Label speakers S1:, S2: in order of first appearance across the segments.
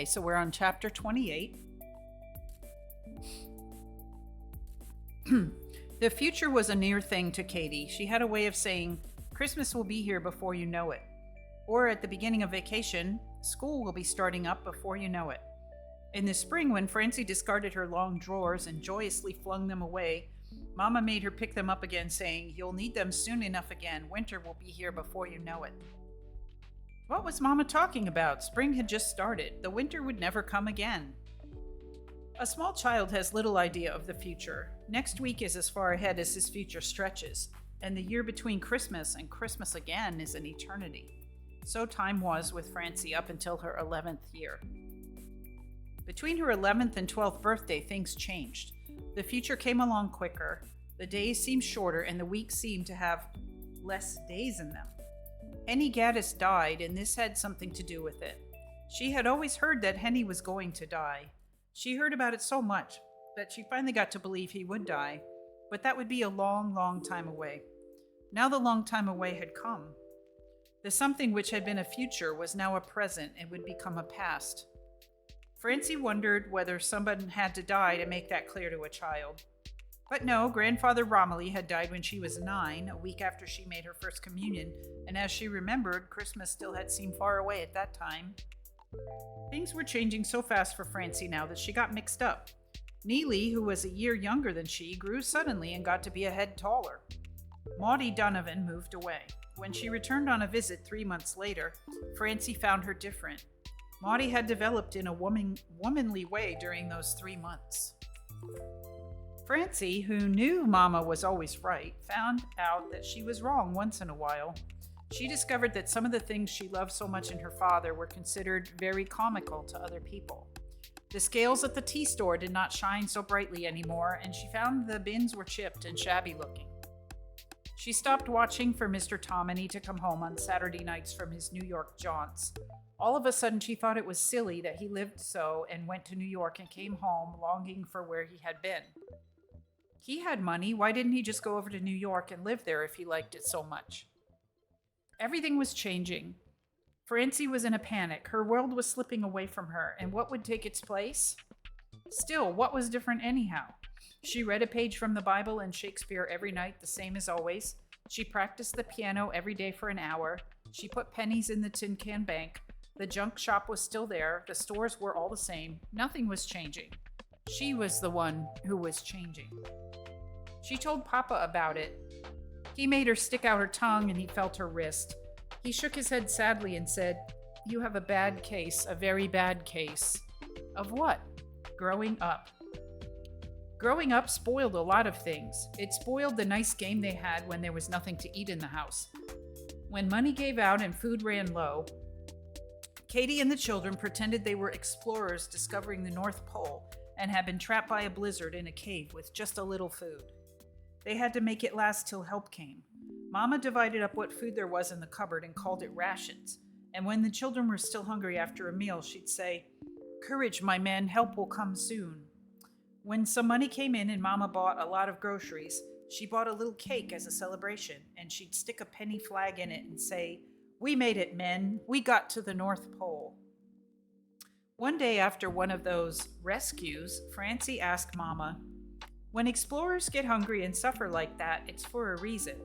S1: So we're on chapter 28. The future was a near thing to Katie. She had a way of saying, Christmas will be here before you know it. Or at the beginning of vacation, school will be starting up before you know it. In the spring, when Francie discarded her long drawers and joyously flung them away, Mama made her pick them up again, saying, You'll need them soon enough again. Winter will be here before you know it. What was Mama talking about? Spring had just started. The winter would never come again. A small child has little idea of the future. Next week is as far ahead as his future stretches, and the year between Christmas and Christmas again is an eternity. So time was with Francie up until her 11th year. Between her 11th and 12th birthday, things changed. The future came along quicker, the days seemed shorter, and the weeks seemed to have less days in them. Henny Gaddis died, and this had something to do with it. She had always heard that Henny was going to die. She heard about it so much that she finally got to believe he would die, but that would be a long, long time away. Now the long time away had come. The something which had been a future was now a present and would become a past. Francie wondered whether someone had to die to make that clear to a child. But no, Grandfather Romilly had died when she was 9, a week after she made her first communion, and as she remembered, Christmas still had seemed far away at that time. Things were changing so fast for Francie now that she got mixed up. Neely, who was a year younger than she, grew suddenly and got to be a head taller. Maudie Donovan moved away. When she returned on a visit 3 months later, Francie found her different. Maudie had developed in a womanly way during those 3 months. Francie, who knew Mama was always right, found out that she was wrong once in a while. She discovered that some of the things she loved so much in her father were considered very comical to other people. The scales at the tea store did not shine so brightly anymore, and she found the bins were chipped and shabby looking. She stopped watching for Mr. Tomini to come home on Saturday nights from his New York jaunts. All of a sudden, she thought it was silly that he lived so and went to New York and came home longing for where he had been. He had money. Why didn't he just go over to New York and live there if he liked it so much? Everything was changing. Francie was in a panic. Her world was slipping away from her, and what would take its place? Still, what was different anyhow? She read a page from the Bible and Shakespeare every night, the same as always. She practiced the piano every day for an hour. She put pennies in the tin can bank. The junk shop was still there. The stores were all the same. Nothing was changing. She was the one who was changing. She told Papa about it. He made her stick out her tongue and he felt her wrist. He shook his head sadly and said, You have a bad case, a very bad case. Of what? Growing up. Growing up spoiled a lot of things. It spoiled the nice game they had when there was nothing to eat in the house. When money gave out and food ran low, Katie and the children pretended they were explorers discovering the North Pole and had been trapped by a blizzard in a cave with just a little food. They had to make it last till help came. Mama divided up what food there was in the cupboard and called it rations. And when the children were still hungry after a meal, she'd say, Courage, my men, help will come soon. When some money came in and Mama bought a lot of groceries, she bought a little cake as a celebration, and she'd stick a penny flag in it and say, We made it, men. We got to the North Pole. One day after one of those rescues, Francie asked Mama, When explorers get hungry and suffer like that, it's for a reason.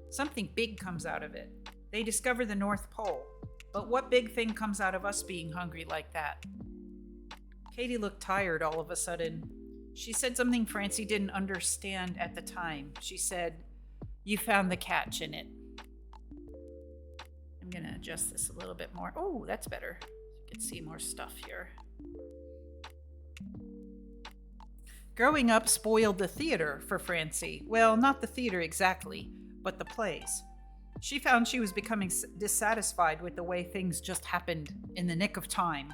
S1: Something big comes out of it. They discover the North Pole. But what big thing comes out of us being hungry like that? Katie looked tired all of a sudden. She said something Francie didn't understand at the time. She said, You found the catch in it. I'm going to adjust this a little bit more. Oh, that's better. You can see more stuff here. Growing up spoiled the theater for Francie. Well, not the theater exactly, but the plays. She found she was becoming dissatisfied with the way things just happened in the nick of time.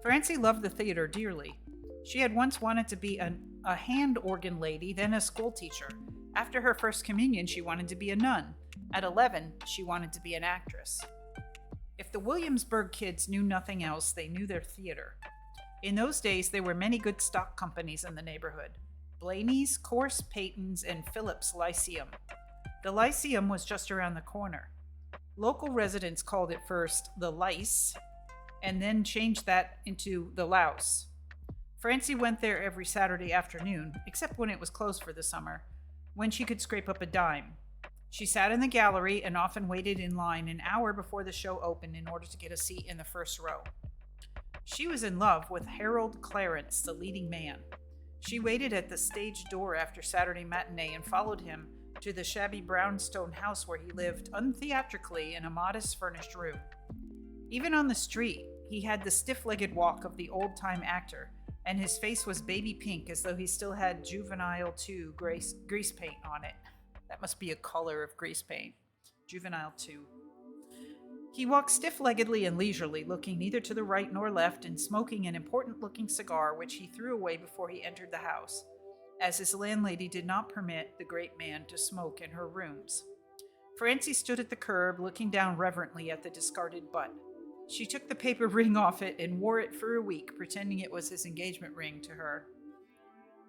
S1: Francie loved the theater dearly. She had once wanted to be a hand organ lady, then a school teacher. After her first communion, she wanted to be a nun. At 11, she wanted to be an actress. If the Williamsburg kids knew nothing else, they knew their theater. In those days, there were many good stock companies in the neighborhood. Blaney's, Corse Peyton's, and Phillips Lyceum. The Lyceum was just around the corner. Local residents called it first the Lice, and then changed that into the Louse. Francie went there every Saturday afternoon, except when it was closed for the summer, when she could scrape up a dime. She sat in the gallery and often waited in line an hour before the show opened in order to get a seat in the first row. She was in love with Harold Clarence, the leading man. She waited at the stage door after Saturday matinee and followed him to the shabby brownstone house where he lived untheatrically in a modest furnished room. Even on the street, he had the stiff-legged walk of the old-time actor, and his face was baby pink as though he still had Juvenile 2 grease paint on it. That must be a color of grease paint. Juvenile 2. He walked stiff-leggedly and leisurely, looking neither to the right nor left and smoking an important-looking cigar which he threw away before he entered the house, as his landlady did not permit the great man to smoke in her rooms. Francie stood at the curb, looking down reverently at the discarded butt. She took the paper ring off it and wore it for a week, pretending it was his engagement ring to her.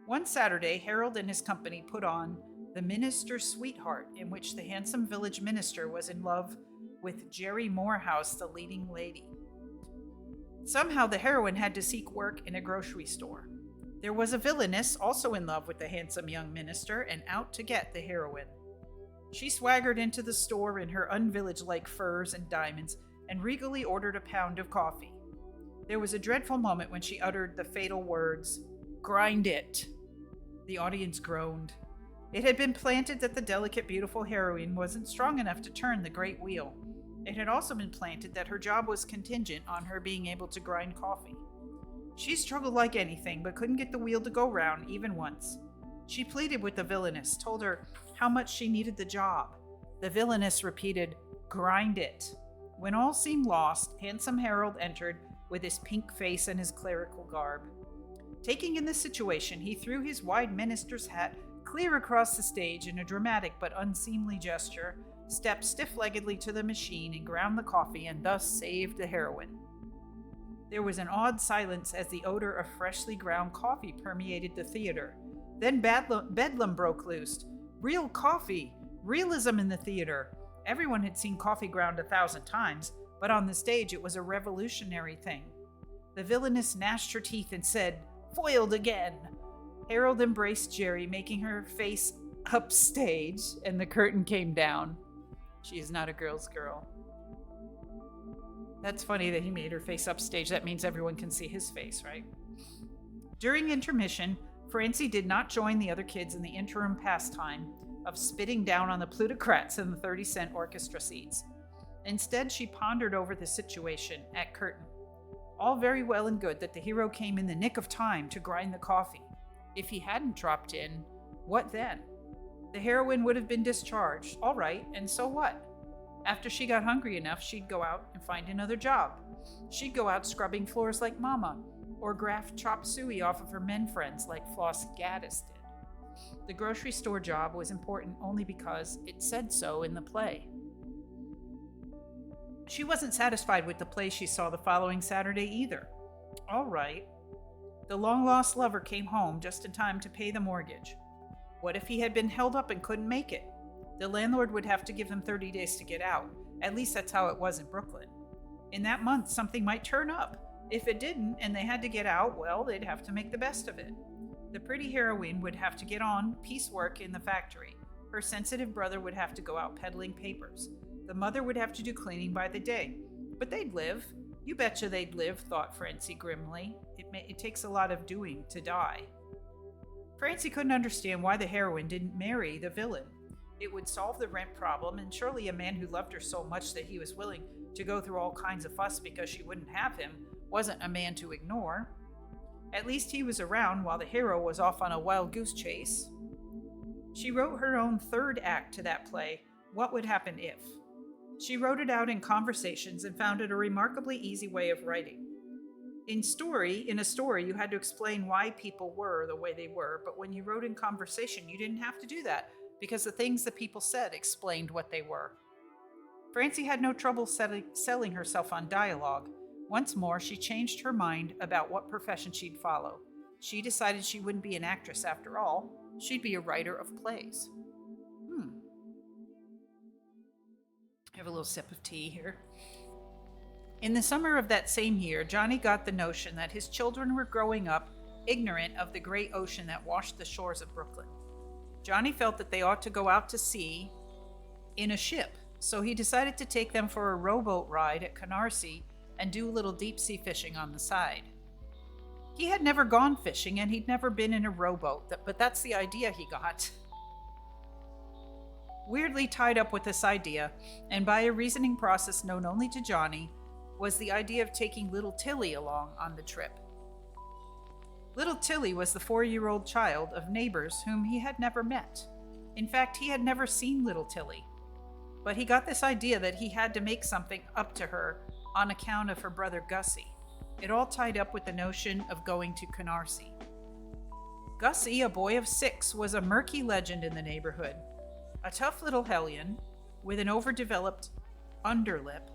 S1: One Saturday, Harold and his company put on The Minister's Sweetheart, in which the handsome village minister was in love with Jerry Morehouse, the leading lady. Somehow the heroine had to seek work in a grocery store. There was a villainess also in love with the handsome young minister and out to get the heroine. She swaggered into the store in her unvillage-like furs and diamonds and regally ordered a pound of coffee. There was a dreadful moment when she uttered the fatal words, "Grind it." The audience groaned. It had been planted that the delicate, beautiful heroine wasn't strong enough to turn the great wheel. It had also been planted that her job was contingent on her being able to grind coffee. She struggled like anything, but couldn't get the wheel to go round even once. She pleaded with the villainess, told her how much she needed the job. The villainess repeated, "Grind it." When all seemed lost, handsome Harold entered with his pink face and his clerical garb. Taking in the situation, he threw his wide minister's hat clear across the stage in a dramatic but unseemly gesture, stepped stiff-leggedly to the machine and ground the coffee and thus saved the heroine. There was an awed silence as the odor of freshly ground coffee permeated the theater. Then bedlam broke loose. Real coffee! Realism in the theater! Everyone had seen coffee ground 1,000 times, but on the stage it was a revolutionary thing. The villainess gnashed her teeth and said, "Foiled again!" Harold embraced Jerry, making her face upstage, and the curtain came down. She is not a girl's girl. That's funny that he made her face upstage. That means everyone can see his face, right? During intermission, Francie did not join the other kids in the interim pastime of spitting down on the plutocrats in the 30-cent orchestra seats. Instead, she pondered over the situation at curtain. All very well and good that the hero came in the nick of time to grind the coffee. If he hadn't dropped in, what then? The heroine would have been discharged. All right, and so what? After she got hungry enough, she'd go out and find another job. She'd go out scrubbing floors like Mama, or graft chop suey off of her men friends like Floss Gaddis did. The grocery store job was important only because it said so in the play. She wasn't satisfied with the play she saw the following Saturday either. All right. The long-lost lover came home just in time to pay the mortgage. What if he had been held up and couldn't make it? The landlord would have to give him 30 days to get out. At least that's how it was in Brooklyn. In that month, something might turn up. If it didn't, and they had to get out, well, they'd have to make the best of it. The pretty heroine would have to get on piecework in the factory. Her sensitive brother would have to go out peddling papers. The mother would have to do cleaning by the day. But they'd live. You betcha they'd live, thought Francie grimly. It takes a lot of doing to die. Francie couldn't understand why the heroine didn't marry the villain. It would solve the rent problem, and surely a man who loved her so much that he was willing to go through all kinds of fuss because she wouldn't have him wasn't a man to ignore. At least he was around while the hero was off on a wild goose chase. She wrote her own third act to that play, What Would Happen If? She wrote it out in conversations and found it a remarkably easy way of writing. In a story, you had to explain why people were the way they were, but when you wrote in conversation, you didn't have to do that because the things that people said explained what they were. Francie had no trouble selling herself on dialogue. Once more, she changed her mind about what profession she'd follow. She decided she wouldn't be an actress after all. She'd be a writer of plays. Have a little sip of tea here. In the summer of that same year, Johnny got the notion that his children were growing up ignorant of the great ocean that washed the shores of Brooklyn. Johnny felt that they ought to go out to sea in a ship, so he decided to take them for a rowboat ride at Canarsie and do a little deep sea fishing on the side. He had never gone fishing and he'd never been in a rowboat, but that's the idea he got. Weirdly tied up with this idea, and by a reasoning process known only to Johnny, was the idea of taking little Tilly along on the trip. Little Tilly was the 4-year-old child of neighbors whom he had never met. In fact, he had never seen little Tilly. But he got this idea that he had to make something up to her on account of her brother Gussie. It all tied up with the notion of going to Canarsie. Gussie, a boy of 6, was a murky legend in the neighborhood. A tough little hellion with an overdeveloped underlip.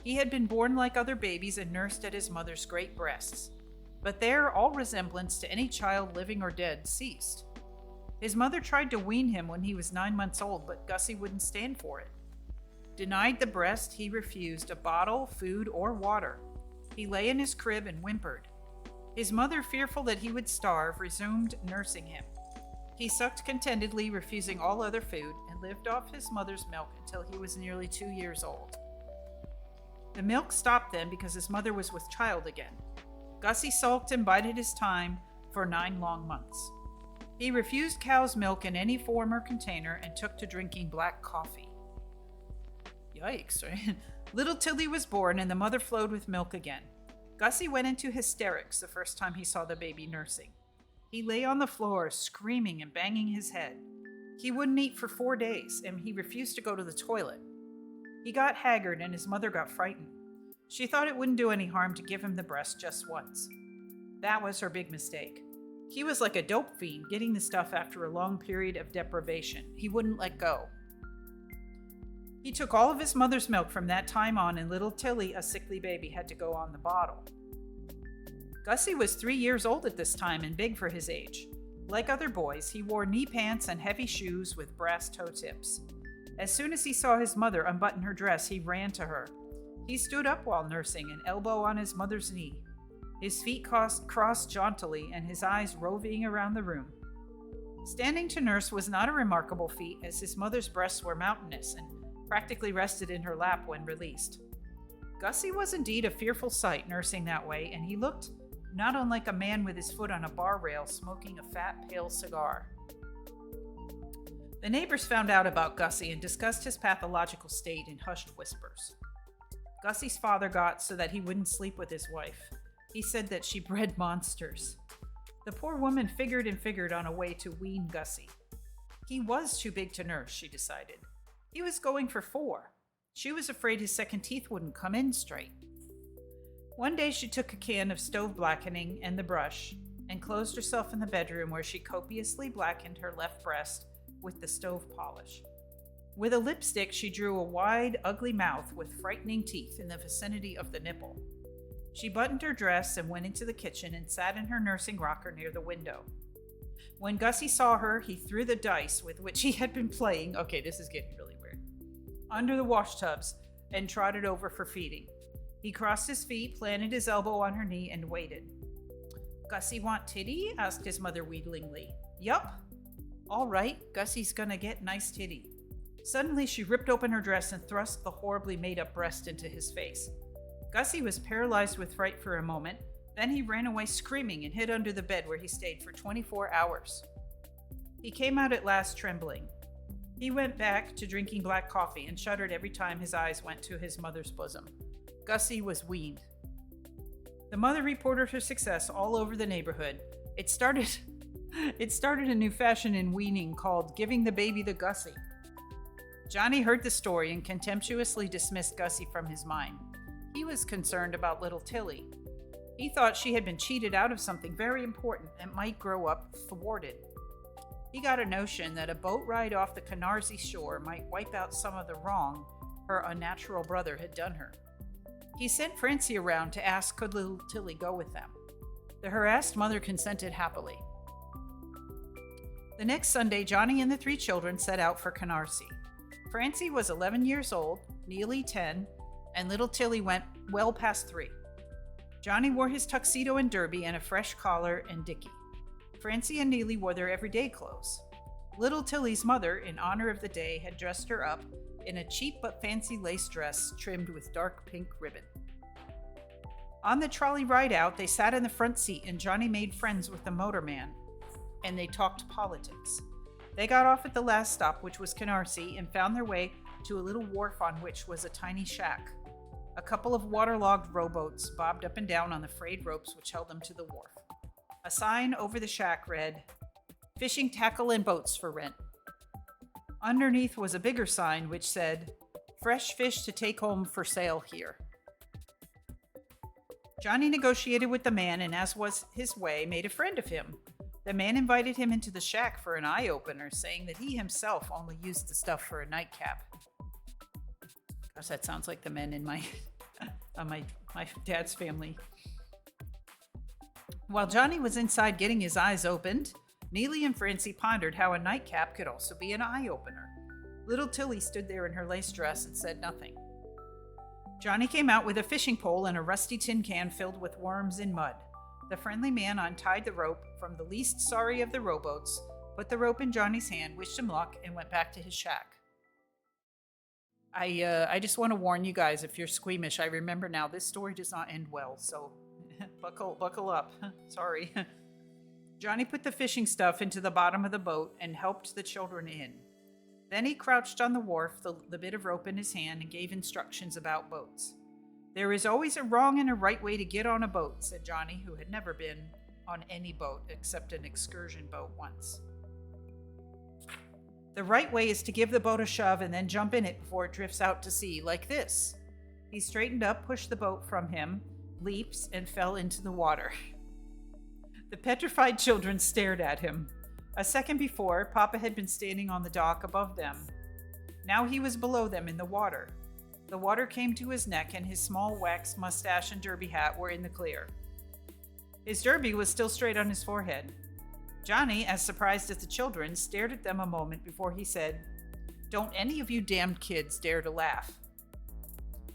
S1: He had been born like other babies and nursed at his mother's great breasts. But there, all resemblance to any child living or dead ceased. His mother tried to wean him when he was 9 months old, but Gussie wouldn't stand for it. Denied the breast, he refused a bottle, food, or water. He lay in his crib and whimpered. His mother, fearful that he would starve, resumed nursing him. He sucked contentedly, refusing all other food, and lived off his mother's milk until he was nearly 2 years old. The milk stopped then because his mother was with child again. Gussie sulked and bided his time for 9 long months. He refused cow's milk in any form or container and took to drinking black coffee. Yikes, right? Little Tilly was born and the mother flowed with milk again. Gussie went into hysterics the first time he saw the baby nursing. He lay on the floor, screaming and banging his head. He wouldn't eat for 4 days, and he refused to go to the toilet. He got haggard and his mother got frightened. She thought it wouldn't do any harm to give him the breast just once. That was her big mistake. He was like a dope fiend, getting the stuff after a long period of deprivation. He wouldn't let go. He took all of his mother's milk from that time on, and little Tilly, a sickly baby, had to go on the bottle. Gussie was 3 years old at this time and big for his age. Like other boys, he wore knee pants and heavy shoes with brass toe tips. As soon as he saw his mother unbutton her dress, he ran to her. He stood up while nursing, an elbow on his mother's knee. His feet crossed jauntily and his eyes roving around the room. Standing to nurse was not a remarkable feat, as his mother's breasts were mountainous and practically rested in her lap when released. Gussie was indeed a fearful sight nursing that way, and he looked not unlike a man with his foot on a bar rail smoking a fat, pale cigar. The neighbors found out about Gussie and discussed his pathological state in hushed whispers. Gussie's father got so that he wouldn't sleep with his wife. He said that she bred monsters. The poor woman figured on a way to wean Gussie. He was too big to nurse, she decided. He was going for 4. She was afraid his second teeth wouldn't come in straight. One day she took a can of stove blackening and the brush and closed herself in the bedroom, where she copiously blackened her left breast with the stove polish. With a lipstick, she drew a wide, ugly mouth with frightening teeth in the vicinity of the nipple. She buttoned her dress and went into the kitchen and sat in her nursing rocker near the window. When Gussie saw her, he threw the dice with which he had been playing, okay, this is getting really weird, under the wash tubs and trotted over for feeding. He crossed his feet, planted his elbow on her knee, and waited. "Gussie want titty?" asked his mother wheedlingly. "Yup." "All right, Gussie's gonna get nice titty." Suddenly, she ripped open her dress and thrust the horribly made-up breast into his face. Gussie was paralyzed with fright for a moment. Then he ran away screaming and hid under the bed, where he stayed for 24 hours. He came out at last trembling. He went back to drinking black coffee and shuddered every time his eyes went to his mother's bosom. Gussie was weaned. The mother reported her success all over the neighborhood. It started a new fashion in weaning called giving the baby the Gussie. Johnny heard the story and contemptuously dismissed Gussie from his mind. He was concerned about little Tilly. He thought she had been cheated out of something very important and might grow up thwarted. He got a notion that a boat ride off the Canarsie shore might wipe out some of the wrong her unnatural brother had done her. He sent Francie around to ask could little Tilly go with them. The harassed mother consented happily. The next Sunday, Johnny and the 3 children set out for Canarsie. Francie was 11 years old, Neely 10, and little Tilly went well past 3. Johnny wore his tuxedo and derby and a fresh collar and dicky. Francie and Neely wore their everyday clothes. Little Tilly's mother, in honor of the day, had dressed her up in a cheap but fancy lace dress trimmed with dark pink ribbon. On the trolley ride out, they sat in the front seat and Johnny made friends with the motorman, and they talked politics. They got off at the last stop, which was Canarsie, and found their way to a little wharf on which was a tiny shack. A couple of waterlogged rowboats bobbed up and down on the frayed ropes which held them to the wharf. A sign over the shack read, "Fishing tackle and boats for rent." Underneath was a bigger sign which said, "Fresh fish to take home for sale here." Johnny negotiated with the man and, as was his way, made a friend of him. The man invited him into the shack for an eye-opener, saying that he himself only used the stuff for a nightcap. Gosh, that sounds like the men in my dad's family. While Johnny was inside getting his eyes opened, Neely and Francie pondered how a nightcap could also be an eye-opener. Little Tilly stood there in her lace dress and said nothing. Johnny came out with a fishing pole and a rusty tin can filled with worms and mud. The friendly man untied the rope from the least sorry of the rowboats, put the rope in Johnny's hand, wished him luck, and went back to his shack. I just want to warn you guys, if you're squeamish, I remember now this story does not end well, so buckle up. Sorry. Johnny put the fishing stuff into the bottom of the boat and helped the children in. Then he crouched on the wharf, the bit of rope in his hand, and gave instructions about boats. "There is always a wrong and a right way to get on a boat," said Johnny, who had never been on any boat except an excursion boat once. "The right way is to give the boat a shove and then jump in it before it drifts out to sea, like this." He straightened up, pushed the boat from him, leaps, and fell into the water. The petrified children stared at him. A second before, Papa had been standing on the dock above them. Now he was below them in the water. The water came to his neck, and his small wax mustache and derby hat were in the clear. His derby was still straight on his forehead. Johnny, as surprised as the children, stared at them a moment before he said, "Don't any of you damned kids dare to laugh."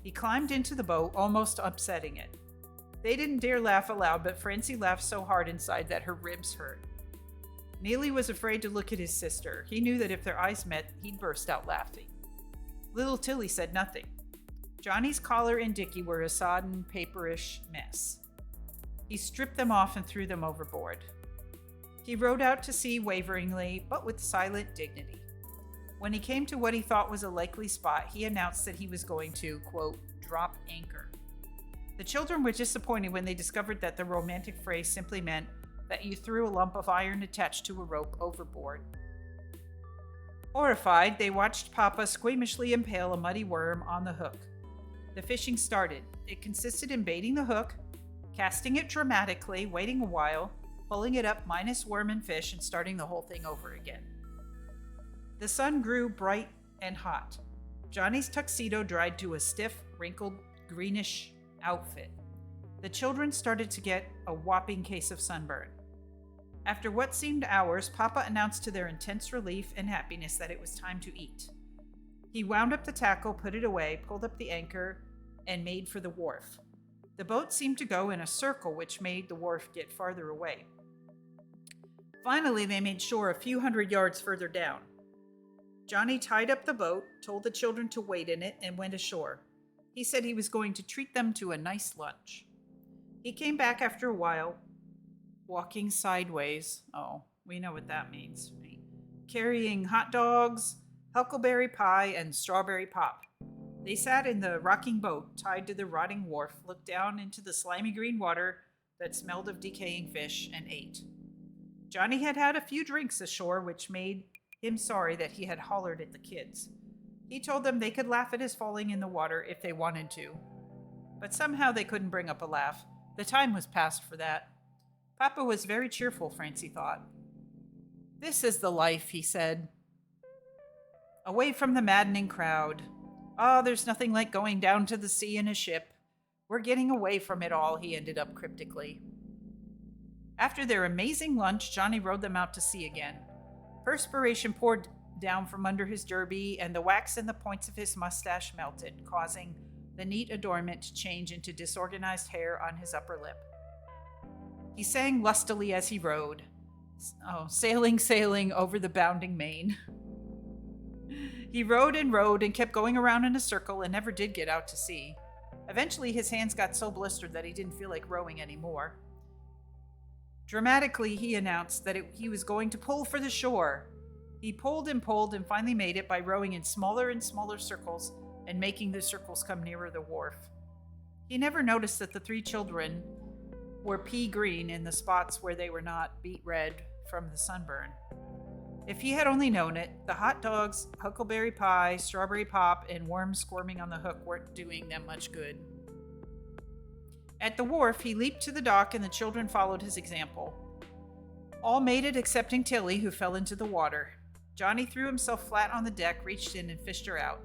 S1: He climbed into the boat, almost upsetting it. They didn't dare laugh aloud, but Francie laughed so hard inside that her ribs hurt. Neely was afraid to look at his sister. He knew that if their eyes met, he'd burst out laughing. Little Tilly said nothing. Johnny's collar and dicky were a sodden, paperish mess. He stripped them off and threw them overboard. He rowed out to sea waveringly, but with silent dignity. When he came to what he thought was a likely spot, he announced that he was going to, quote, "drop anchor." The children were disappointed when they discovered that the romantic phrase simply meant that you threw a lump of iron attached to a rope overboard. Horrified, they watched Papa squeamishly impale a muddy worm on the hook. The fishing started. It consisted in baiting the hook, casting it dramatically, waiting a while, pulling it up minus worm and fish, and starting the whole thing over again. The sun grew bright and hot. Johnny's tuxedo dried to a stiff, wrinkled, greenish outfit. The children started to get a whopping case of sunburn. After what seemed hours, Papa announced to their intense relief and happiness that it was time to eat. He wound up the tackle, put it away, pulled up the anchor, and made for the wharf. The boat seemed to go in a circle, which made the wharf get farther away. Finally, they made shore a few hundred yards further down. Johnny tied up the boat, told the children to wait in it, and went ashore. He said he was going to treat them to a nice lunch. He came back after a while, walking sideways. Oh, we know what that means, right? Carrying hot dogs, huckleberry pie, and strawberry pop. They sat in the rocking boat, tied to the rotting wharf, looked down into the slimy green water that smelled of decaying fish, and ate. Johnny had had a few drinks ashore, which made him sorry that he had hollered at the kids. He told them they could laugh at his falling in the water if they wanted to. But somehow they couldn't bring up a laugh. The time was past for that. Papa was very cheerful, Francie thought. "This is the life," he said. "Away from the maddening crowd. Oh, there's nothing like going down to the sea in a ship. We're getting away from it all," he ended up cryptically. After their amazing lunch, Johnny rowed them out to sea again. Perspiration poured down from under his derby, and the wax in the points of his mustache melted, causing the neat adornment to change into disorganized hair on his upper lip. He sang lustily as he rode, sailing, sailing over the bounding main. He rode and kept going around in a circle and never did get out to sea. Eventually, his hands got so blistered that he didn't feel like rowing anymore. Dramatically, he announced that he was going to pull for the shore. He pulled and finally made it by rowing in smaller and smaller circles and making the circles come nearer the wharf. He never noticed that the 3 children were pea green in the spots where they were not beet red from the sunburn. If he had only known it, the hot dogs, huckleberry pie, strawberry pop, and worms squirming on the hook weren't doing them much good. At the wharf, he leaped to the dock and the children followed his example. All made it excepting Tilly, who fell into the water. Johnny threw himself flat on the deck, reached in, and fished her out.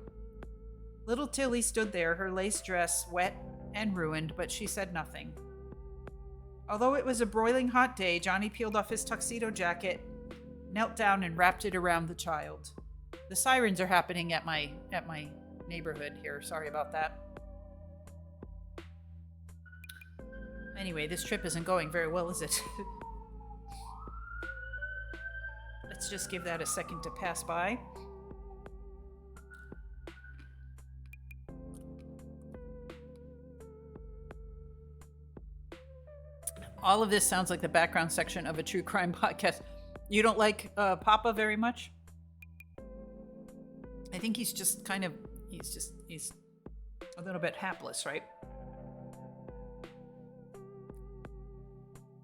S1: Little Tilly stood there, her lace dress wet and ruined, but she said nothing. Although it was a broiling hot day, Johnny peeled off his tuxedo jacket, knelt down, and wrapped it around the child. The sirens are happening at my neighborhood here. Sorry about that. Anyway, this trip isn't going very well, is it? Let's just give that a second to pass by. All of this sounds like the background section of a true crime podcast. You don't like Papa very much? I think he's a little bit hapless, right?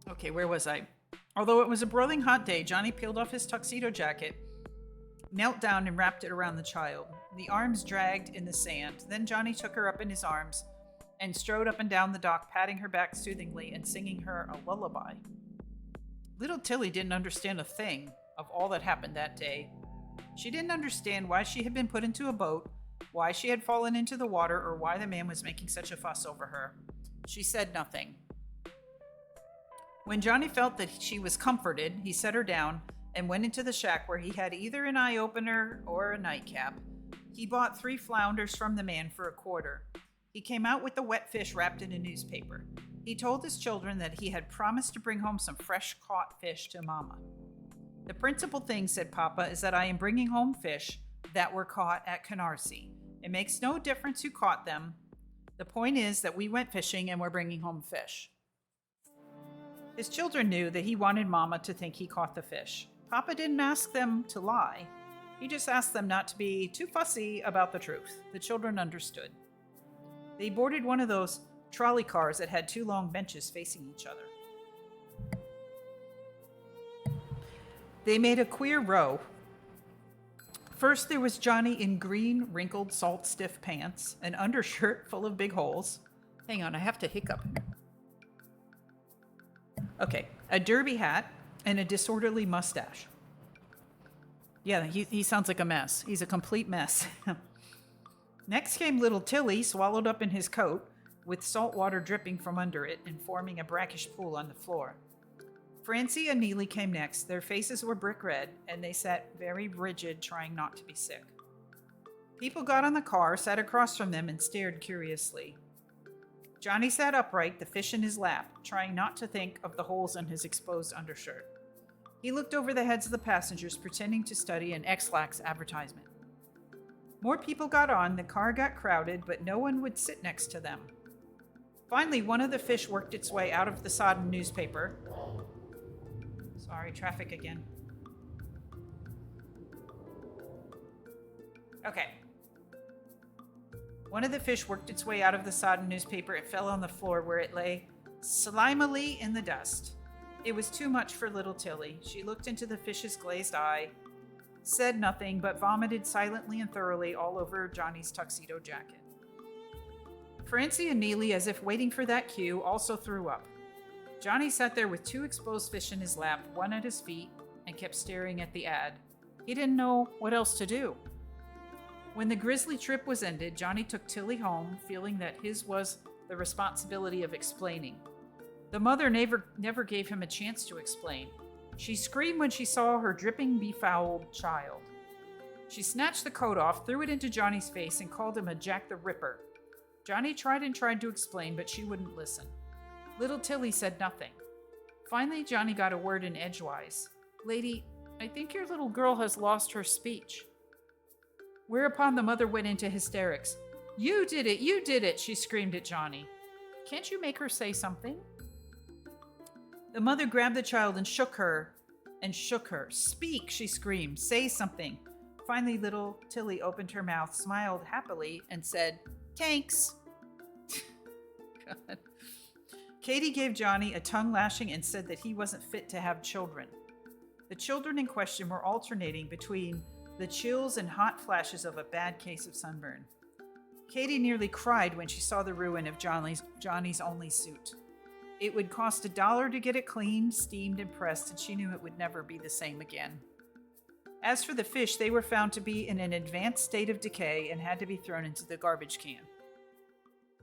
S1: Okay, where was I? Although it was a broiling hot day, Johnny peeled off his tuxedo jacket, knelt down, and wrapped it around the child. The arms dragged in the sand. Then Johnny took her up in his arms and strode up and down the dock, patting her back soothingly and singing her a lullaby. Little Tilly didn't understand a thing of all that happened that day. She didn't understand why she had been put into a boat, why she had fallen into the water, or why the man was making such a fuss over her. She said nothing. When Johnny felt that she was comforted, he set her down and went into the shack where he had either an eye-opener or a nightcap. He bought 3 flounders from the man for $0.25. He came out with the wet fish wrapped in a newspaper. He told his children that he had promised to bring home some fresh-caught fish to Mama. The principal thing, said Papa, is that I am bringing home fish that were caught at Canarsie. It makes no difference who caught them. The point is that we went fishing and we're bringing home fish. His children knew that he wanted Mama to think he caught the fish. Papa didn't ask them to lie. He just asked them not to be too fussy about the truth. The children understood. They boarded one of those trolley cars that had 2 long benches facing each other. They made a queer row. First, there was Johnny in green, wrinkled, salt-stiff pants, an undershirt full of big holes. Hang on, I have to hiccup. Okay, a derby hat and a disorderly mustache. Yeah, he sounds like a mess. He's a complete mess. Next came little Tilly, swallowed up in his coat, with salt water dripping from under it and forming a brackish pool on the floor. Francie and Neely came next. Their faces were brick red, and they sat very rigid, trying not to be sick. People got on the car, sat across from them, and stared curiously. Johnny sat upright, the fish in his lap, trying not to think of the holes in his exposed undershirt. He looked over the heads of the passengers, pretending to study an X-Lax advertisement. More people got on, the car got crowded, but no one would sit next to them. Finally, one of the fish worked its way out of the sodden newspaper. Sorry, traffic again. Okay. One of the fish worked its way out of the sodden newspaper. It fell on the floor where it lay slimily in the dust. It was too much for little Tilly. She looked into the fish's glazed eye, said nothing, but vomited silently and thoroughly all over Johnny's tuxedo jacket. Francie and Neely, as if waiting for that cue, also threw up. Johnny sat there with 2 exposed fish in his lap, one at his feet, and kept staring at the ad. He didn't know what else to do. When the grisly trip was ended, Johnny took Tilly home, feeling that his was the responsibility of explaining. The mother never gave him a chance to explain. She screamed when she saw her dripping, befouled child. She snatched the coat off, threw it into Johnny's face, and called him a Jack the Ripper. Johnny tried to explain, but she wouldn't listen. Little Tilly said nothing. Finally, Johnny got a word in edgewise. "Lady, I think your little girl has lost her speech." Whereupon the mother went into hysterics. You did it, she screamed at Johnny. "Can't you make her say something?" The mother grabbed the child and shook her. "Speak," she screamed. "Say something." Finally, little Tilly opened her mouth, smiled happily, and said, "Tanks." God. Katie gave Johnny a tongue lashing and said that he wasn't fit to have children. The children in question were alternating between the chills and hot flashes of a bad case of sunburn. Katie nearly cried when she saw the ruin of Johnny's only suit. It would cost $1 to get it cleaned, steamed, and pressed, and she knew it would never be the same again. As for the fish, they were found to be in an advanced state of decay and had to be thrown into the garbage can.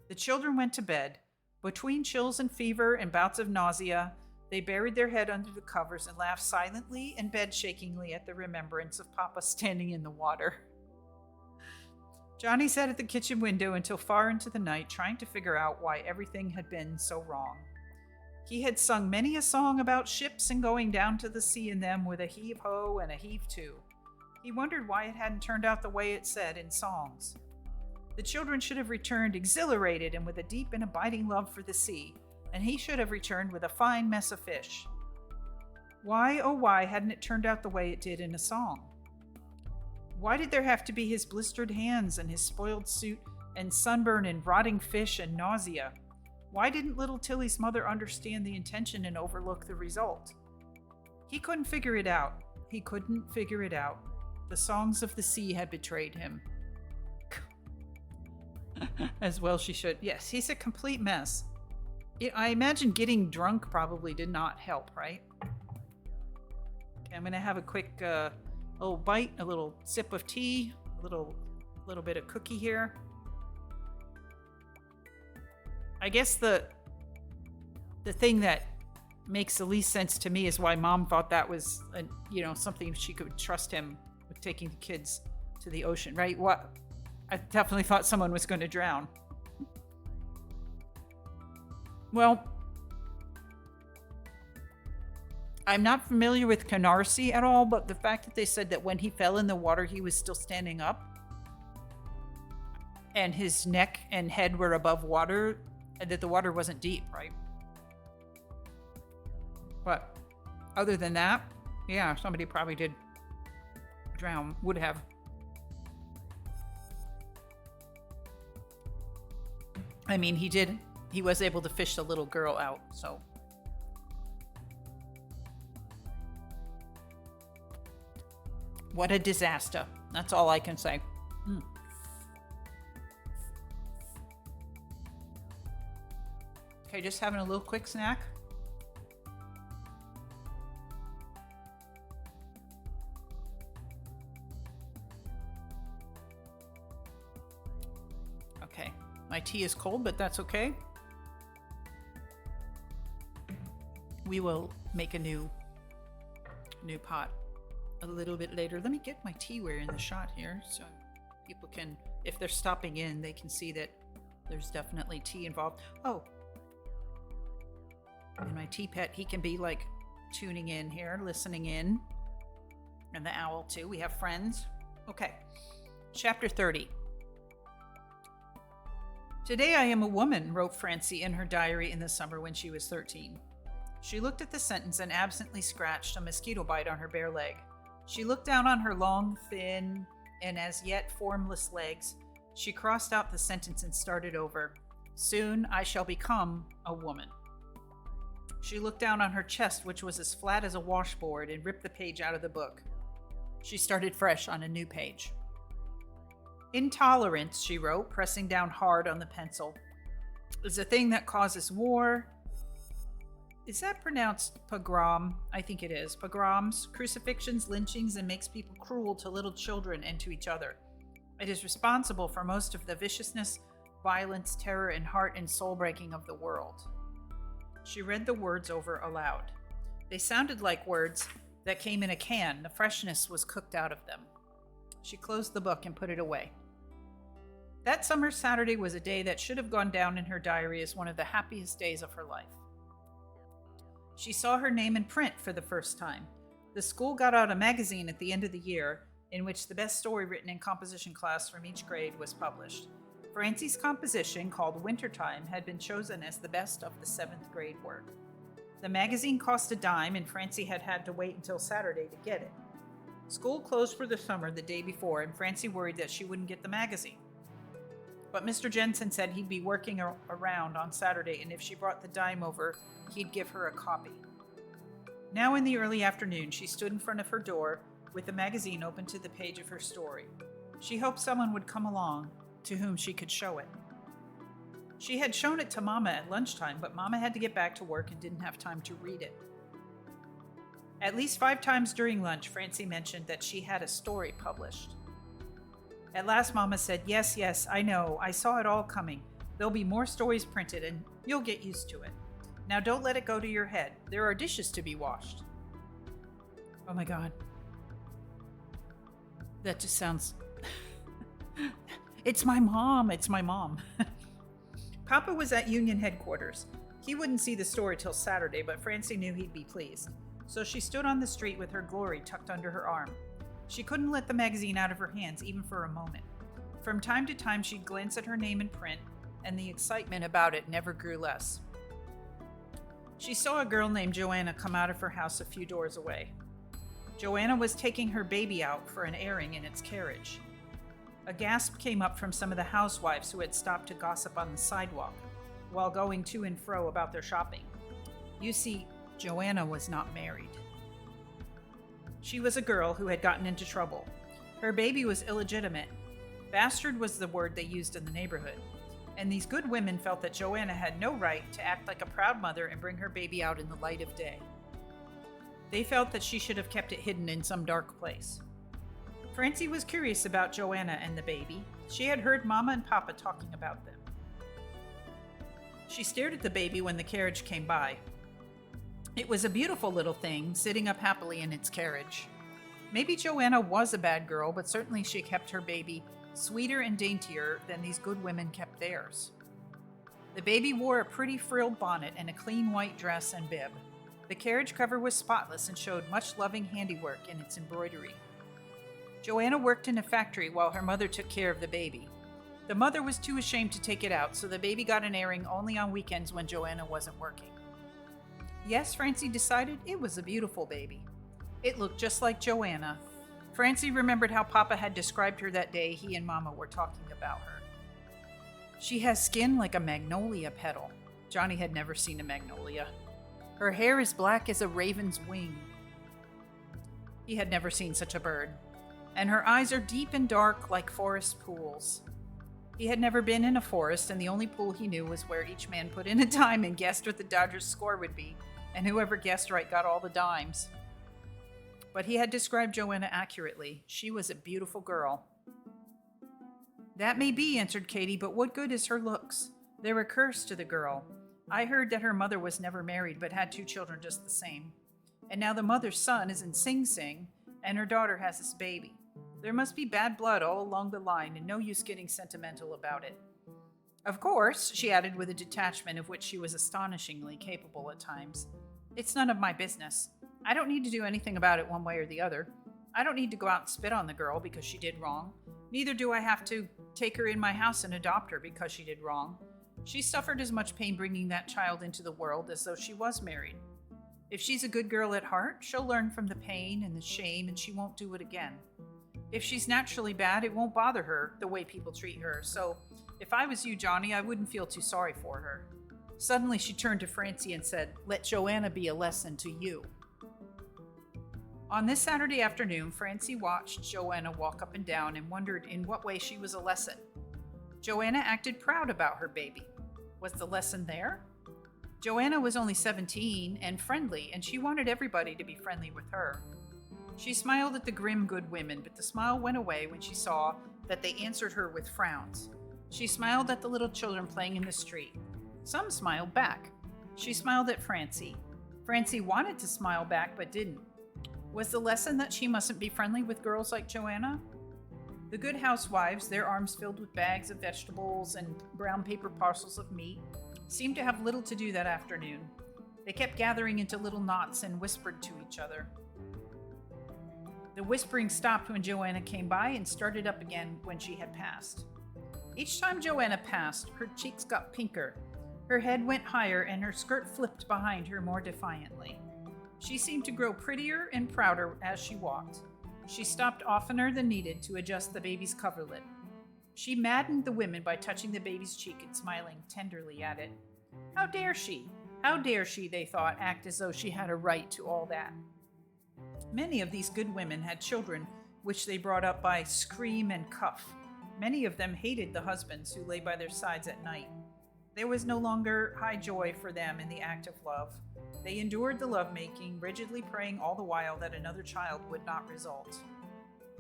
S1: The children went to bed. Between chills and fever and bouts of nausea, they buried their head under the covers and laughed silently and bed-shakingly at the remembrance of Papa standing in the water. Johnny sat at the kitchen window until far into the night, trying to figure out why everything had been so wrong. He had sung many a song about ships and going down to the sea in them with a heave-ho and a heave-to. He wondered why it hadn't turned out the way it said in songs. The children should have returned exhilarated and with a deep and abiding love for the sea, and he should have returned with a fine mess of fish. Why, oh why, hadn't it turned out the way it did in a song? Why did there have to be his blistered hands and his spoiled suit and sunburn and rotting fish and nausea? Why didn't little Tilly's mother understand the intention and overlook the result? He couldn't figure it out. The songs of the sea had betrayed him. As well she should. Yes, he's a complete mess. I imagine getting drunk probably did not help, right? Okay, I'm going to have a quick little bite, a little sip of tea, a little bit of cookie here. I guess the thing that makes the least sense to me is why Mom thought that was something she could trust him with taking the kids to the ocean, right? What? I definitely thought someone was going to drown. Well, I'm not familiar with Canarsie at all, but the fact that they said that when he fell in the water, he was still standing up and his neck and head were above water, and that the water wasn't deep, right? But other than that, yeah, somebody probably did drown, would have. I mean, he was able to fish the little girl out, so. What a disaster. That's all I can say. Okay, just having a little quick snack. Okay, my tea is cold, but that's okay. We will make a new pot a little bit later. Let me get my teaware in the shot here so people can, if they're stopping in, they can see that there's definitely tea involved. Oh, and my tea pet, he can be like tuning in here, listening in. And the owl too. We have friends. Okay. Chapter 30. Today I am a woman, wrote Francie in her diary in the summer when she was 13. She looked at the sentence and absently scratched a mosquito bite on her bare leg. She looked down on her long, thin, and as yet formless legs. She crossed out the sentence and started over. Soon I shall become a woman. She looked down on her chest, which was as flat as a washboard, and ripped the page out of the book. She started fresh on a new page. Intolerance, she wrote, pressing down hard on the pencil, is a thing that causes war. Is that pronounced pogrom? I think it is. Pogroms, crucifixions, lynchings, and makes people cruel to little children and to each other. It is responsible for most of the viciousness, violence, terror, and heart and soul breaking of the world. She read the words over aloud. They sounded like words that came in a can. The freshness was cooked out of them. She closed the book and put it away. That summer Saturday was a day that should have gone down in her diary as one of the happiest days of her life. She saw her name in print for the first time. The school got out a magazine at the end of the year in which the best story written in composition class from each grade was published. Francie's composition, called Wintertime, had been chosen as the best of the 7th grade work. The magazine cost a dime, and Francie had to wait until Saturday to get it. School closed for the summer the day before, and Francie worried that she wouldn't get the magazine. But Mr. Jensen said he'd be working around on Saturday, and if she brought the dime over, he'd give her a copy. Now in the early afternoon, she stood in front of her door with the magazine open to the page of her story. She hoped someone would come along to whom she could show it. She had shown it to Mama at lunchtime, but Mama had to get back to work and didn't have time to read it. At least 5 times during lunch, Francie mentioned that she had a story published. At last, Mama said, yes, I know. I saw it all coming. There'll be more stories printed, and you'll get used to it. Now don't let it go to your head. There are dishes to be washed. Oh my God. That just sounds... It's my mom. Papa was at Union headquarters. He wouldn't see the story till Saturday, but Francie knew he'd be pleased. So she stood on the street with her glory tucked under her arm. She couldn't let the magazine out of her hands even for a moment. From time to time, she'd glance at her name in print, and the excitement about it never grew less. She saw a girl named Joanna come out of her house a few doors away. Joanna was taking her baby out for an airing in its carriage. A gasp came up from some of the housewives who had stopped to gossip on the sidewalk while going to and fro about their shopping. You see, Joanna was not married. She was a girl who had gotten into trouble. Her baby was illegitimate. Bastard was the word they used in the neighborhood. And these good women felt that Joanna had no right to act like a proud mother and bring her baby out in the light of day. They felt that she should have kept it hidden in some dark place. Francie was curious about Joanna and the baby. She had heard Mama and Papa talking about them. She stared at the baby when the carriage came by. It was a beautiful little thing, sitting up happily in its carriage. Maybe Joanna was a bad girl, but certainly she kept her baby sweeter and daintier than these good women kept theirs. The baby wore a pretty frilled bonnet and a clean white dress and bib. The carriage cover was spotless and showed much loving handiwork in its embroidery. Joanna worked in a factory while her mother took care of the baby. The mother was too ashamed to take it out, so the baby got an airing only on weekends when Joanna wasn't working. Yes, Francie decided it was a beautiful baby. It looked just like Joanna. Francie remembered how Papa had described her that day he and Mama were talking about her. She has skin like a magnolia petal. Johnny had never seen a magnolia. Her hair is black as a raven's wing. He had never seen such a bird. And her eyes are deep and dark like forest pools. He had never been in a forest, and the only pool he knew was where each man put in a dime and guessed what the Dodgers' score would be, and whoever guessed right got all the dimes. But he had described Joanna accurately. She was a beautiful girl. That may be, answered Katie, but what good is her looks? They're a curse to the girl. I heard that her mother was never married, but had 2 children just the same. And now the mother's son is in Sing Sing, and her daughter has this baby. There must be bad blood all along the line, and no use getting sentimental about it. Of course, she added with a detachment of which she was astonishingly capable at times, it's none of my business. I don't need to do anything about it one way or the other. I don't need to go out and spit on the girl because she did wrong. Neither do I have to take her in my house and adopt her because she did wrong. She suffered as much pain bringing that child into the world as though she was married. If she's a good girl at heart, she'll learn from the pain and the shame, and she won't do it again. If she's naturally bad, it won't bother her the way people treat her. So if I was you, Johnny, I wouldn't feel too sorry for her. Suddenly she turned to Francie and said, let Joanna be a lesson to you. On this Saturday afternoon, Francie watched Joanna walk up and down and wondered in what way she was a lesson. Joanna acted proud about her baby. Was the lesson there? Joanna was only 17 and friendly, and she wanted everybody to be friendly with her. She smiled at the grim good women, but the smile went away when she saw that they answered her with frowns. She smiled at the little children playing in the street. Some smiled back. She smiled at Francie. Francie wanted to smile back, but didn't. Was the lesson that she mustn't be friendly with girls like Joanna? The good housewives, their arms filled with bags of vegetables and brown paper parcels of meat, seemed to have little to do that afternoon. They kept gathering into little knots and whispered to each other. The whispering stopped when Joanna came by and started up again when she had passed. Each time Joanna passed, her cheeks got pinker, her head went higher, and her skirt flipped behind her more defiantly. She seemed to grow prettier and prouder as she walked. She stopped oftener than needed to adjust the baby's coverlet. She maddened the women by touching the baby's cheek and smiling tenderly at it. How dare she? How dare she, they thought, act as though she had a right to all that? Many of these good women had children which they brought up by scream and cuff. Many of them hated the husbands who lay by their sides at night. There was no longer high joy for them in the act of love. They endured the lovemaking, rigidly praying all the while that another child would not result.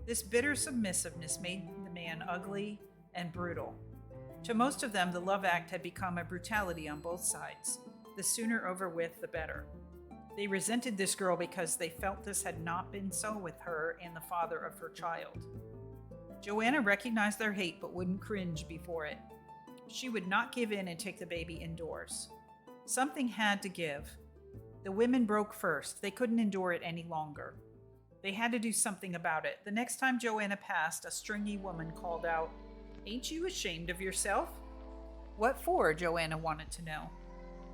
S1: This bitter submissiveness made the man ugly and brutal. To most of them, the love act had become a brutality on both sides. The sooner over with, the better. They resented this girl because they felt this had not been so with her and the father of her child. Joanna recognized their hate but wouldn't cringe before it. She would not give in and take the baby indoors. Something had to give. The women broke first. They couldn't endure it any longer. They had to do something about it. The next time Joanna passed, a stringy woman called out, "Ain't you ashamed of yourself?" "What for?" Joanna wanted to know.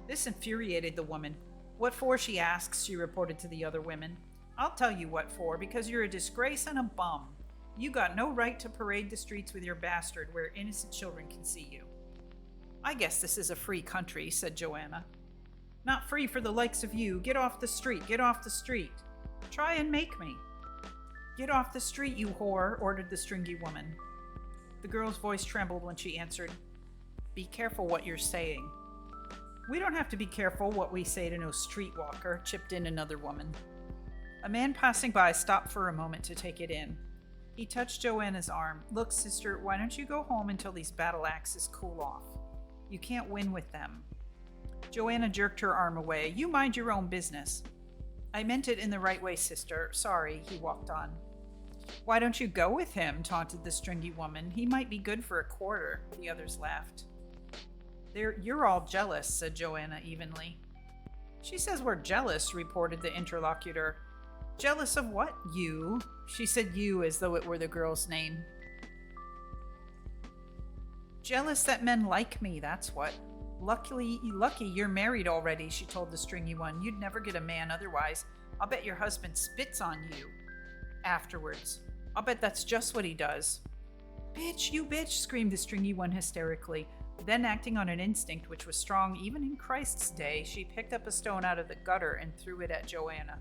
S1: This infuriated the woman. "What for?" she asks, she reported to the other women. "I'll tell you what for, because you're a disgrace and a bum. You got no right to parade the streets with your bastard where innocent children can see you." "I guess this is a free country," said Joanna. "Not free for the likes of you. Get off the street, get off the street. Try and make me." "Get off the street, you whore," ordered the stringy woman. The girl's voice trembled when she answered, "Be careful what you're saying." "We don't have to be careful what we say to no streetwalker," chipped in another woman. A man passing by stopped for a moment to take it in. He touched Joanna's arm. "Look, sister, why don't you go home until these battle axes cool off? You can't win with them." Joanna jerked her arm away. "You mind your own business." "I meant it in the right way, sister. Sorry," he walked on. "Why don't you go with him?" taunted the stringy woman. "He might be good for a quarter." The others laughed. "You're all jealous," said Joanna evenly. "She says we're jealous," reported the interlocutor. "Jealous of what? You." She said you as though it were the girl's name. "Jealous that men like me, that's what. Lucky you're married already," she told the stringy one. "You'd never get a man otherwise. I'll bet your husband spits on you afterwards. I'll bet that's just what he does." "Bitch, you bitch," screamed the stringy one hysterically. Then, acting on an instinct which was strong even in Christ's day, she picked up a stone out of the gutter and threw it at Joanna.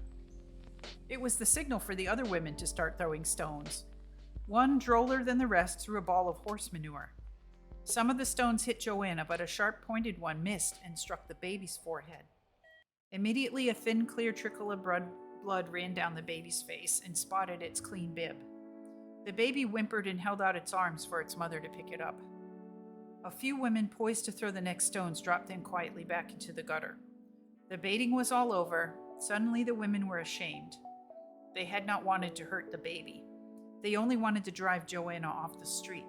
S1: It was the signal for the other women to start throwing stones. One, droller than the rest, threw a ball of horse manure. Some of the stones hit Joanna, but a sharp-pointed one missed and struck the baby's forehead. Immediately, a thin, clear trickle of blood ran down the baby's face and spotted its clean bib. The baby whimpered and held out its arms for its mother to pick it up. A few women poised to throw the next stones dropped them quietly back into the gutter. The baiting was all over. Suddenly the women were ashamed. They had not wanted to hurt the baby. They only wanted to drive Joanna off the street.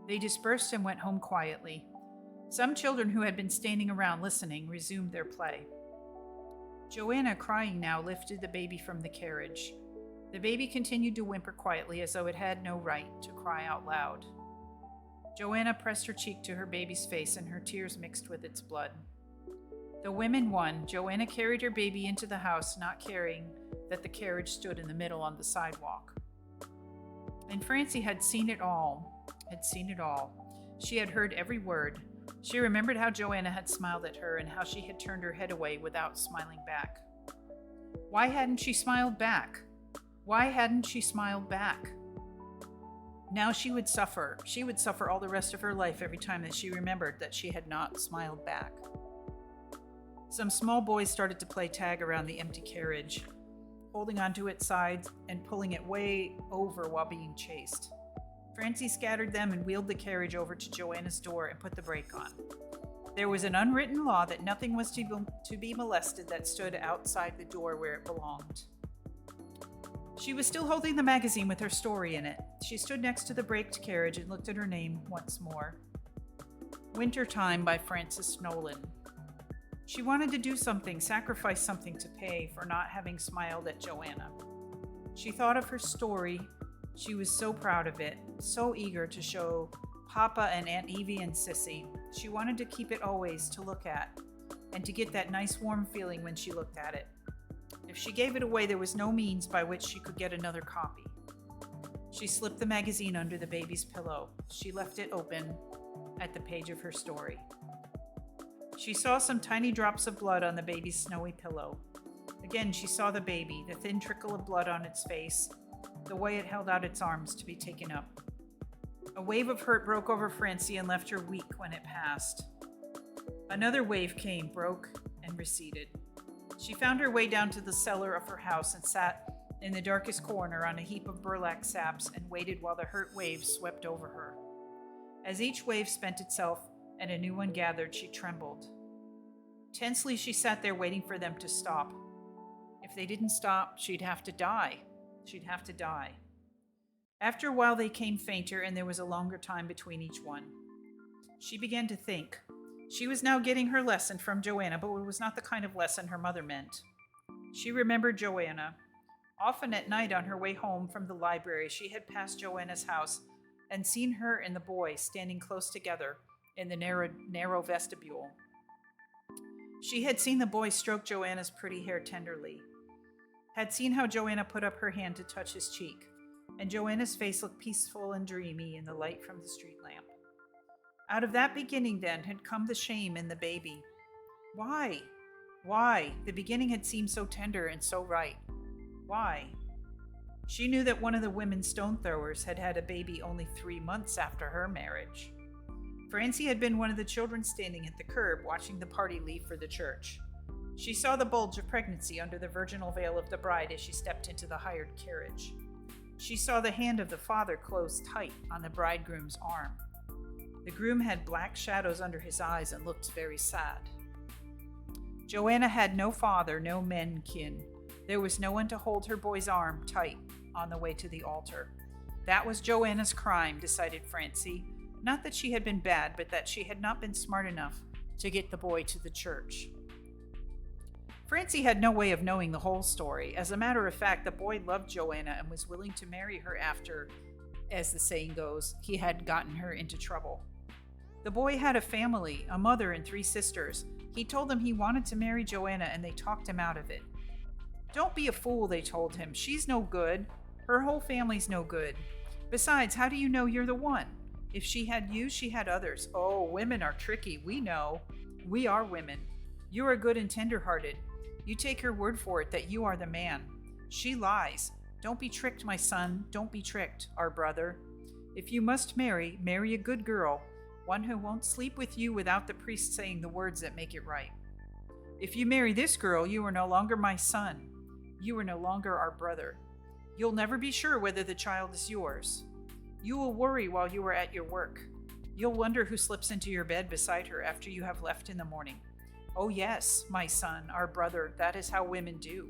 S1: They dispersed and went home quietly. Some children who had been standing around listening resumed their play. Joanna, crying now, lifted the baby from the carriage. The baby continued to whimper quietly as though it had no right to cry out loud. Joanna pressed her cheek to her baby's face and her tears mixed with its blood. The women won. Joanna carried her baby into the house, not caring that the carriage stood in the middle on the sidewalk. And Francie had seen it all. She had heard every word. She remembered how Joanna had smiled at her and how she had turned her head away without smiling back. Why hadn't she smiled back? Why hadn't she smiled back? Now she would suffer. She would suffer all the rest of her life every time that she remembered that she had not smiled back. Some small boys started to play tag around the empty carriage, holding onto its sides and pulling it way over while being chased. Francie scattered them and wheeled the carriage over to Joanna's door and put the brake on. There was an unwritten law that nothing was to be molested that stood outside the door where it belonged. She was still holding the magazine with her story in it. She stood next to the braked carriage and looked at her name once more. Wintertime by Francie Nolan. She wanted to do something, sacrifice something to pay for not having smiled at Joanna. She thought of her story. She was so proud of it, so eager to show Papa and Aunt Evie and Sissy. She wanted to keep it always to look at, and to get that nice warm feeling when she looked at it. If she gave it away, there was no means by which she could get another copy. She slipped the magazine under the baby's pillow. She left it open at the page of her story. She saw some tiny drops of blood on the baby's snowy pillow. Again, she saw the baby, the thin trickle of blood on its face, the way it held out its arms to be taken up. A wave of hurt broke over Francie and left her weak when it passed. Another wave came, broke, and receded. She found her way down to the cellar of her house and sat in the darkest corner on a heap of burlap sacks and waited while the hurt waves swept over her. As each wave spent itself and a new one gathered, she trembled. Tensely, she sat there waiting for them to stop. If they didn't stop, she'd have to die. She'd have to die. After a while, they came fainter, and there was a longer time between each one. She began to think. She was now getting her lesson from Joanna, but it was not the kind of lesson her mother meant. She remembered Joanna. Often at night on her way home from the library, she had passed Joanna's house and seen her and the boy standing close together in the narrow vestibule. She had seen the boy stroke Joanna's pretty hair tenderly, had seen how Joanna put up her hand to touch his cheek, and Joanna's face looked peaceful and dreamy in the light from the street lamp. Out of that beginning, then, had come the shame in the baby. Why? Why? The beginning had seemed so tender and so right. Why? She knew that one of the women stone throwers had had a baby only 3 months after her marriage. Francie had been one of the children standing at the curb watching the party leave for the church. She saw the bulge of pregnancy under the virginal veil of the bride as she stepped into the hired carriage. She saw the hand of the father close tight on the bridegroom's arm. The groom had black shadows under his eyes and looked very sad. Joanna had no father, no men kin. There was no one to hold her boy's arm tight on the way to the altar. That was Joanna's crime, decided Francie. Not that she had been bad, but that she had not been smart enough to get the boy to the church. Francie had no way of knowing the whole story. As a matter of fact, the boy loved Joanna and was willing to marry her after, as the saying goes, he had gotten her into trouble. The boy had a family, a mother and 3 sisters. He told them he wanted to marry Joanna, and they talked him out of it. Don't be a fool, they told him. She's no good. Her whole family's no good. Besides, how do you know you're the one? If she had you, she had others. Oh, women are tricky, we know. We are women. You are good and tender-hearted. You take her word for it that you are the man. She lies. Don't be tricked, my son. Don't be tricked, our brother. If you must marry, marry a good girl, one who won't sleep with you without the priest saying the words that make it right. If you marry this girl, you are no longer my son. You are no longer our brother. You'll never be sure whether the child is yours. You will worry while you are at your work. You'll wonder who slips into your bed beside her after you have left in the morning. Oh yes, my son, our brother, that is how women do.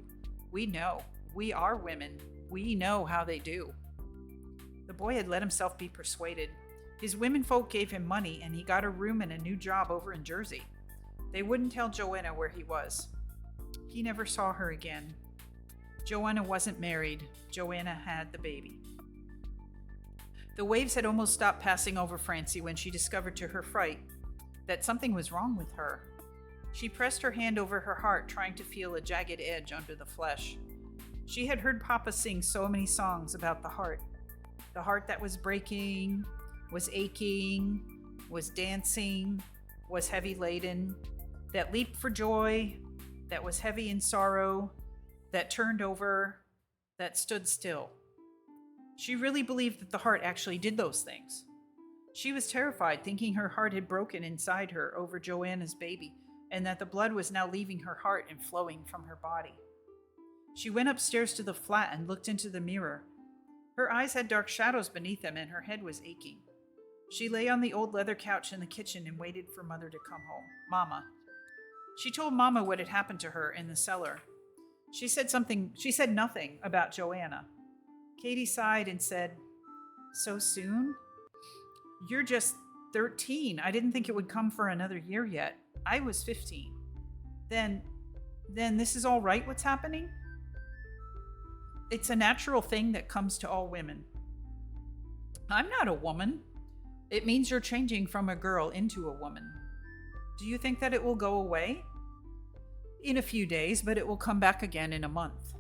S1: We know. We are women. We know how they do. The boy had let himself be persuaded. His womenfolk gave him money, and he got a room and a new job over in Jersey. They wouldn't tell Joanna where he was. He never saw her again. Joanna wasn't married. Joanna had the baby. The waves had almost stopped passing over Francie when she discovered to her fright that something was wrong with her. She pressed her hand over her heart, trying to feel a jagged edge under the flesh. She had heard Papa sing so many songs about the heart that was breaking, was aching, was dancing, was heavy laden, that leaped for joy, that was heavy in sorrow, that turned over, that stood still. She really believed that the heart actually did those things. She was terrified, thinking her heart had broken inside her over Joanna's baby, and that the blood was now leaving her heart and flowing from her body. She went upstairs to the flat and looked into the mirror. Her eyes had dark shadows beneath them, and her head was aching. She lay on the old leather couch in the kitchen and waited for Mother to come home. Mama. She told Mama what had happened to her in the cellar. She said nothing about Joanna. Katie sighed and said, "So soon? You're just 13. I didn't think it would come for another year yet. I was 15. Then this is all right what's happening? It's a natural thing that comes to all women. I'm not a woman. It means you're changing from a girl into a woman. Do you think that it will go away? In a few days, but it will come back again in a month.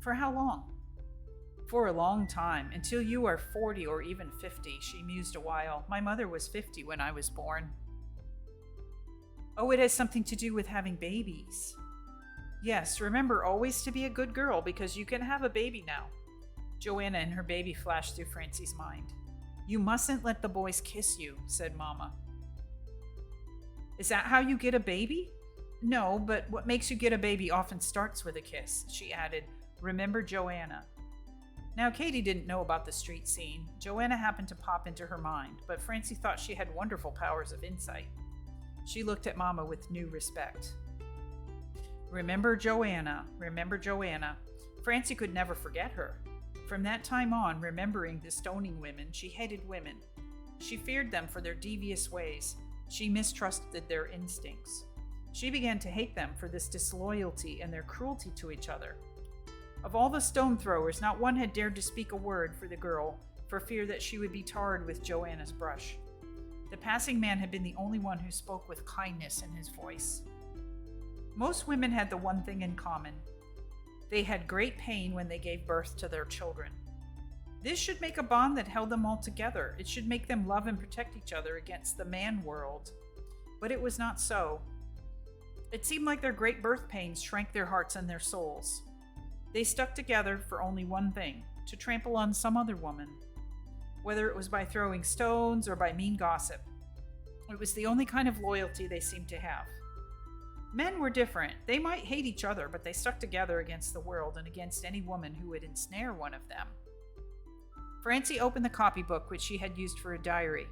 S1: For how long? For a long time, until you are 40 or even 50, she mused a while. My mother was 50 when I was born. Oh, it has something to do with having babies. Yes, remember always to be a good girl because you can have a baby now. Joanna and her baby flashed through Francie's mind. You mustn't let the boys kiss you, said Mama. Is that how you get a baby? No, but what makes you get a baby often starts with a kiss, she added. Remember Joanna. Now, Katie didn't know about the street scene. Joanna happened to pop into her mind, but Francie thought she had wonderful powers of insight. She looked at Mama with new respect. Remember Joanna, remember Joanna. Francie could never forget her. From that time on, remembering the stoning women, she hated women. She feared them for their devious ways. She mistrusted their instincts. She began to hate them for this disloyalty and their cruelty to each other. Of all the stone throwers, not one had dared to speak a word for the girl, for fear that she would be tarred with Joanna's brush. The passing man had been the only one who spoke with kindness in his voice. Most women had the one thing in common. They had great pain when they gave birth to their children. This should make a bond that held them all together. It should make them love and protect each other against the man world. But it was not so. It seemed like their great birth pains shrank their hearts and their souls. They stuck together for only one thing, to trample on some other woman. Whether it was by throwing stones or by mean gossip. It was the only kind of loyalty they seemed to have. Men were different. They might hate each other, but they stuck together against the world and against any woman who would ensnare one of them. Francie opened the copybook which she had used for a diary.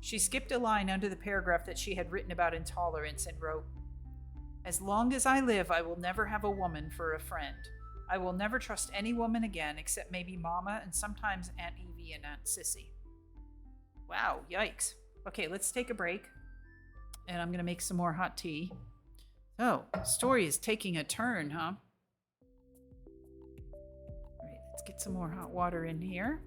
S1: She skipped a line under the paragraph that she had written about intolerance and wrote, As long as I live, I will never have a woman for a friend. I will never trust any woman again except maybe Mama and sometimes Aunt Evie and Aunt Sissy. Wow, yikes. Okay, let's take a break. And I'm going to make some more hot tea. Oh, the story is taking a turn, huh? All right, let's get some more hot water in here.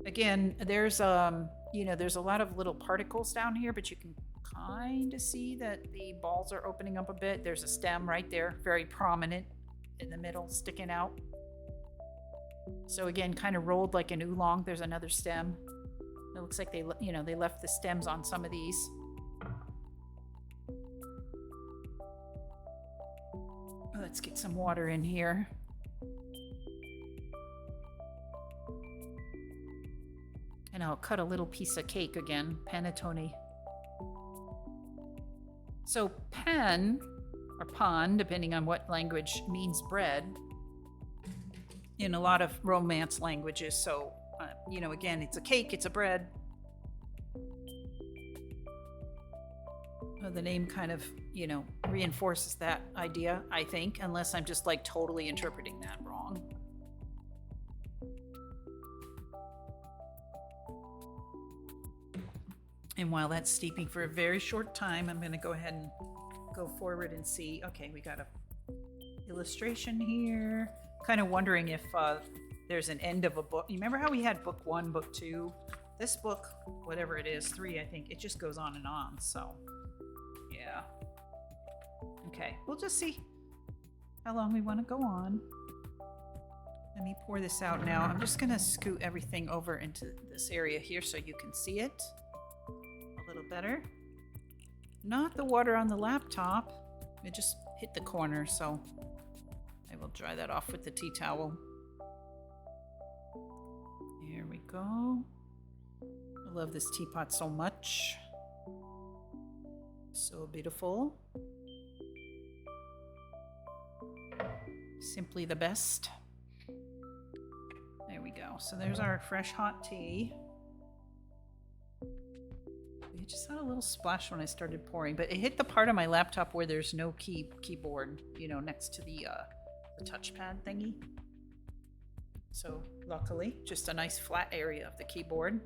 S1: Again, there's there's a lot of little particles down here, but you can kind of see that the balls are opening up a bit. There's a stem right there, very prominent in the middle, sticking out. So again, kind of rolled like an oolong. There's another stem. It looks like they left the stems on some of these. Let's get some water in here. And I'll cut a little piece of cake again, panettone. So pan, or pan, depending on what language, means bread in a lot of Romance languages. So, again, it's a cake, it's a bread. The name kind of, reinforces that idea, I think, unless I'm just like totally interpreting that wrong. And while that's steeping for a very short time, I'm going to go ahead and go forward and see. Okay, we got a illustration here. Kind of wondering if there's an end of a book. You remember how we had book 1, book 2? This book, whatever it is, 3, I think, it just goes on and on. So, yeah. Okay, we'll just see how long we want to go on. Let me pour this out now. I'm just going to scoot everything over into this area here so you can see it a little better. Not the water on the laptop. It just hit the corner, so I will dry that off with the tea towel. Here we go. I love this teapot so much. So beautiful. Simply the best. There we go. So there's our fresh hot tea. It just had a little splash when I started pouring, but it hit the part of my laptop where there's no keyboard, you know, next to the touchpad thingy. So luckily, just a nice flat area of the keyboard.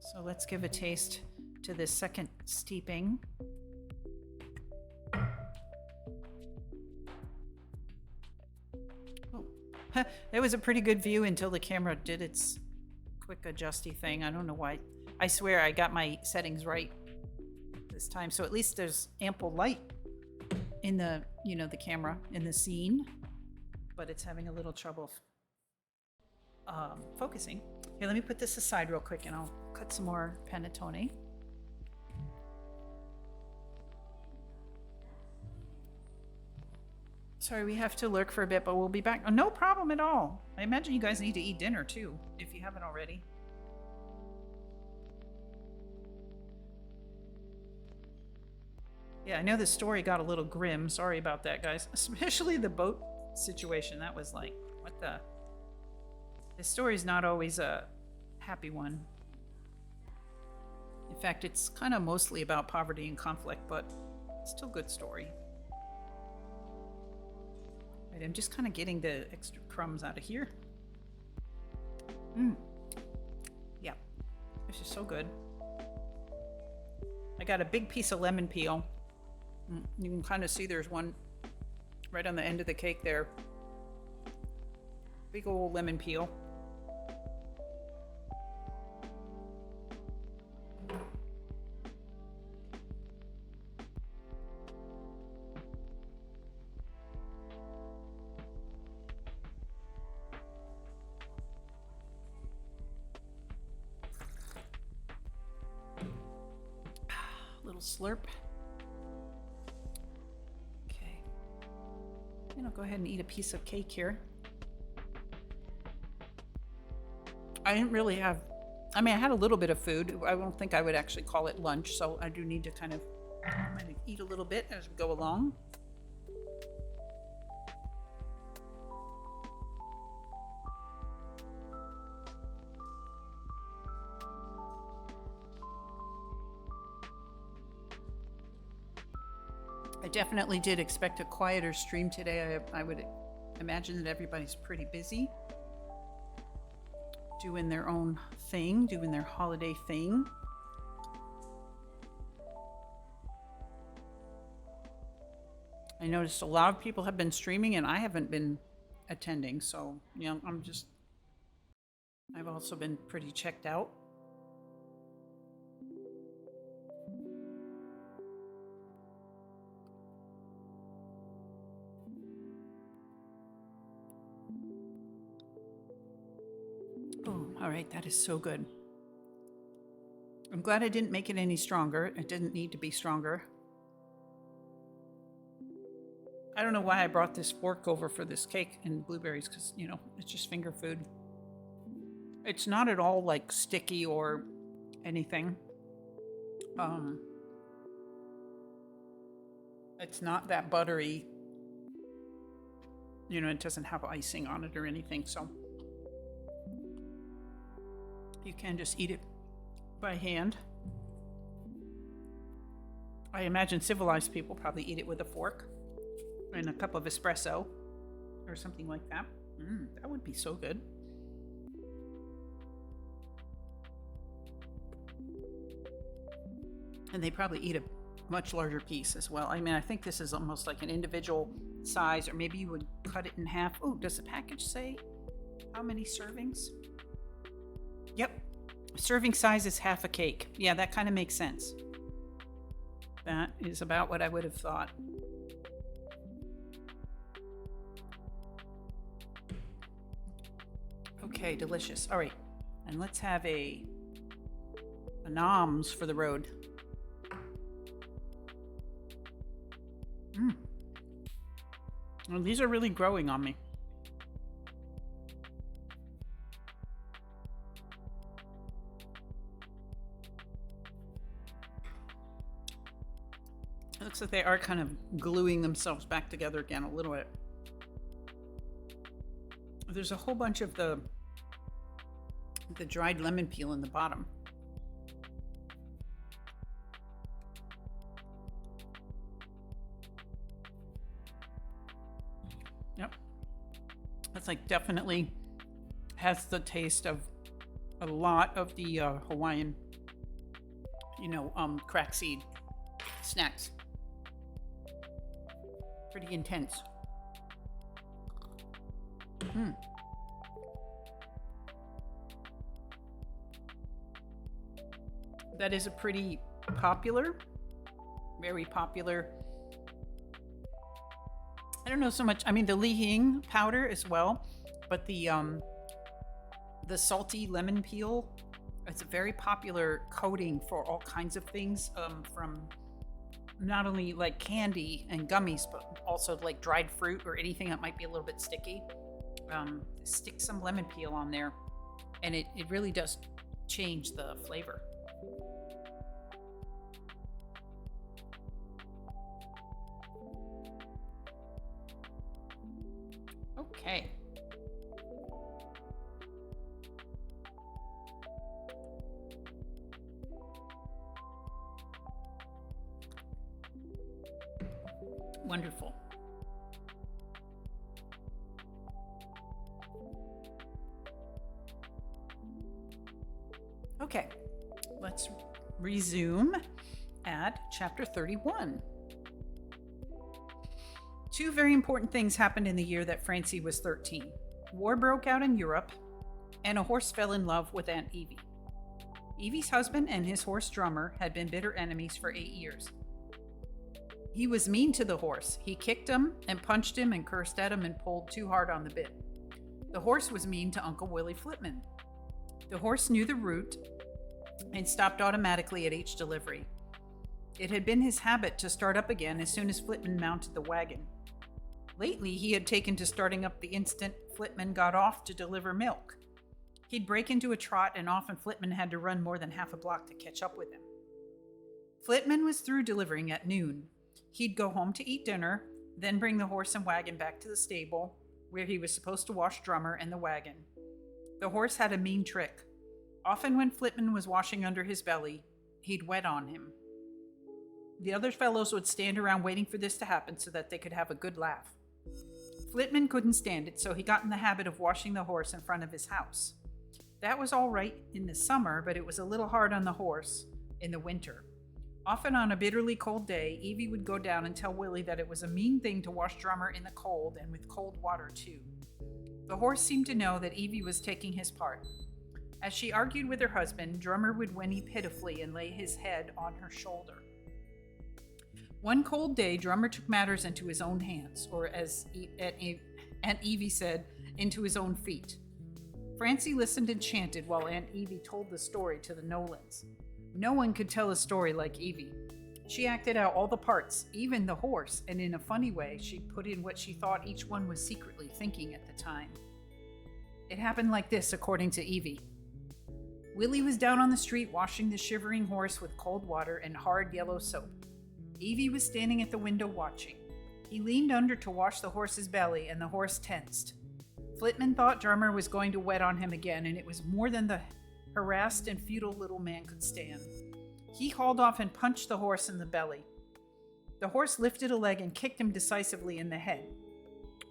S1: So let's give a taste to this second steeping. Oh, it was a pretty good view until the camera did its quick adjusty thing. I don't know why. I swear I got my settings right this time. So at least there's ample light in the, you know, the camera in the scene, but it's having a little trouble focusing. Here, let me put this aside real quick and I'll cut some more panettone. Sorry, we have to lurk for a bit, but we'll be back. Oh, no problem at all. I imagine you guys need to eat dinner too, if you haven't already. Yeah, I know the story got a little grim. Sorry about that, guys. Especially the boat situation. That was like, what the? This story's not always a happy one. In fact, it's kind of mostly about poverty and conflict, but still good story. Right, I'm just kind of getting the extra crumbs out of here. Yeah, this is so good. I got a big piece of lemon peel. You can kind of see there's one right on the end of the cake there. Big old lemon peel. Little slurp. Okay. And I'll go ahead and eat a piece of cake here. I didn't really have, I mean, I had a little bit of food. I don't think I would actually call it lunch, so I do need to kind of eat a little bit as we go along. I definitely did expect a quieter stream today. I would imagine that everybody's pretty busy, doing their own thing, doing their holiday thing. I noticed a lot of people have been streaming and I haven't been attending, so, you know, I've also been pretty checked out. All right, that is so good. I'm glad I didn't make it any stronger. It didn't need to be stronger. I don't know why I brought this fork over for this cake and blueberries, because, you know, it's just finger food. It's not at all like sticky or anything. It's not that buttery. You know, it doesn't have icing on it or anything, so you can just eat it by hand. I imagine civilized people probably eat it with a fork and a cup of espresso or something like that. That would be so good. And they probably eat a much larger piece as well. I mean, I think this is almost like an individual size, or maybe you would cut it in half. Oh, does the package say how many servings? Yep, serving size is half a cake. Yeah, that kind of makes sense. That is about what I would have thought. Okay, delicious. All right, and let's have a noms for the road. Well, these are really growing on me. It looks like they are kind of gluing themselves back together again a little bit. There's a whole bunch of the The dried lemon peel in the bottom. Yep. That's like definitely has the taste of a lot of the Hawaiian, crack seed snacks. Pretty intense. That is a pretty popular, very popular. I don't know so much. I mean, the Li Hing powder as well, but the salty lemon peel, it's a very popular coating for all kinds of things, from not only like candy and gummies, but also like dried fruit or anything that might be a little bit sticky. Stick some lemon peel on there, and it really does change the flavor. Okay. Wonderful. Okay, let's resume at chapter 31. Two very important things happened in the year that Francie was 13. War broke out in Europe, and a horse fell in love with Aunt Evie. Evie's husband and his horse Drummer had been bitter enemies for 8 years. He was mean to the horse. He kicked him and punched him and cursed at him and pulled too hard on the bit. The horse was mean to Uncle Willie Flipman. The horse knew the route and stopped automatically at each delivery. It had been his habit to start up again as soon as Flipman mounted the wagon. Lately, he had taken to starting up the instant Flipman got off to deliver milk. He'd break into a trot, and often Flipman had to run more than half a block to catch up with him. Flipman was through delivering at noon. He'd go home to eat dinner, then bring the horse and wagon back to the stable, where he was supposed to wash Drummer and the wagon. The horse had a mean trick. Often when Flipman was washing under his belly, he'd wet on him. The other fellows would stand around waiting for this to happen so that they could have a good laugh. Flipman couldn't stand it, so he got in the habit of washing the horse in front of his house. That was all right in the summer, but it was a little hard on the horse in the winter. Often on a bitterly cold day, Evie would go down and tell Willie that it was a mean thing to wash Drummer in the cold, and with cold water too. The horse seemed to know that Evie was taking his part. As she argued with her husband, Drummer would whinny pitifully and lay his head on her shoulder. One cold day, Drummer took matters into his own hands, or as Aunt Evie said, into his own feet. Francie listened enchanted while Aunt Evie told the story to the Nolans. No one could tell a story like Evie. She acted out all the parts, even the horse, and in a funny way, she put in what she thought each one was secretly thinking at the time. It happened like this, according to Evie. Willie was down on the street washing the shivering horse with cold water and hard yellow soap. Evie was standing at the window watching. He leaned under to wash the horse's belly, and the horse tensed. Flitman thought Drummer was going to wet on him again, and it was more than the harassed and futile little man could stand. He hauled off and punched the horse in the belly. The horse lifted a leg and kicked him decisively in the head.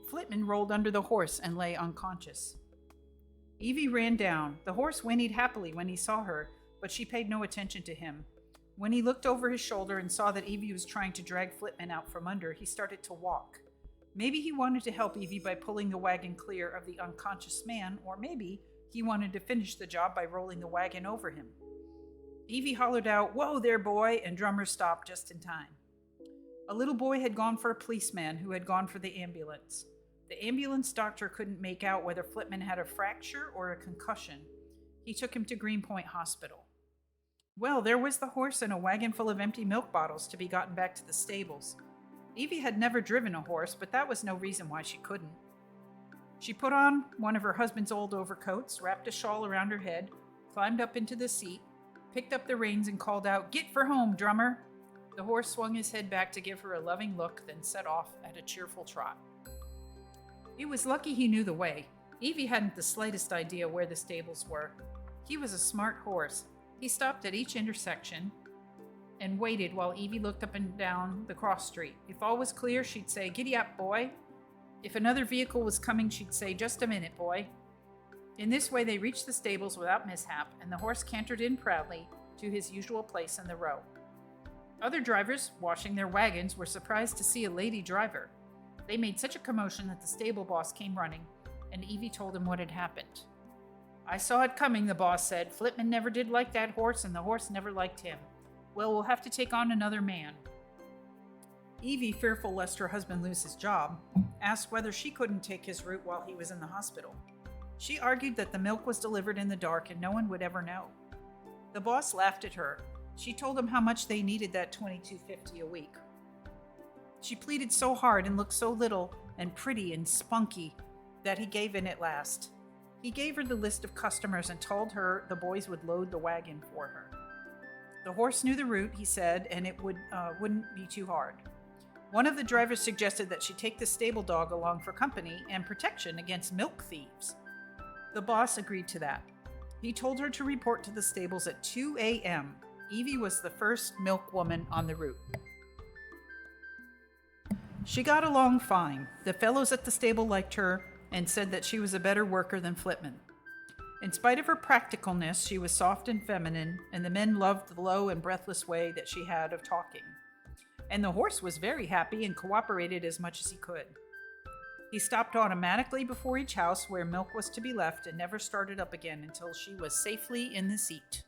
S1: Flitman rolled under the horse and lay unconscious. Evie ran down. The horse whinnied happily when he saw her, but she paid no attention to him. When he looked over his shoulder and saw that Evie was trying to drag Flitman out from under, he started to walk. Maybe he wanted to help Evie by pulling the wagon clear of the unconscious man, or maybe he wanted to finish the job by rolling the wagon over him. Evie hollered out, "Whoa there, boy," and Drummer stopped just in time. A little boy had gone for a policeman who had gone for the ambulance. The ambulance doctor couldn't make out whether Flitman had a fracture or a concussion. He took him to Greenpoint Hospital. Well, there was the horse and a wagon full of empty milk bottles to be gotten back to the stables. Evie had never driven a horse, but that was no reason why she couldn't. She put on one of her husband's old overcoats, wrapped a shawl around her head, climbed up into the seat, picked up the reins and called out, "Get for home, Drummer." The horse swung his head back to give her a loving look, then set off at a cheerful trot. It was lucky he knew the way. Evie hadn't the slightest idea where the stables were. He was a smart horse. He stopped at each intersection and waited while Evie looked up and down the cross street. If all was clear, she'd say, "Giddy up, boy." If another vehicle was coming, she'd say, "Just a minute, boy." In this way, they reached the stables without mishap, and the horse cantered in proudly to his usual place in the row. Other drivers, washing their wagons, were surprised to see a lady driver. They made such a commotion that the stable boss came running, and Evie told him what had happened. "I saw it coming," the boss said. "Flipman never did like that horse, and the horse never liked him. Well, we'll have to take on another man." Evie, fearful lest her husband lose his job, asked whether she couldn't take his route while he was in the hospital. She argued that the milk was delivered in the dark and no one would ever know. The boss laughed at her. She told him how much they needed that $22.50 a week. She pleaded so hard and looked so little and pretty and spunky that he gave in at last. He gave her the list of customers and told her the boys would load the wagon for her. The horse knew the route, he said, and it wouldn't be too hard. One of the drivers suggested that she take the stable dog along for company and protection against milk thieves. The boss agreed to that. He told her to report to the stables at 2 a.m. Evie was the first milk woman on the route. She got along fine. The fellows at the stable liked her and said that she was a better worker than Flipman. In spite of her practicalness, she was soft and feminine, and the men loved the low and breathless way that she had of talking. And the horse was very happy and cooperated as much as he could. He stopped automatically before each house where milk was to be left and never started up again until she was safely in the seat.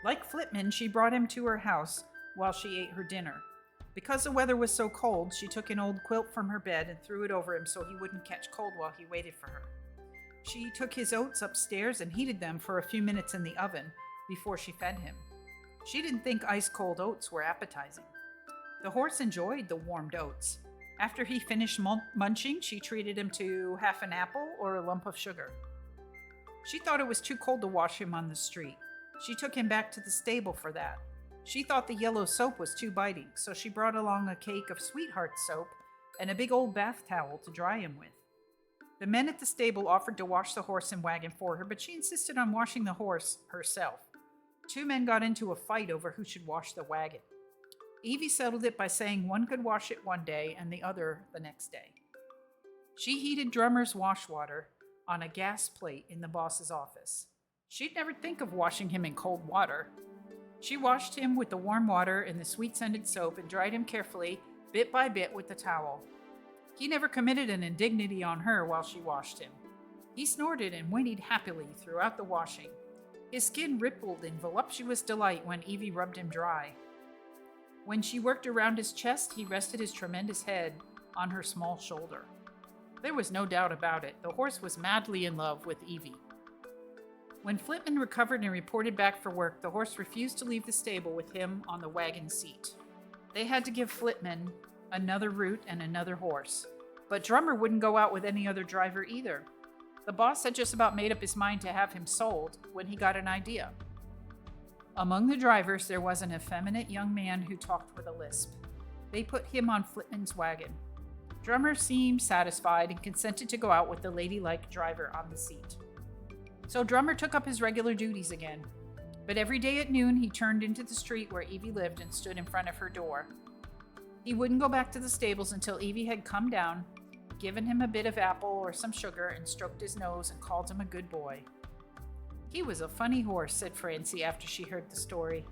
S1: Like Flipman, she brought him to her house while she ate her dinner. Because the weather was so cold, she took an old quilt from her bed and threw it over him so he wouldn't catch cold while he waited for her. She took his oats upstairs and heated them for a few minutes in the oven before she fed him. She didn't think ice-cold oats were appetizing. The horse enjoyed the warmed oats. After he finished munching, she treated him to half an apple or a lump of sugar. She thought it was too cold to wash him on the street. She took him back to the stable for that. She thought the yellow soap was too biting, so she brought along a cake of sweetheart soap and a big old bath towel to dry him with. The men at the stable offered to wash the horse and wagon for her, but she insisted on washing the horse herself. 2 men got into a fight over who should wash the wagon. Evie settled it by saying one could wash it one day and the other the next day. She heated Drummer's wash water on a gas plate in the boss's office. She'd never think of washing him in cold water. She washed him with the warm water and the sweet-scented soap and dried him carefully, bit by bit, with the towel. He never committed an indignity on her while she washed him. He snorted and whinnied happily throughout the washing. His skin rippled in voluptuous delight when Evie rubbed him dry. When she worked around his chest, he rested his tremendous head on her small shoulder. There was no doubt about it. The horse was madly in love with Evie. When Flipman recovered and reported back for work, the horse refused to leave the stable with him on the wagon seat. They had to give Flipman another route and another horse. But Drummer wouldn't go out with any other driver either. The boss had just about made up his mind to have him sold when he got an idea. Among the drivers, there was an effeminate young man who talked with a lisp. They put him on Flipman's wagon. Drummer seemed satisfied and consented to go out with the ladylike driver on the seat. So Drummer took up his regular duties again. But every day at noon, he turned into the street where Evie lived and stood in front of her door. He wouldn't go back to the stables until Evie had come down, given him a bit of apple or some sugar, and stroked his nose and called him a good boy. "He was a funny horse," said Francie after she heard the story.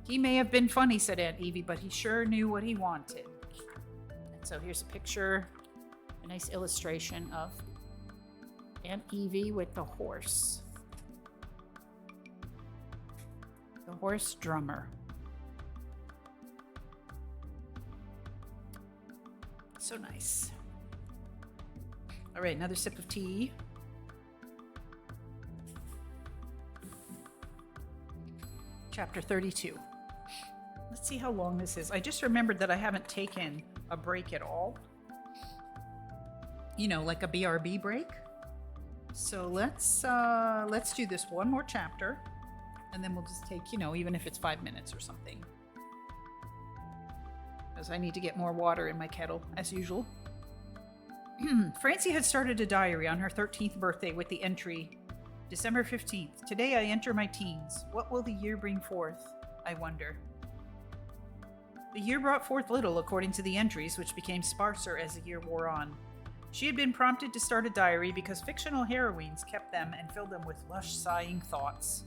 S1: "He may have been funny," said Aunt Evie, "but he sure knew what he wanted." And so here's a picture, a nice illustration of Aunt Evie with the horse. The horse Drummer. So nice. All right, another sip of tea. Chapter 32. Let's see how long this is. I just remembered that I haven't taken a break at all. You know, like a BRB break. So let's do this one more chapter, and then we'll just take, even if it's 5 minutes or something. Because I need to get more water in my kettle, as usual. Francie had started a diary on her 13th birthday with the entry, December 15th. Today I enter my teens. What will the year bring forth? I wonder. The year brought forth little according to the entries, which became sparser as the year wore on. She had been prompted to start a diary because fictional heroines kept them and filled them with lush, sighing thoughts.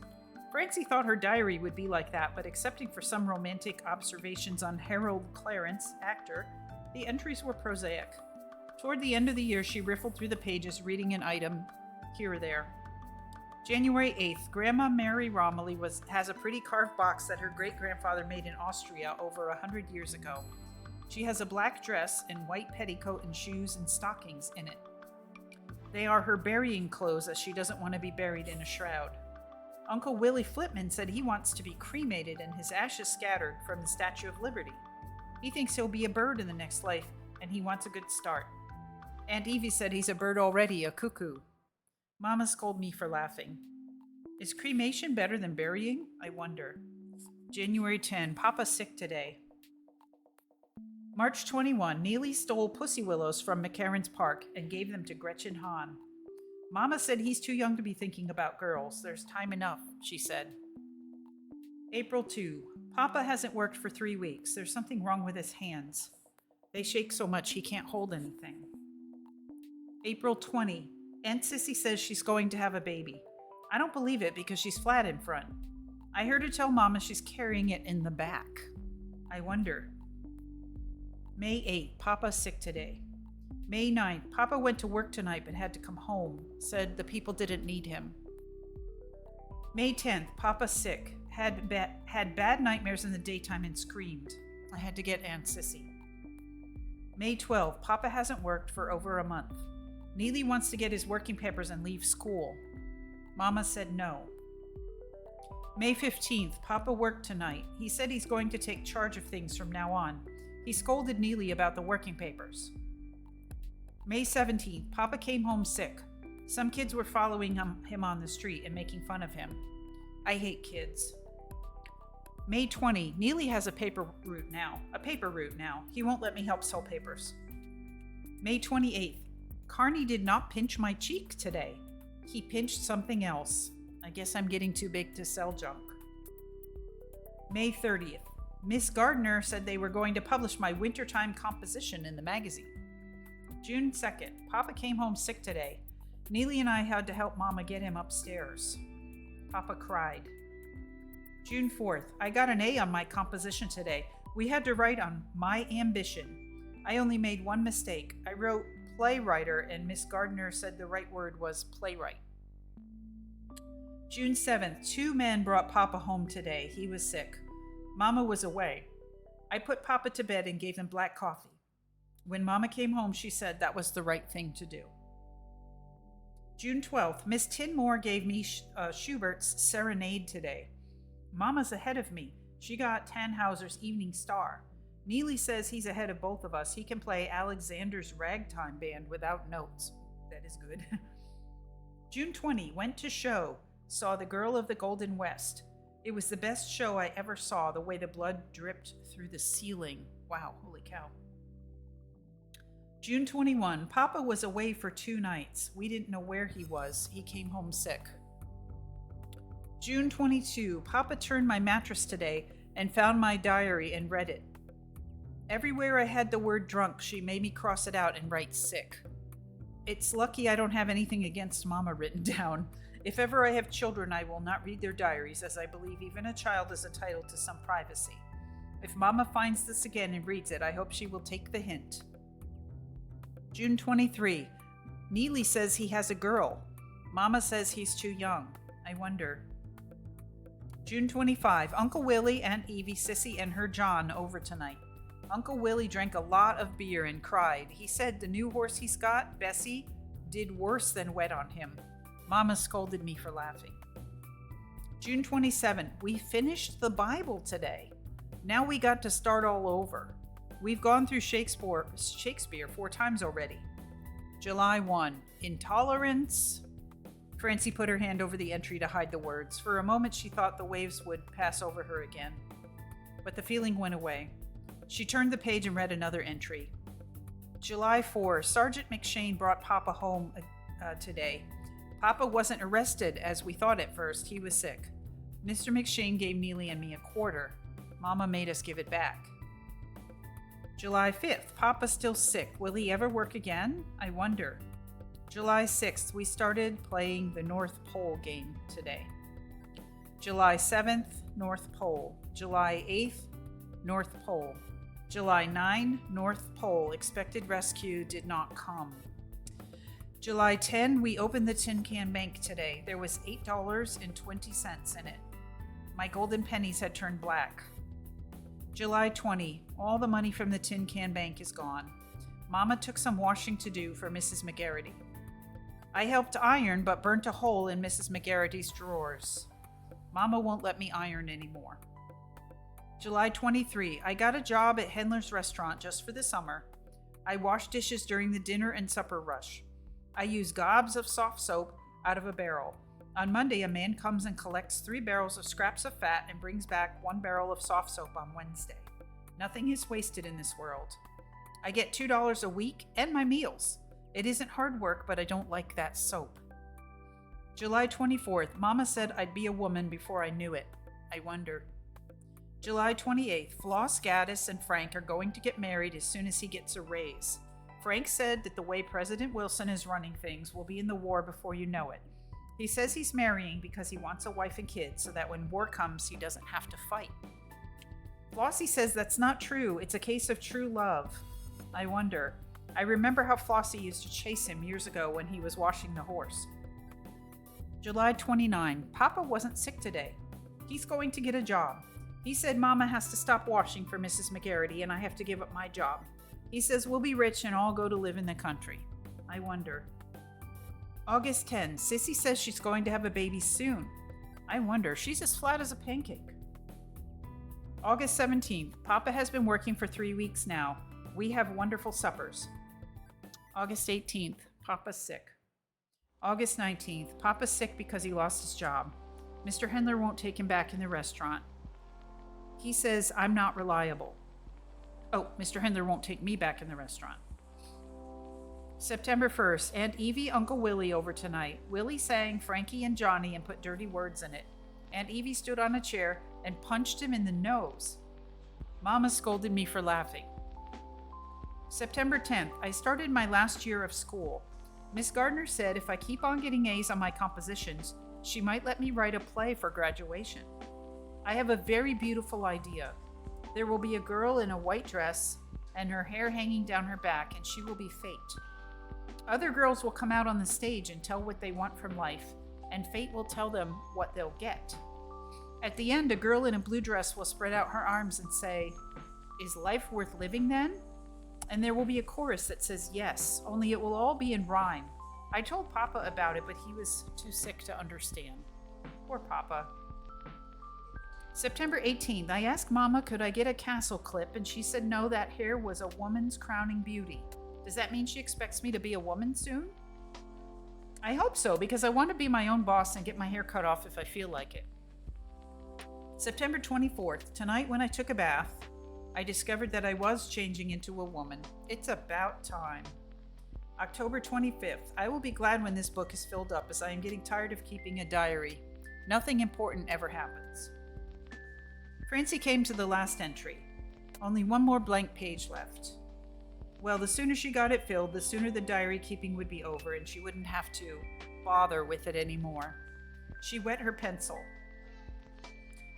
S1: Francie thought her diary would be like that, but excepting for some romantic observations on Harold Clarence, actor, the entries were prosaic. Toward the end of the year, she riffled through the pages, reading an item here or there. January 8th, Grandma Mary Romilly has a pretty carved box that her great-grandfather made in Austria over 100 years ago. She has a black dress and white petticoat and shoes and stockings in it. They are her burying clothes, as she doesn't want to be buried in a shroud. Uncle Willie Flipman said he wants to be cremated and his ashes scattered from the Statue of Liberty. He thinks he'll be a bird in the next life, and he wants a good start. Aunt Evie said he's a bird already, a cuckoo. Mama scolded me for laughing. Is cremation better than burying? I wonder. January 10. Papa's sick today. March 21. Neely stole pussy willows from McCarran's Park and gave them to Gretchen Hahn. Mama said he's too young to be thinking about girls. There's time enough, she said. April 2. Papa hasn't worked for 3 weeks. There's something wrong with his hands. They shake so much he can't hold anything. April 20. Aunt Sissy says she's going to have a baby. I don't believe it because she's flat in front. I heard her tell Mama she's carrying it in the back. I wonder. May 8th. Papa's sick today. May 9th. Papa went to work tonight but had to come home. Said the people didn't need him. May 10th. Papa's sick. Had bad nightmares in the daytime and screamed. I had to get Aunt Sissy. May 12th. Papa hasn't worked for over a month. Neely wants to get his working papers and leave school. Mama said no. May 15th. Papa worked tonight. He said he's going to take charge of things from now on. He scolded Neely about the working papers. May 17th. Papa came home sick. Some kids were following him on the street and making fun of him. I hate kids. May 20. Neely has a paper route now. He won't let me help sell papers. May 28th. Carney did not pinch my cheek today. He pinched something else. I guess I'm getting too big to sell junk. May 30th. Miss Gardner said they were going to publish my wintertime composition in the magazine. June 2nd. Papa came home sick today. Neely and I had to help Mama get him upstairs. Papa cried. June 4th. I got an A on my composition today. We had to write on my ambition. I only made one mistake. I wrote playwriter, and Miss Gardner said the right word was playwright. June 7th. 2 men brought Papa home today. He was sick. Mama was away. I put Papa to bed and gave him black coffee. When Mama came home, she said that was the right thing to do. June 12th. Miss Tinmore gave me Schubert's Serenade today. Mama's ahead of me. She got Tannhauser's Evening Star. Neely says he's ahead of both of us. He can play Alexander's Ragtime Band without notes. That is good. June 20. Went to show. Saw The Girl of the Golden West. It was the best show I ever saw, the way the blood dripped through the ceiling. Wow, holy cow. June 21. Papa was away for 2 nights. We didn't know where he was. He came home sick. June 22. Papa turned my mattress today and found my diary and read it. Everywhere I had the word drunk, she made me cross it out and write sick. It's lucky I don't have anything against Mama written down. If ever I have children, I will not read their diaries, as I believe even a child is entitled to some privacy. If Mama finds this again and reads it, I hope she will take the hint. June 23. Neely says he has a girl. Mama says he's too young. I wonder. June 25. Uncle Willie, Aunt Evie, Sissy, and her John over tonight. Uncle Willie drank a lot of beer and cried. He said the new horse he's got, Bessie, did worse than wet on him. Mama scolded me for laughing. June 27. We finished the Bible today. Now we got to start all over. We've gone through Shakespeare 4 times already. July 1. Intolerance. Francie put her hand over the entry to hide the words. For a moment she thought the waves would pass over her again. But the feeling went away. She turned the page and read another entry. July 4. Sergeant McShane brought Papa home today. Papa wasn't arrested as we thought at first. He was sick. Mr. McShane gave Neely and me a quarter. Mama made us give it back. July 5th. Papa's still sick. Will he ever work again? I wonder. July 6th. We started playing the North Pole game today. July 7th. North Pole. July 8th. North Pole. July 9. North Pole. Expected rescue did not come. July 10. We opened the tin can bank today. There was $8.20 in it. My golden pennies had turned black. July 20. All the money from the tin can bank is gone. Mama took some washing to do for Mrs. McGarity. I helped iron but burnt a hole in Mrs. McGarity's drawers. Mama won't let me iron anymore. July 23. I got a job at Hendler's restaurant just for the summer. I wash dishes during the dinner and supper rush. I use gobs of soft soap out of a barrel. On Monday, a man comes and collects 3 barrels of scraps of fat and brings back 1 barrel of soft soap on Wednesday. Nothing is wasted in this world. I get $2 a week and my meals. It isn't hard work, but I don't like that soap. July 24th. Mama said I'd be a woman before I knew it. I wonder. July 28th. Floss, Gaddis, and Frank are going to get married as soon as he gets a raise. Frank said that the way President Wilson is running things, we'll be in the war before you know it. He says he's marrying because he wants a wife and kids so that when war comes, he doesn't have to fight. Flossie says that's not true. It's a case of true love. I wonder. I remember how Flossie used to chase him years ago when he was washing the horse. July 29. Papa wasn't sick today. He's going to get a job. He said Mama has to stop washing for Mrs. McGarity and I have to give up my job. He says we'll be rich and all go to live in the country. I wonder. August 10. Sissy says she's going to have a baby soon. I wonder. She's as flat as a pancake. August 17th. Papa has been working for 3 weeks now. We have wonderful suppers. August 18th. Papa's sick. August 19th. Papa's sick because he lost his job. Mr. Hendler won't take him back in the restaurant. He says I'm not reliable. Oh, Mr. Hendler won't take me back in the restaurant. September 1st. Aunt Evie, Uncle Willie over tonight. Willie sang Frankie and Johnny and put dirty words in it. Aunt Evie stood on a chair and punched him in the nose. Mama scolded me for laughing. September 10th. I started my last year of school. Miss Gardner said if I keep on getting A's on my compositions, she might let me write a play for graduation. I have a very beautiful idea. There will be a girl in a white dress and her hair hanging down her back, and she will be Fate. Other girls will come out on the stage and tell what they want from life, and Fate will tell them what they'll get. At the end, a girl in a blue dress will spread out her arms and say, "Is life worth living then?" And there will be a chorus that says yes, only it will all be in rhyme. I told Papa about it, but he was too sick to understand. Poor Papa. September 18th, I asked Mama could I get a castle clip, and she said no, that hair was a woman's crowning beauty. Does that mean she expects me to be a woman soon? I hope so, because I want to be my own boss and get my hair cut off if I feel like it. September 24th, tonight when I took a bath, I discovered that I was changing into a woman. It's about time. October 25th, I will be glad when this book is filled up, as I am getting tired of keeping a diary. Nothing important ever happens. Francie came to the last entry. Only one more blank page left. Well, the sooner she got it filled, the sooner the diary keeping would be over and she wouldn't have to bother with it anymore. She wet her pencil.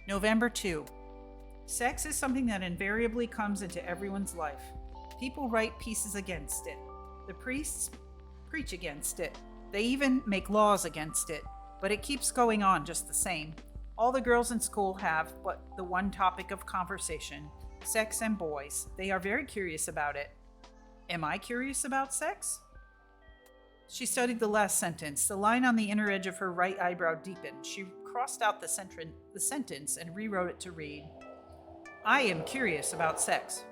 S1: November 2. Sex is something that invariably comes into everyone's life. People write pieces against it. The priests preach against it. They even make laws against it. But it keeps going on just the same. All the girls in school have but the one topic of conversation, sex and boys. They are very curious about it. Am I curious about sex? She studied the last sentence. The line on the inner edge of her right eyebrow deepened. She crossed out the sentence and rewrote it to read, I am curious about sex.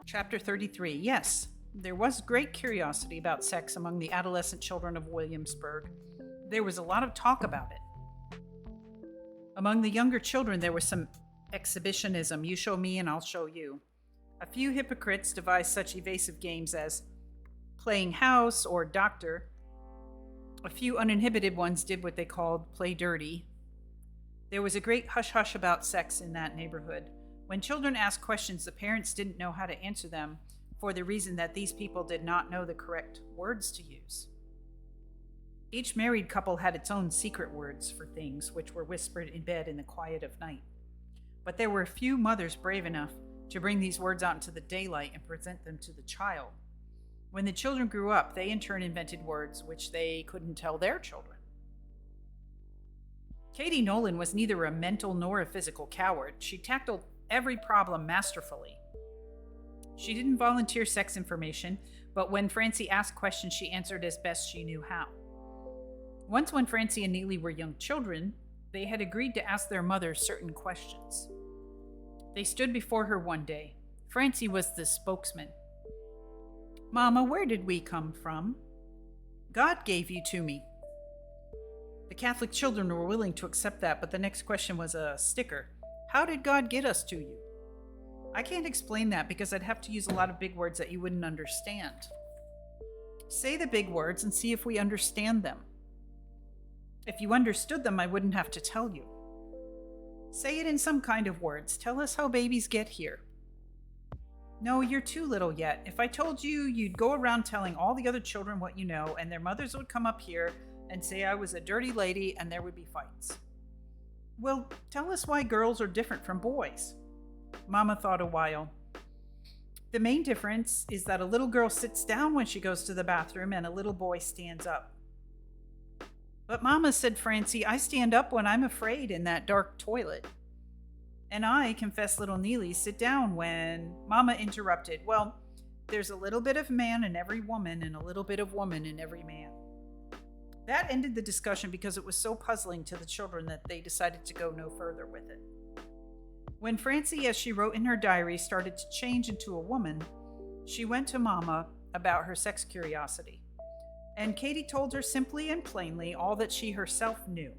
S1: Chapter 33. Yes, there was great curiosity about sex among the adolescent children of Williamsburg. There was a lot of talk about it. Among the younger children, there was some exhibitionism. You show me and I'll show you. A few hypocrites devised such evasive games as playing house or doctor. A few uninhibited ones did what they called play dirty. There was a great hush-hush about sex in that neighborhood. When children asked questions, the parents didn't know how to answer them for the reason that these people did not know the correct words to use. Each married couple had its own secret words for things which were whispered in bed in the quiet of night. But there were few mothers brave enough to bring these words out into the daylight and present them to the child. When the children grew up, they in turn invented words which they couldn't tell their children. Katie Nolan was neither a mental nor a physical coward. She tackled every problem masterfully. She didn't volunteer sex information, but when Francie asked questions, she answered as best she knew how. Once, when Francie and Neely were young children, they had agreed to ask their mother certain questions. They stood before her one day. Francie was the spokesman. "Mama, where did we come from?" "God gave you to me." The Catholic children were willing to accept that, but the next question was a sticker. "How did God get us to you?" "I can't explain that because I'd have to use a lot of big words that you wouldn't understand." "Say the big words and see if we understand them." "If you understood them, I wouldn't have to tell you." "Say it in some kind of words. Tell us how babies get here." "No, you're too little yet. If I told you, you'd go around telling all the other children what you know, and their mothers would come up here and say I was a dirty lady, and there would be fights." "Well, tell us why girls are different from boys." Mama thought a while. "The main difference is that a little girl sits down when she goes to the bathroom and a little boy stands up." "But Mama," said Francie, "I stand up when I'm afraid in that dark toilet." "And I," confessed little Neely, "sit down when—" Mama interrupted. "Well, there's a little bit of man in every woman and a little bit of woman in every man." That ended the discussion because it was so puzzling to the children that they decided to go no further with it. When Francie, as she wrote in her diary, started to change into a woman, she went to Mama about her sex curiosity. And Katie told her simply and plainly all that she herself knew.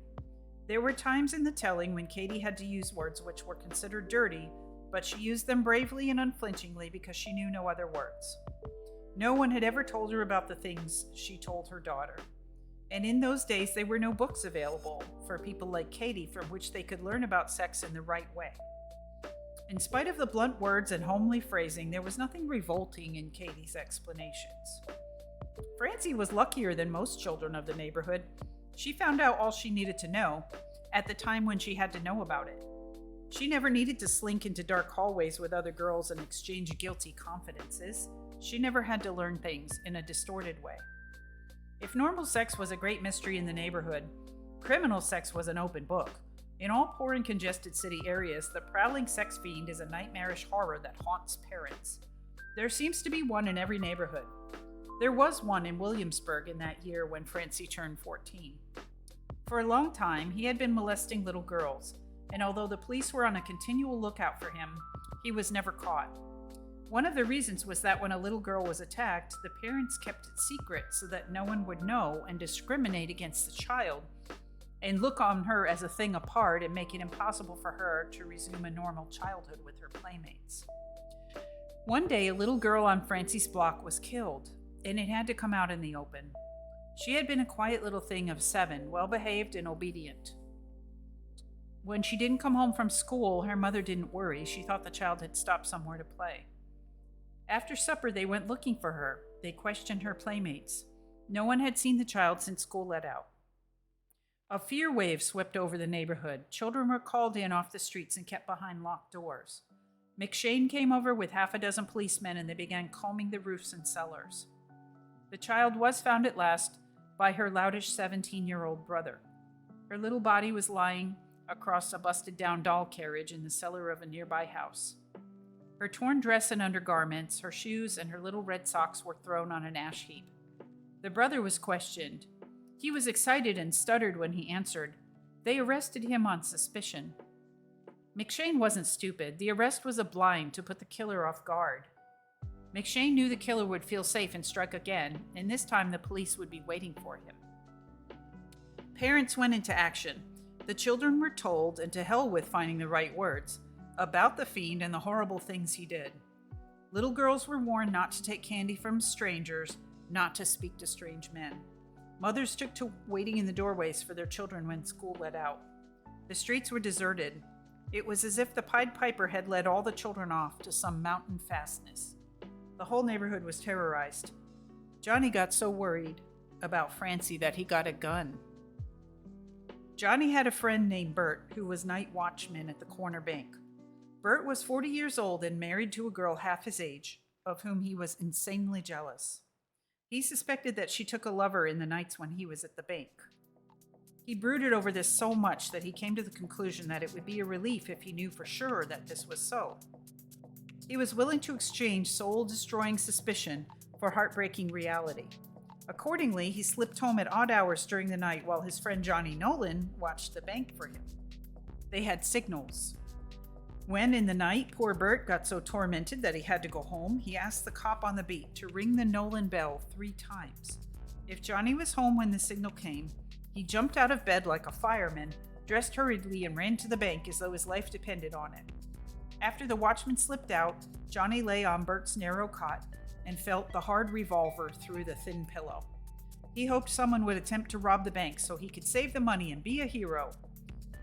S1: There were times in the telling when Katie had to use words which were considered dirty, but she used them bravely and unflinchingly because she knew no other words. No one had ever told her about the things she told her daughter. And in those days, there were no books available for people like Katie from which they could learn about sex in the right way. In spite of the blunt words and homely phrasing, there was nothing revolting in Katie's explanations. Francie was luckier than most children of the neighborhood. She found out all she needed to know at the time when she had to know about it. She never needed to slink into dark hallways with other girls and exchange guilty confidences. She never had to learn things in a distorted way. If normal sex was a great mystery in the neighborhood, criminal sex was an open book. In all poor and congested city areas, the prowling sex fiend is a nightmarish horror that haunts parents. There seems to be one in every neighborhood. There was one in Williamsburg in that year when Francie turned 14. For a long time, he had been molesting little girls, and although the police were on a continual lookout for him, he was never caught. One of the reasons was that when a little girl was attacked, the parents kept it secret so that no one would know and discriminate against the child and look on her as a thing apart and make it impossible for her to resume a normal childhood with her playmates. One day, a little girl on Francie's block was killed, and it had to come out in the open. She had been a quiet little thing of 7, well-behaved and obedient. When she didn't come home from school, her mother didn't worry. She thought the child had stopped somewhere to play. After supper, they went looking for her. They questioned her playmates. No one had seen the child since school let out. A fear wave swept over the neighborhood. Children were called in off the streets and kept behind locked doors. McShane came over with half a dozen policemen, and they began combing the roofs and cellars. The child was found at last by her loutish 17-year-old brother. Her little body was lying across a busted-down doll carriage in the cellar of a nearby house. Her torn dress and undergarments, her shoes, and her little red socks were thrown on an ash heap. The brother was questioned. He was excited and stuttered when he answered. They arrested him on suspicion. McShane wasn't stupid. The arrest was a blind to put the killer off guard. McShane knew the killer would feel safe and strike again, and this time the police would be waiting for him. Parents went into action. The children were told, and to hell with finding the right words, about the fiend and the horrible things he did. Little girls were warned not to take candy from strangers, not to speak to strange men. Mothers took to waiting in the doorways for their children when school let out. The streets were deserted. It was as if the Pied Piper had led all the children off to some mountain fastness. The whole neighborhood was terrorized. Johnny got so worried about Francie that he got a gun. Johnny had a friend named Bert who was night watchman at the corner bank. Bert was 40 years old and married to a girl half his age, of whom he was insanely jealous. He suspected that she took a lover in the nights when he was at the bank. He brooded over this so much that he came to the conclusion that it would be a relief if he knew for sure that this was so. He was willing to exchange soul-destroying suspicion for heartbreaking reality. Accordingly, he slipped home at odd hours during the night while his friend Johnny Nolan watched the bank for him. They had signals. When, in the night, poor Bert got so tormented that he had to go home, he asked the cop on the beat to ring the Nolan bell 3 times. If Johnny was home when the signal came, he jumped out of bed like a fireman, dressed hurriedly, and ran to the bank as though his life depended on it. After the watchman slipped out, Johnny lay on Bert's narrow cot and felt the hard revolver through the thin pillow. He hoped someone would attempt to rob the bank so he could save the money and be a hero.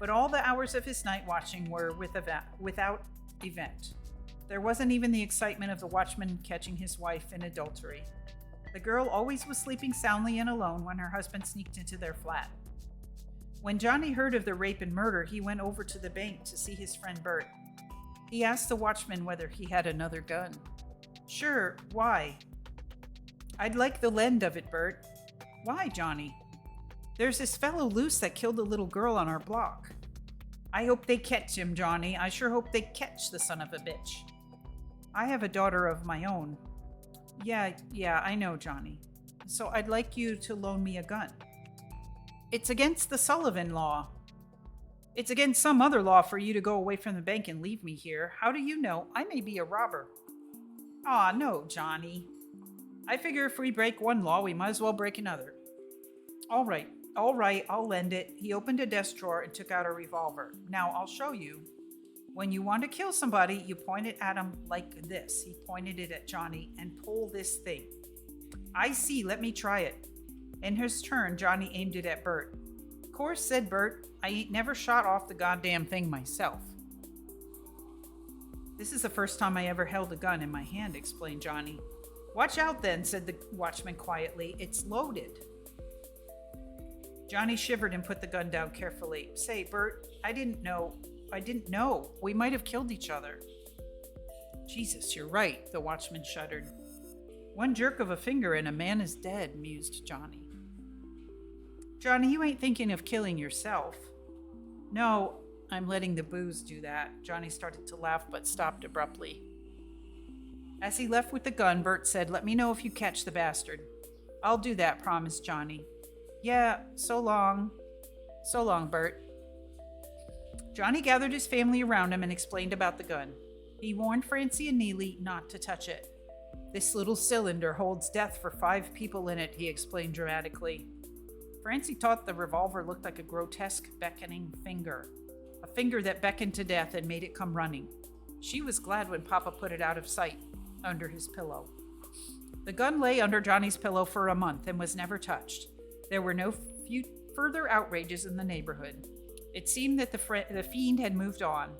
S1: But all the hours of his night watching were without event. There wasn't even the excitement of the watchman catching his wife in adultery. The girl always was sleeping soundly and alone when her husband sneaked into their flat. When Johnny heard of the rape and murder, he went over to the bank to see his friend Bert. He asked the watchman whether he had another gun. Sure, why? I'd like the lend of it, Bert. Why, Johnny? There's this fellow loose that killed a little girl on our block. I hope they catch him, Johnny. I sure hope they catch the son of a bitch. I have a daughter of my own. Yeah, I know, Johnny. So I'd like you to loan me a gun. It's against the Sullivan law. It's against some other law for you to go away from the bank and leave me here. How do you know? I may be a robber. Aw, no, Johnny. I figure if we break one law, we might as well break another. All right, I'll lend it. He opened a desk drawer and took out a revolver. Now, I'll show you. When you want to kill somebody, you point it at him like this. He pointed it at Johnny, and pull this thing. I see, let me try it. In his turn, Johnny aimed it at Bert. Of course, said Bert, I ain't never shot off the goddamn thing myself. This is the first time I ever held a gun in my hand, explained Johnny. Watch out then, said the watchman quietly. It's loaded. Johnny shivered and put the gun down carefully. Say, Bert, I didn't know. We might have killed each other. Jesus, you're right, the watchman shuddered. One jerk of a finger and a man is dead, mused Johnny. Johnny, you ain't thinking of killing yourself. No, I'm letting the booze do that. Johnny started to laugh but stopped abruptly. As he left with the gun, Bert said, let me know if you catch the bastard. I'll do that, promised Johnny. Yeah, so long. So long, Bert. Johnny gathered his family around him and explained about the gun. He warned Francie and Neely not to touch it. This little cylinder holds death for 5 people in it, he explained dramatically. Francie thought the revolver looked like a grotesque beckoning finger. A finger that beckoned to death and made it come running. She was glad when Papa put it out of sight under his pillow. The gun lay under Johnny's pillow for a month and was never touched. There were no further outrages in the neighborhood. It seemed that the fiend had moved on.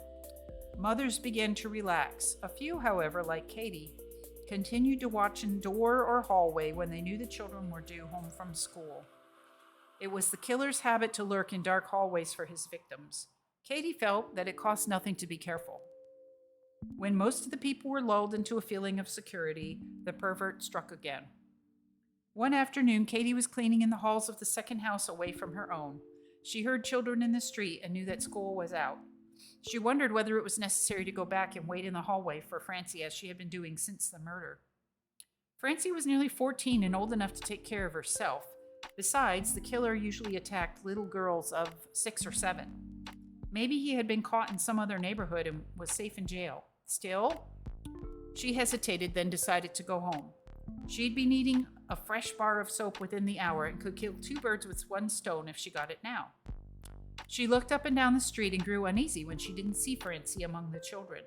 S1: Mothers began to relax. A few, however, like Katie, continued to watch in door or hallway when they knew the children were due home from school. It was the killer's habit to lurk in dark hallways for his victims. Katie felt that it cost nothing to be careful. When most of the people were lulled into a feeling of security, the pervert struck again. One afternoon, Katie was cleaning in the halls of the second house away from her own. She heard children in the street and knew that school was out. She wondered whether it was necessary to go back and wait in the hallway for Francie as she had been doing since the murder. Francie was nearly 14 and old enough to take care of herself. Besides, the killer usually attacked little girls of 6 or 7. Maybe he had been caught in some other neighborhood and was safe in jail. Still, she hesitated, then decided to go home. She'd be needing a fresh bar of soap within the hour and could kill 2 birds with one stone if she got it now. She looked up and down the street and grew uneasy when she didn't see Francie among the children.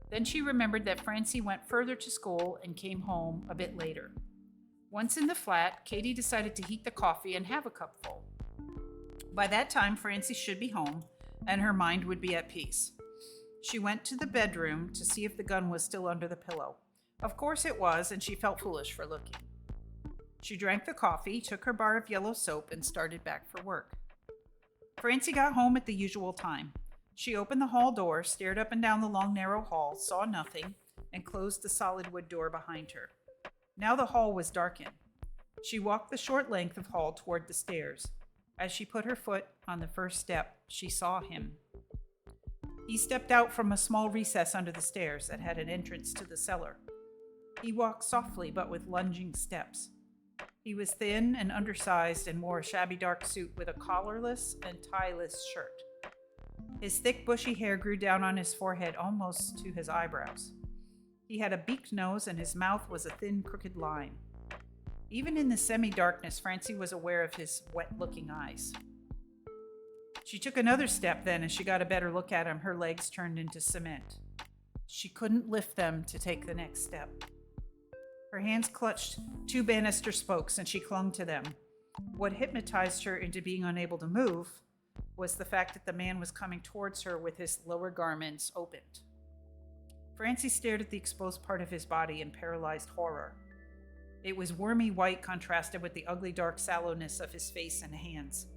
S1: Then she remembered that Francie went further to school and came home a bit later. Once in the flat, Katie decided to heat the coffee and have a cupful. By that time, Francie should be home, and her mind would be at peace. She went to the bedroom to see if the gun was still under the pillow. Of course it was, and she felt foolish for looking. She drank the coffee, took her bar of yellow soap, and started back for work. Francie got home at the usual time. She opened the hall door, stared up and down the long, narrow hall, saw nothing, and closed the solid wood door behind her. Now the hall was darkened. She walked the short length of hall toward the stairs. As she put her foot on the first step, she saw him. He stepped out from a small recess under the stairs that had an entrance to the cellar. He walked softly but with lunging steps. He was thin and undersized and wore a shabby dark suit with a collarless and tieless shirt. His thick bushy hair grew down on his forehead almost to his eyebrows. He had a beaked nose and his mouth was a thin, crooked line. Even in the semi-darkness, Francie was aware of his wet-looking eyes. She took another step then. As she got a better look at him, her legs turned into cement. She couldn't lift them to take the next step. Her hands clutched two banister spokes and she clung to them. What hypnotized her into being unable to move was the fact that the man was coming towards her with his lower garments opened. Francie stared at the exposed part of his body in paralyzed horror. It was wormy white contrasted with the ugly dark sallowness of his face and hands.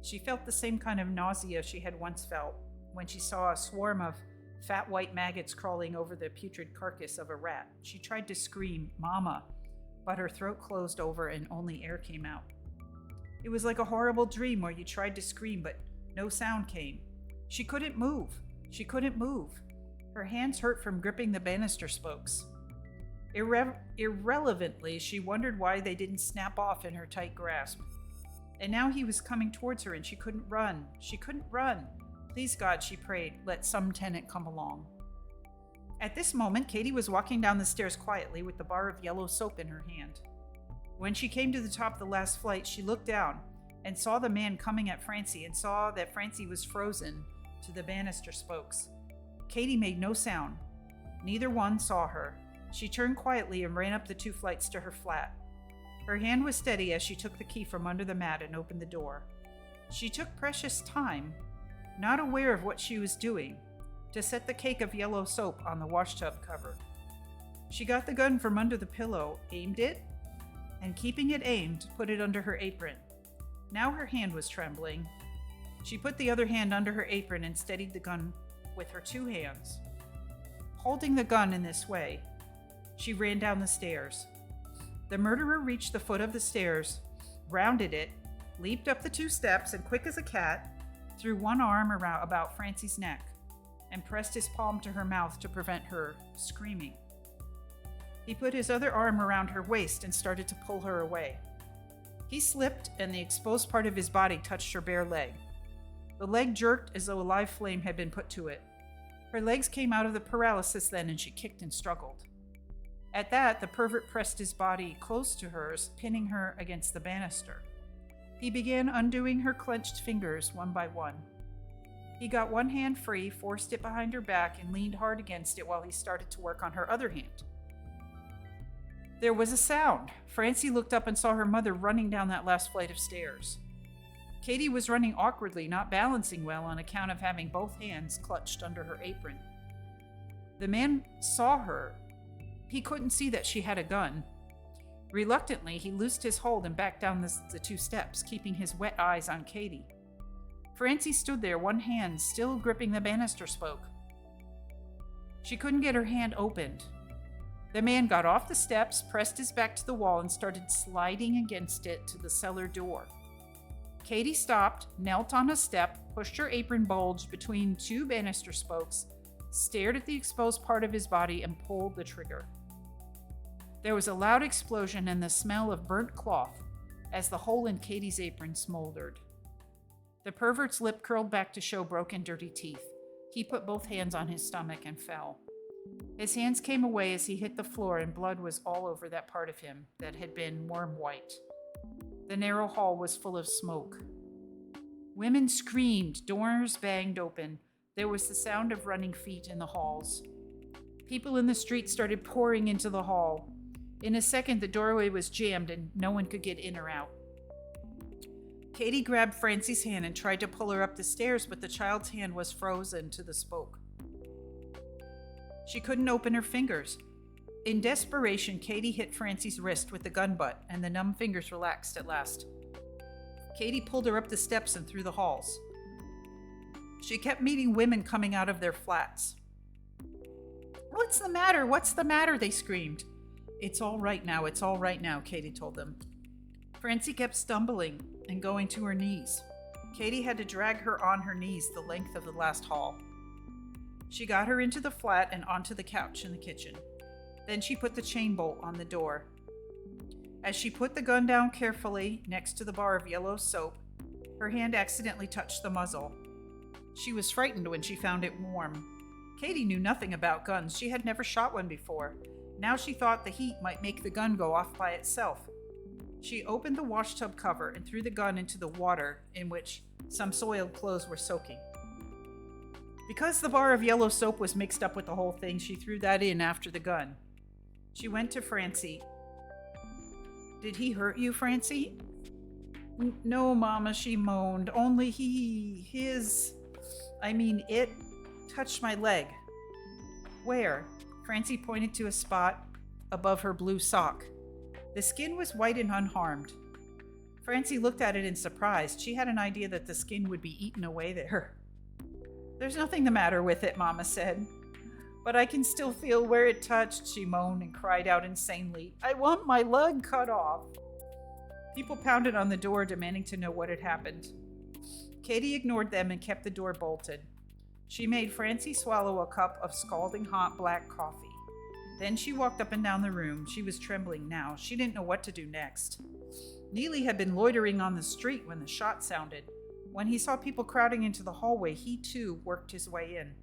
S1: She felt the same kind of nausea she had once felt when she saw a swarm of fat white maggots crawling over the putrid carcass of a rat. She tried to scream, "Mama," but her throat closed over and only air came out. It was like a horrible dream where you tried to scream, but no sound came. She couldn't move. She couldn't move. Her hands hurt from gripping the banister spokes. Irrelevantly, she wondered why they didn't snap off in her tight grasp. And now he was coming towards her and she couldn't run. She couldn't run. Please, God, she prayed, let some tenant come along. At this moment, Katie was walking down the stairs quietly with the bar of yellow soap in her hand. When she came to the top of the last flight, she looked down and saw the man coming at Francie and saw that Francie was frozen to the banister spokes. Katie made no sound. Neither one saw her. She turned quietly and ran up the 2 flights to her flat. Her hand was steady as she took the key from under the mat and opened the door. She took precious time, not aware of what she was doing, to set the cake of yellow soap on the washtub cover. She got the gun from under the pillow, aimed it, and keeping it aimed, put it under her apron. Now her hand was trembling. She put the other hand under her apron and steadied the gun with her 2 hands. Holding the gun in this way, she ran down the stairs. The murderer reached the foot of the stairs, rounded it, leaped up the 2 steps, and quick as a cat, threw one arm around about Francie's neck and pressed his palm to her mouth to prevent her screaming. He put his other arm around her waist and started to pull her away. He slipped, and the exposed part of his body touched her bare leg. The leg jerked as though a live flame had been put to it. Her legs came out of the paralysis then, and she kicked and struggled. At that, the pervert pressed his body close to hers, pinning her against the banister. He began undoing her clenched fingers one by one. He got one hand free, forced it behind her back, and leaned hard against it while he started to work on her other hand. There was a sound. Francie looked up and saw her mother running down that last flight of stairs. Katie was running awkwardly, not balancing well on account of having both hands clutched under her apron. The man saw her. He couldn't see that she had a gun. Reluctantly, he loosed his hold and backed down the 2 steps, keeping his wet eyes on Katie. Francie stood there, one hand still gripping the banister spoke. She couldn't get her hand opened. The man got off the steps, pressed his back to the wall, and started sliding against it to the cellar door. Katie stopped, knelt on a step, pushed her apron bulge between 2 banister spokes, stared at the exposed part of his body, and pulled the trigger. There was a loud explosion and the smell of burnt cloth as the hole in Katie's apron smoldered. The pervert's lip curled back to show broken, dirty teeth. He put both hands on his stomach and fell. His hands came away as he hit the floor, and blood was all over that part of him that had been worm white. The narrow hall was full of smoke. Women screamed, doors banged open. There was the sound of running feet in the halls. People in the street started pouring into the hall. In a second, the doorway was jammed and no one could get in or out. Katie grabbed Francie's hand and tried to pull her up the stairs, but the child's hand was frozen to the spoke. She couldn't open her fingers. In desperation, Katie hit Francie's wrist with the gun butt, and the numb fingers relaxed at last. Katie pulled her up the steps and through the halls. She kept meeting women coming out of their flats. "What's the matter? What's the matter?" they screamed. It's all right now, Katie told them. Francie kept stumbling and going to her knees. Katie had to drag her on her knees the length of the last hall. She got her into the flat and onto the couch in the kitchen. Then she put the chain bolt on the door. As she put the gun down carefully next to the bar of yellow soap, her hand accidentally touched the muzzle. She was frightened when she found it warm. Katie knew nothing about guns. She had never shot one before. Now she thought the heat might make the gun go off by itself. She opened the washtub cover and threw the gun into the water in which some soiled clothes were soaking. Because the bar of yellow soap was mixed up with the whole thing, she threw that in after the gun. She went to Francie. "Did he hurt you, Francie?" "No, Mama," she moaned. "Only it touched my leg." "Where?" Francie pointed to a spot above her blue sock. The skin was white and unharmed. Francie looked at it in surprise. She had an idea that the skin would be eaten away there. "There's nothing the matter with it," Mama said. "But I can still feel where it touched," she moaned and cried out insanely. "I want my leg cut off." People pounded on the door, demanding to know what had happened. Katie ignored them and kept the door bolted. She made Francie swallow a cup of scalding hot black coffee. Then she walked up and down the room. She was trembling now. She didn't know what to do next. Neely had been loitering on the street when the shot sounded. When he saw people crowding into the hallway, he too worked his way in.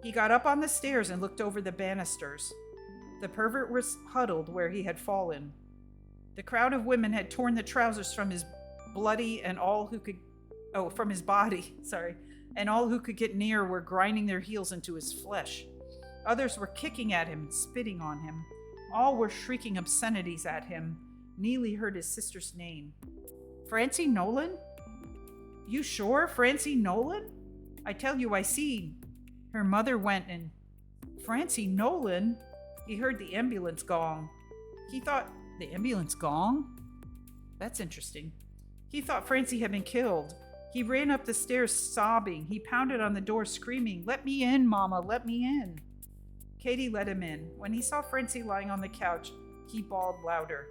S1: He got up on the stairs and looked over the banisters. The pervert was huddled where he had fallen. The crowd of women had torn the trousers from his body, and all who could get near were grinding their heels into his flesh. Others were kicking at him and spitting on him. All were shrieking obscenities at him. Neely heard his sister's name. "Francie Nolan? You sure, Francie Nolan? I tell you, I see." Her mother went and, "Francie Nolan?" He heard the ambulance gong. He thought, "The ambulance gong? That's interesting." He thought Francie had been killed. He ran up the stairs sobbing. He pounded on the door screaming, "Let me in, Mama, let me in." Katie let him in. When he saw Francie lying on the couch, he bawled louder.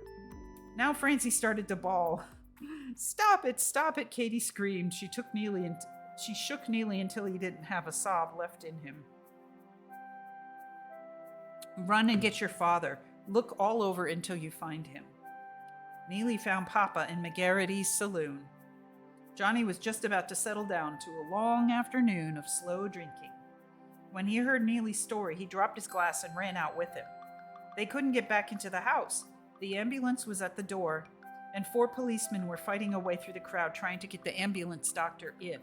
S1: Now Francie started to bawl. Stop it, Katie screamed. She shook Neely until he didn't have a sob left in him. "Run and get your father. Look all over until you find him." Neely found Papa in McGarrity's saloon. Johnny was just about to settle down to a long afternoon of slow drinking. When he heard Neely's story, he dropped his glass and ran out with him. They couldn't get back into the house. The ambulance was at the door, and 4 policemen were fighting a way through the crowd trying to get the ambulance doctor in.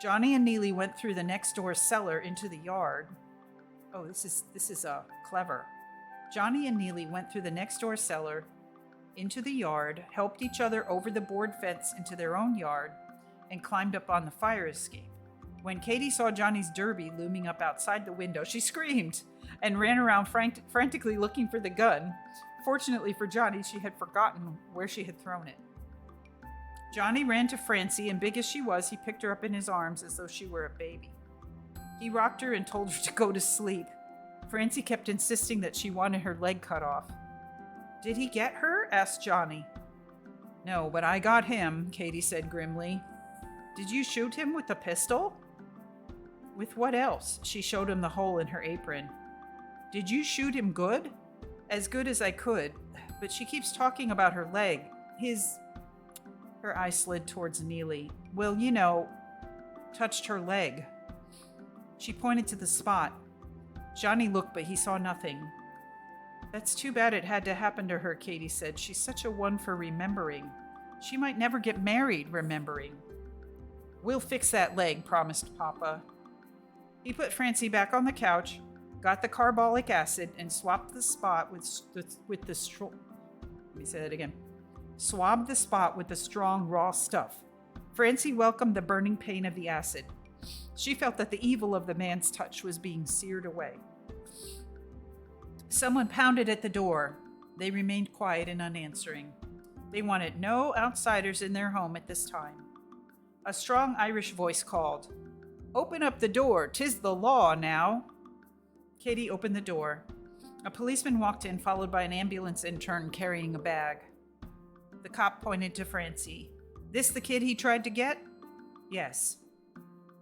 S1: Johnny and Neely went through the next door cellar into the yard. Oh, this is clever. Johnny and Neely went through the next door cellar into the yard, helped each other over the board fence into their own yard, and climbed up on the fire escape. When Katie saw Johnny's derby looming up outside the window, she screamed and ran around frantically looking for the gun. Fortunately for Johnny, she had forgotten where she had thrown it. Johnny ran to Francie, and big as she was, he picked her up in his arms as though she were a baby. He rocked her and told her to go to sleep. Francie kept insisting that she wanted her leg cut off. "Did he get her?" asked Johnny. "No, but I got him," Katie said grimly. "Did you shoot him with a pistol?" "With what else?" She showed him the hole in her apron. "Did you shoot him good?" "As good as I could, but she keeps talking about her leg. Her eye slid towards Neely. "Well, touched her leg." She pointed to the spot. Johnny looked, but he saw nothing. "That's too bad it had to happen to her," Katie said. "She's such a one for remembering. She might never get married remembering." "We'll fix that leg," promised Papa. He put Francie back on the couch, got the carbolic acid, and swabbed the spot with the strong. Let me say that again. Swabbed the spot with the strong raw stuff. Francie welcomed the burning pain of the acid. She felt that the evil of the man's touch was being seared away. Someone pounded at the door. They remained quiet and unanswering. They wanted no outsiders in their home at this time. A strong Irish voice called, "Open up the door, 'tis the law now." Katie opened the door. A policeman walked in, followed by an ambulance intern carrying a bag. The cop pointed to Francie. "This the kid he tried to get?" "Yes."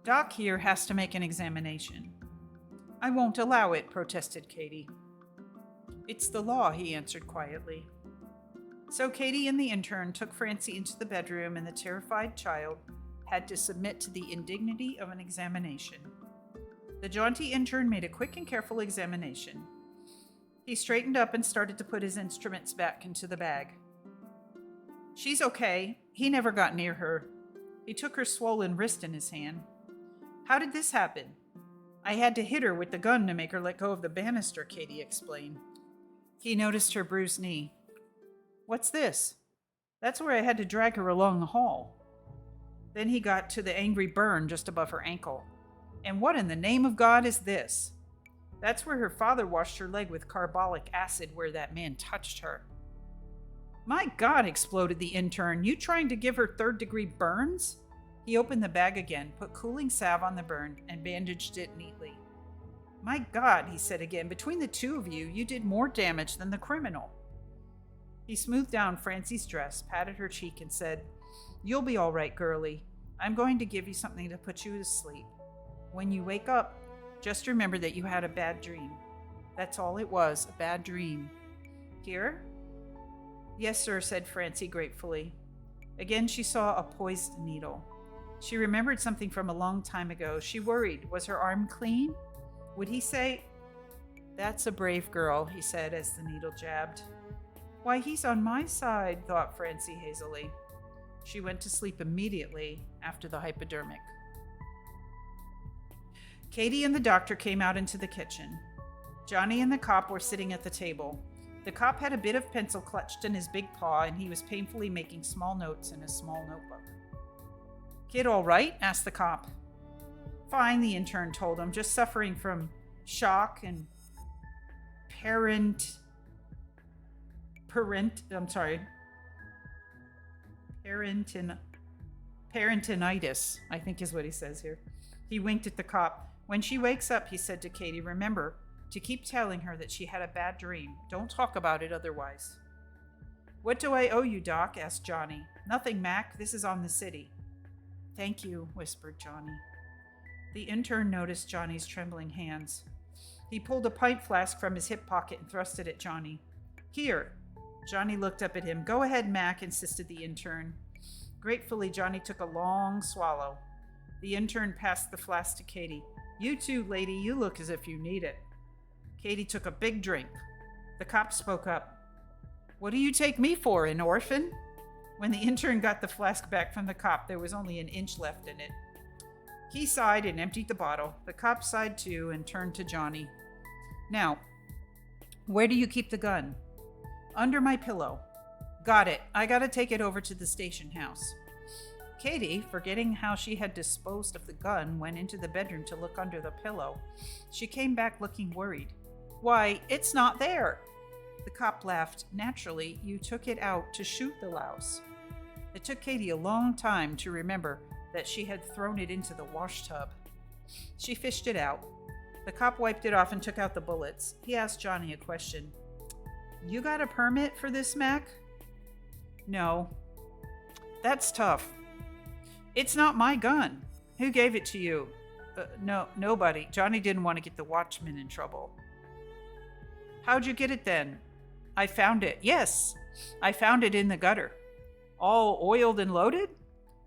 S1: "Doc here has to make an examination." "I won't allow it," protested Katie. "It's the law," he answered quietly. So Katie and the intern took Francie into the bedroom, and the terrified child had to submit to the indignity of an examination. The jaunty intern made a quick and careful examination. He straightened up and started to put his instruments back into the bag. "She's okay. He never got near her." He took her swollen wrist in his hand. "How did this happen?" "I had to hit her with the gun to make her let go of the banister," Katie explained. He noticed her bruised knee. "What's this?" "That's where I had to drag her along the hall." Then he got to the angry burn just above her ankle. "And what in the name of God is this?" "That's where her father washed her leg with carbolic acid where that man touched her." "My God," exploded the intern. "You trying to give her third-degree burns?" He opened the bag again, put cooling salve on the burn, and bandaged it neatly. "My God," he said again, "between the two of you, you did more damage than the criminal." He smoothed down Francie's dress, patted her cheek, and said, "You'll be all right, girlie. I'm going to give you something to put you to sleep. When you wake up, just remember that you had a bad dream. That's all it was, a bad dream. Here?" "Yes, sir," said Francie gratefully. Again, she saw a poised needle. She remembered something from a long time ago. She worried. Was her arm clean? Would he say, "That's a brave girl," he said as the needle jabbed. "Why, he's on my side," thought Francie hazily. She went to sleep immediately after the hypodermic. Katie and the doctor came out into the kitchen. Johnny and the cop were sitting at the table. The cop had a bit of pencil clutched in his big paw, and he was painfully making small notes in a small notebook. "Kid all right?" asked the cop. "Fine," the intern told him, "just suffering from shock and parentinitis, I think is what he says here." He winked at the cop. "When she wakes up," he said to Katie, "remember to keep telling her that she had a bad dream. Don't talk about it otherwise." "What do I owe you, Doc?" asked Johnny. "Nothing, Mac. This is on the city." "Thank you," whispered Johnny. The intern noticed Johnny's trembling hands. He pulled a pint flask from his hip pocket and thrust it at Johnny. "Here." Johnny looked up at him. "Go ahead, Mac," insisted the intern. Gratefully, Johnny took a long swallow. The intern passed the flask to Katie. "You too, lady. You look as if you need it." Katie took a big drink. The cop spoke up. "What do you take me for, an orphan?" When the intern got the flask back from the cop, there was only an inch left in it. He sighed and emptied the bottle. The cop sighed too and turned to Johnny. "Now, where do you keep the gun?" "Under my pillow." "Got it. I gotta take it over to the station house." Katie, forgetting how she had disposed of the gun, went into the bedroom to look under the pillow. She came back looking worried. "Why, it's not there." The cop laughed. "Naturally, you took it out to shoot the louse." It took Katie a long time to remember that she had thrown it into the wash tub. She fished it out. The cop wiped it off and took out the bullets. He asked Johnny a question. "You got a permit for this, Mac?" "No." "That's tough." "It's not my gun." "Who gave it to you?" Nobody. Johnny didn't want to get the watchman in trouble." "How'd you get it then?" "I found it." "Yes, I found it in the gutter." "All oiled and loaded?"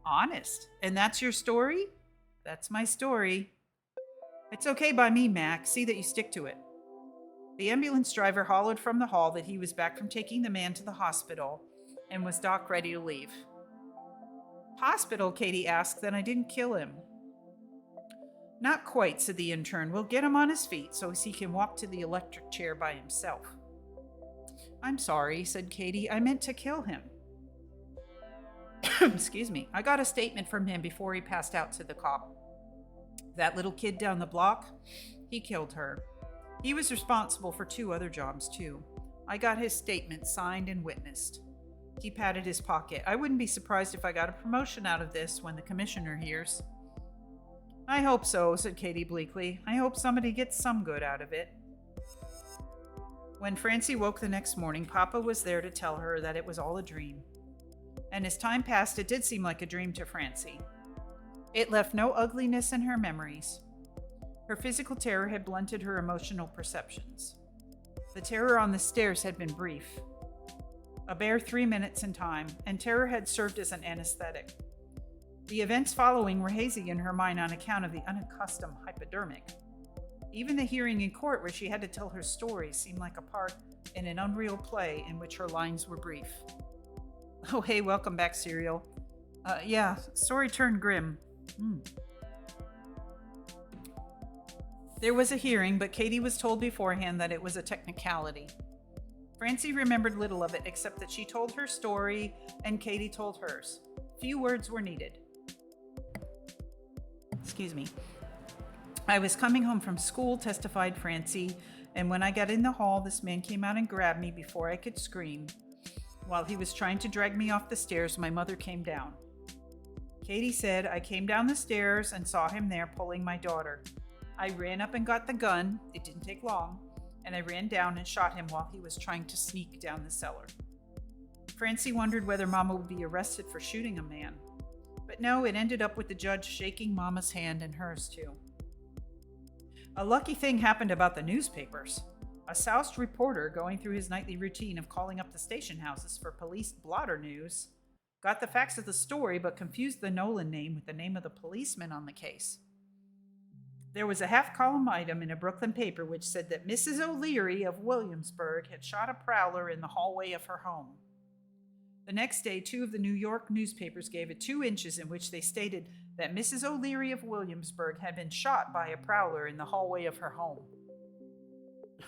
S1: "Honest. And that's your story?" "That's my story." "It's okay by me, Mac. See that you stick to it." The ambulance driver hollered from the hall that he was back from taking the man to the hospital and was Doc ready to leave. "Hospital?" Katie asked. "Then I didn't kill him." Not quite, said the intern. We'll get him on his feet so he can walk to the electric chair by himself. I'm sorry, said Katie. I meant to kill him. Excuse me. I got a statement from him before he passed out to the cop. That little kid down the block, he killed her. He was responsible for 2 other jobs, too. I got his statement signed and witnessed. He patted his pocket. I wouldn't be surprised if I got a promotion out of this when the commissioner hears. I hope so, said Katie bleakly. I hope somebody gets some good out of it. When Francie woke the next morning, Papa was there to tell her that it was all a dream. And as time passed, it did seem like a dream to Francie. It left no ugliness in her memories. Her physical terror had blunted her emotional perceptions. The terror on the stairs had been brief, a bare 3 minutes in time, and terror had served as an anesthetic. The events following were hazy in her mind on account of the unaccustomed hypodermic. Even the hearing in court where she had to tell her story seemed like a part in an unreal play in which her lines were brief. Oh, hey, welcome back, Serial. Yeah, story turned grim. There was a hearing, but Katie was told beforehand that it was a technicality. Francie remembered little of it except that she told her story and Katie told hers. Few words were needed. Excuse me. I was coming home from school, testified Francie, and when I got in the hall, this man came out and grabbed me before I could scream. While he was trying to drag me off the stairs, my mother came down. Katie said, I came down the stairs and saw him there pulling my daughter. I ran up and got the gun. It didn't take long. And I ran down and shot him while he was trying to sneak down the cellar. Francie wondered whether Mama would be arrested for shooting a man. But no, it ended up with the judge shaking Mama's hand and hers too. A lucky thing happened about the newspapers. A soused reporter, going through his nightly routine of calling up the station houses for police blotter news, got the facts of the story but confused the Nolan name with the name of the policeman on the case. There was a half-column item in a Brooklyn paper which said that Mrs. O'Leary of Williamsburg had shot a prowler in the hallway of her home. The next day, 2 of the New York newspapers gave it 2 inches in which they stated that Mrs. O'Leary of Williamsburg had been shot by a prowler in the hallway of her home.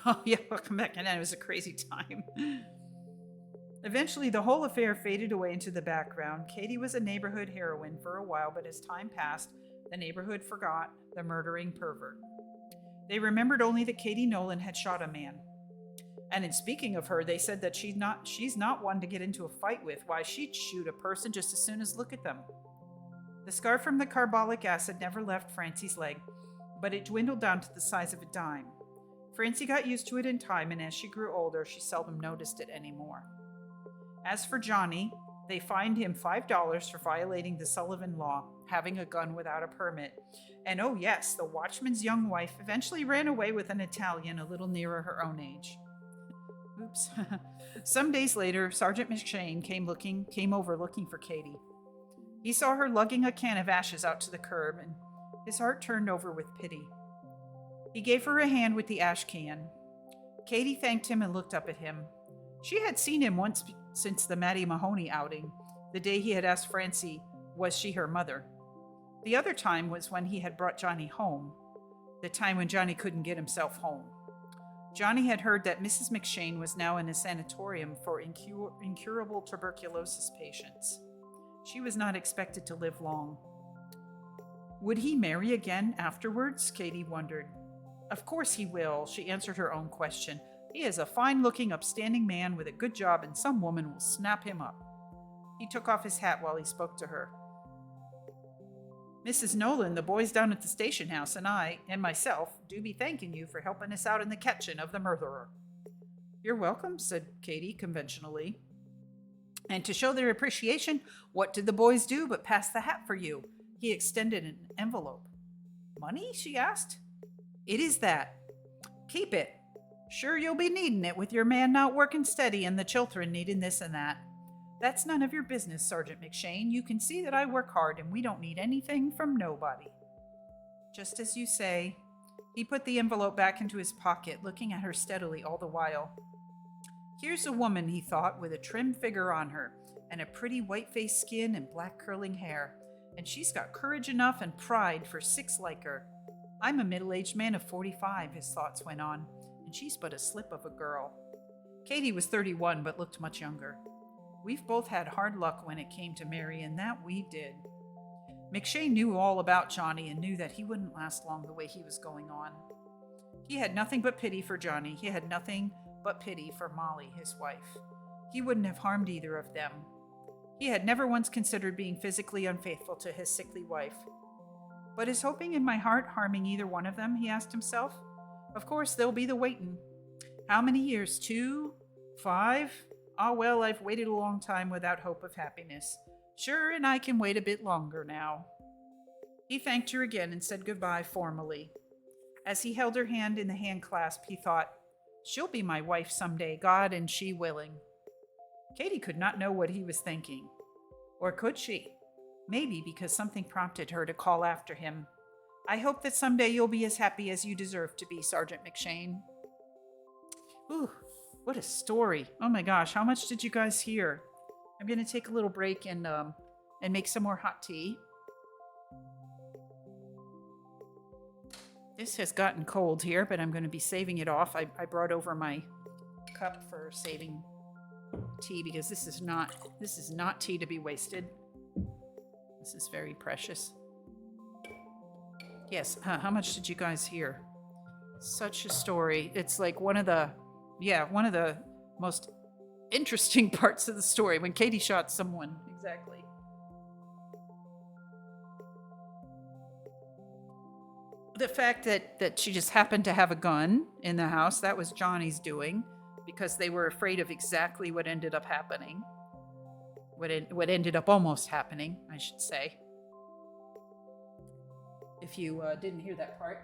S1: Oh yeah, welcome back, and it was a crazy time. Eventually, the whole affair faded away into the background. Katie was a neighborhood heroine for a while, but as time passed, the neighborhood forgot the murdering pervert. They remembered only that Katie Nolan had shot a man. And in speaking of her, they said that she's not one to get into a fight with. Why, she'd shoot a person just as soon as look at them. The scar from the carbolic acid never left Francie's leg, but it dwindled down to the size of a dime. Francie got used to it in time, and as she grew older, she seldom noticed it anymore. As for Johnny, they fined him $5 for violating the Sullivan law, having a gun without a permit. And oh yes, the watchman's young wife eventually ran away with an Italian a little nearer her own age. Oops. Some days later, Sergeant McShane came over looking for Katie. He saw her lugging a can of ashes out to the curb, and his heart turned over with pity. He gave her a hand with the ash can. Katie thanked him and looked up at him. She had seen him once since the Mattie Mahoney outing, the day he had asked Francie, was she her mother? The other time was when he had brought Johnny home, the time when Johnny couldn't get himself home. Johnny had heard that Mrs. McShane was now in a sanatorium for incurable tuberculosis patients. She was not expected to live long. Would he marry again afterwards? Katie wondered. Of course he will, she answered her own question. He is a fine-looking, upstanding man with a good job, and some woman will snap him up. He took off his hat while he spoke to her. Mrs. Nolan, the boys down at the station house, and I, and myself, do be thanking you for helping us out in the catching of the murderer. You're welcome, said Katie conventionally. And to show their appreciation, what did the boys do but pass the hat for you? He extended an envelope. Money? She asked. It is that. Keep it. Sure you'll be needing it with your man not working steady and the children needing this and that. That's none of your business, Sergeant McShane. You can see that I work hard and we don't need anything from nobody. Just as you say. He put the envelope back into his pocket, looking at her steadily all the while. Here's a woman, he thought, with a trim figure on her, and a pretty white-faced skin and black curling hair, and she's got courage enough and pride for 6 like her. I'm a middle-aged man of 45, his thoughts went on, and she's but a slip of a girl. Katie was 31, but looked much younger. We've both had hard luck when it came to Mary, and that we did. McShane knew all about Johnny and knew that he wouldn't last long the way he was going on. He had nothing but pity for Johnny. He had nothing but pity for Molly, his wife. He wouldn't have harmed either of them. He had never once considered being physically unfaithful to his sickly wife. But is hoping in my heart harming either one of them, he asked himself. Of course, there'll be the waiting. How many years? 2? 5? Ah, well, I've waited a long time without hope of happiness. Sure, and I can wait a bit longer now. He thanked her again and said goodbye formally. As he held her hand in the hand clasp, he thought, she'll be my wife someday, God and she willing. Katie could not know what he was thinking. Or could she? Maybe because something prompted her to call after him. I hope that someday you'll be as happy as you deserve to be, Sergeant McShane. Ooh, what a story. Oh my gosh, how much did you guys hear? I'm going to take a little break and make some more hot tea. This has gotten cold here, but I'm going to be saving it off. I brought over my cup for saving tea because this is not tea to be wasted. This is very precious. Yes, how much did you guys hear? Such a story. It's like one of the most interesting parts of the story when Katie shot someone. Exactly. The fact that she just happened to have a gun in the house, that was Johnny's doing, because they were afraid of exactly what ended up happening. What ended up almost happening, I should say. If you didn't hear that part.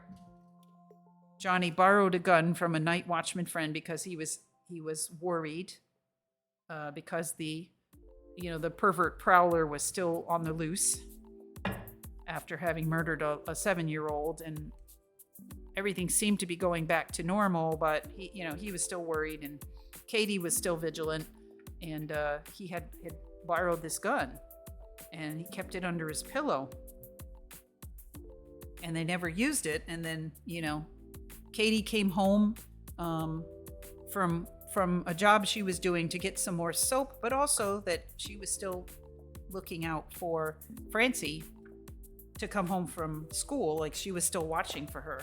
S1: Johnny borrowed a gun from a night watchman friend because he was worried because the pervert prowler was still on the loose after having murdered a 7-year-old, and everything seemed to be going back to normal, but he was still worried, and Katie was still vigilant, and he had borrowed this gun, and he kept it under his pillow, and they never used it. And then Katie came home from a job she was doing to get some more soap, but also that she was still looking out for Francie to come home from school. Like, she was still watching for her.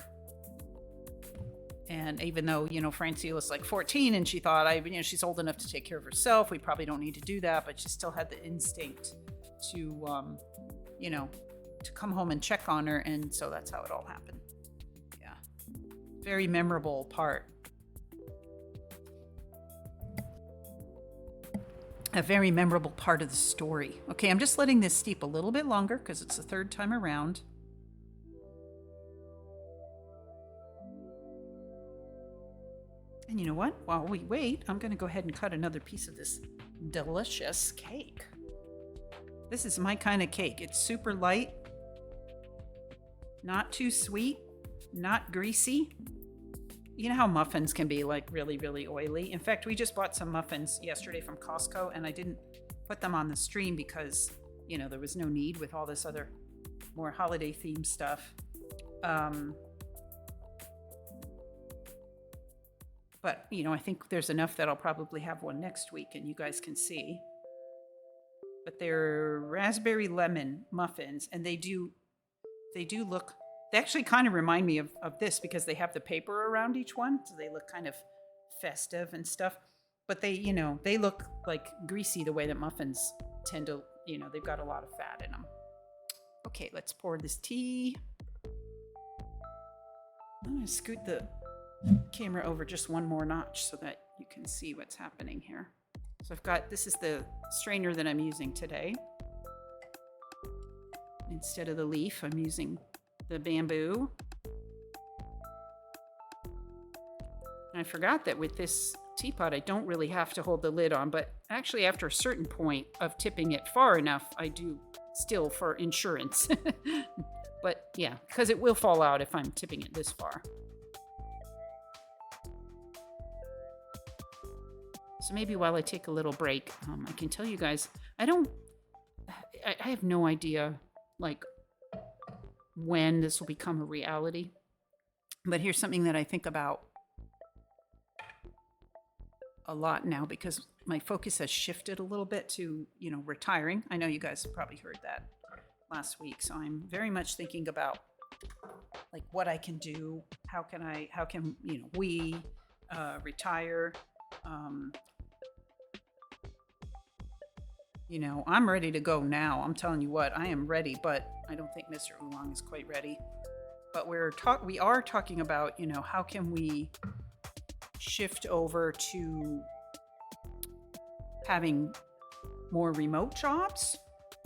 S1: And even though, Francie was like 14 and she thought, she's old enough to take care of herself, we probably don't need to do that, but she still had the instinct to, to come home and check on her. And so that's how it all happened. Yeah. Very memorable part. A very memorable part of the story. Okay, I'm just letting this steep a little bit longer because it's the third time around. And you know what? While we wait, I'm going to go ahead and cut another piece of this delicious cake. This is my kind of cake. It's super light, not too sweet, not greasy. You know how muffins can be like really, really oily? In fact, we just bought some muffins yesterday from Costco, and I didn't put them on the stream because, there was no need with all this other more holiday themed stuff. But, I think there's enough that I'll probably have one next week and you guys can see. But they're raspberry lemon muffins, and they do look, they actually kind of remind me of this because they have the paper around each one. So they look kind of festive and stuff. But they look like greasy the way that muffins tend to, they've got a lot of fat in them. Okay, let's pour this tea. I'm going to scoot the camera over just one more notch so that you can see what's happening here. So this is the strainer that I'm using today. Instead of the leaf, I'm using the bamboo. And I forgot that with this teapot, I don't really have to hold the lid on, but actually after a certain point of tipping it far enough, I do still for insurance. But yeah, because it will fall out if I'm tipping it this far. So maybe while I take a little break, I can tell you guys, I have no idea, like, when this will become a reality. But here's something that I think about a lot now, because my focus has shifted a little bit to, retiring. I know you guys probably heard that last week. So I'm very much thinking about like what I can do. How can we retire? I'm ready to go now. I'm telling you what, I am ready, but I don't think Mr. Oolong is quite ready. But we are talking about, how can we shift over to having more remote jobs,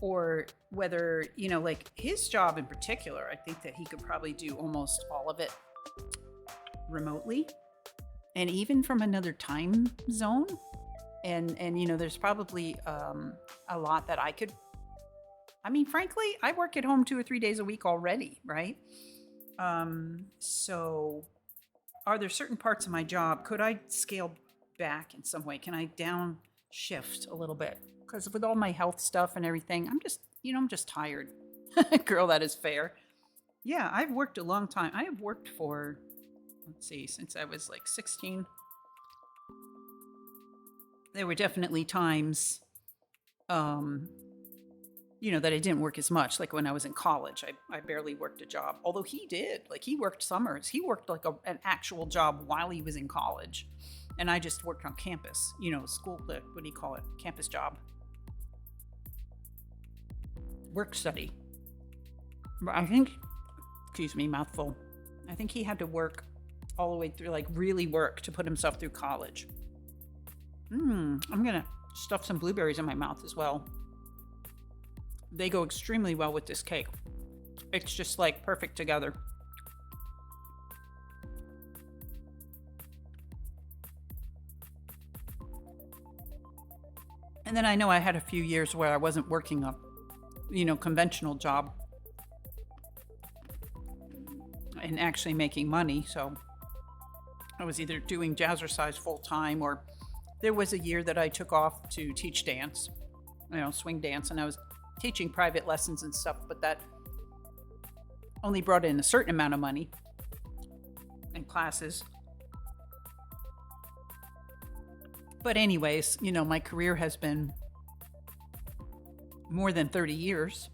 S1: or whether, like his job in particular, I think that he could probably do almost all of it remotely and even from another time zone. And there's probably a lot that I could, frankly, I work at home 2 or 3 days a week already, right? So are there certain parts of my job, could I scale back in some way? Can I downshift a little bit? Because with all my health stuff and everything, I'm just tired. Girl, that is fair. Yeah, I've worked a long time. I have worked for, since I was like 16. There were definitely times, that I didn't work as much. Like when I was in college, I barely worked a job. Although he did. Like he worked summers. He worked like an actual job while he was in college. And I just worked on campus, school, what do you call it? Campus job. Work study. I think, mouthful. I think he had to work all the way through, like really work to put himself through college. I'm going to stuff some blueberries in my mouth as well. They go extremely well with this cake. It's just like perfect together. And then I know I had a few years where I wasn't working a, conventional job and actually making money. So I was either doing jazzercise full time, or there was a year that I took off to teach dance, swing dance, and I was teaching private lessons and stuff, but that only brought in a certain amount of money in classes. But anyways, my career has been more than 30 years.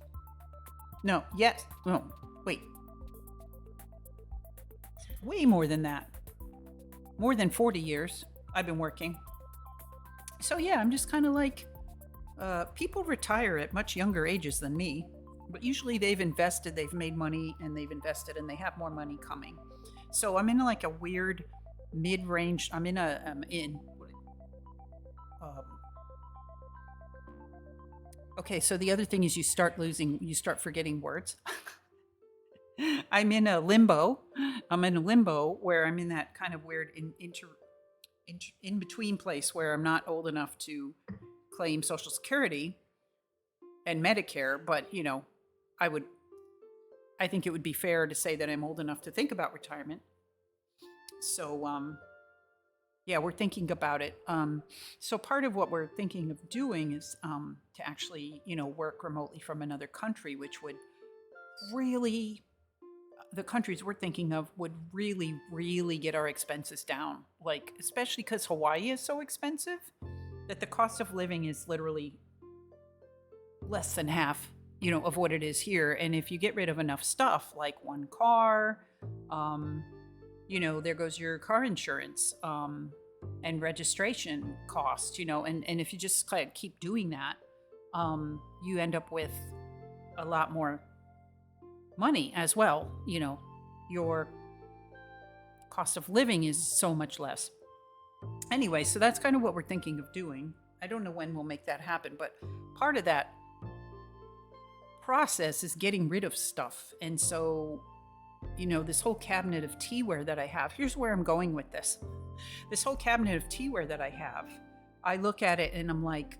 S1: Way more than that. More than 40 years I've been working. So yeah, I'm just kind of like, people retire at much younger ages than me, but usually they've invested, they've made money, and they've invested, and they have more money coming. So I'm in like a weird mid-range. Okay, so the other thing is you start forgetting words. I'm in a limbo. Where I'm in that kind of weird in between place where I'm not old enough to claim Social Security and Medicare, but I think it would be fair to say that I'm old enough to think about retirement. So yeah, we're thinking about it. So part of what we're thinking of doing is to actually work remotely from another country, which would really, the countries we're thinking of would really, really get our expenses down. Like, especially because Hawaii is so expensive that the cost of living is literally less than half, of what it is here. And if you get rid of enough stuff, like one car, there goes your car insurance, and registration cost, and if you just kind of keep doing that, you end up with a lot more money as well. Your cost of living is so much less. Anyway, so that's kind of what we're thinking of doing. I don't know when we'll make that happen, but part of that process is getting rid of stuff. And so, this whole cabinet of teaware that I have, here's where I'm going with this. This whole cabinet of teaware that I have, I look at it and I'm like,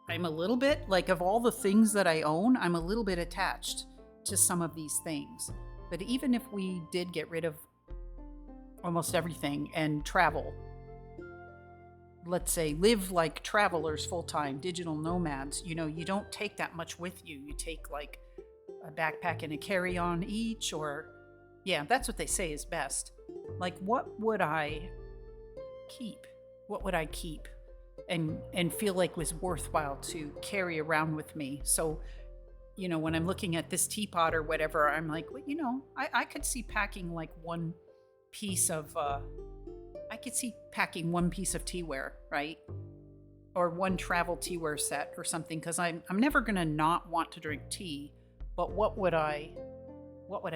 S1: I'm a little bit, like, of all the things that I own, I'm a little bit attached to some of these things. But even if we did get rid of almost everything and travel, let's say live like travelers full-time, digital nomads, you don't take that much with you. You take like a backpack and a carry-on each, or yeah, that's what they say is best. Like, what would I keep? What would I keep and feel like was worthwhile to carry around with me? So, when I'm looking at this teapot or whatever, I'm like, well, I could see packing like one piece of teaware, right? Or one travel teaware set or something, because I'm never gonna not want to drink tea, but what would I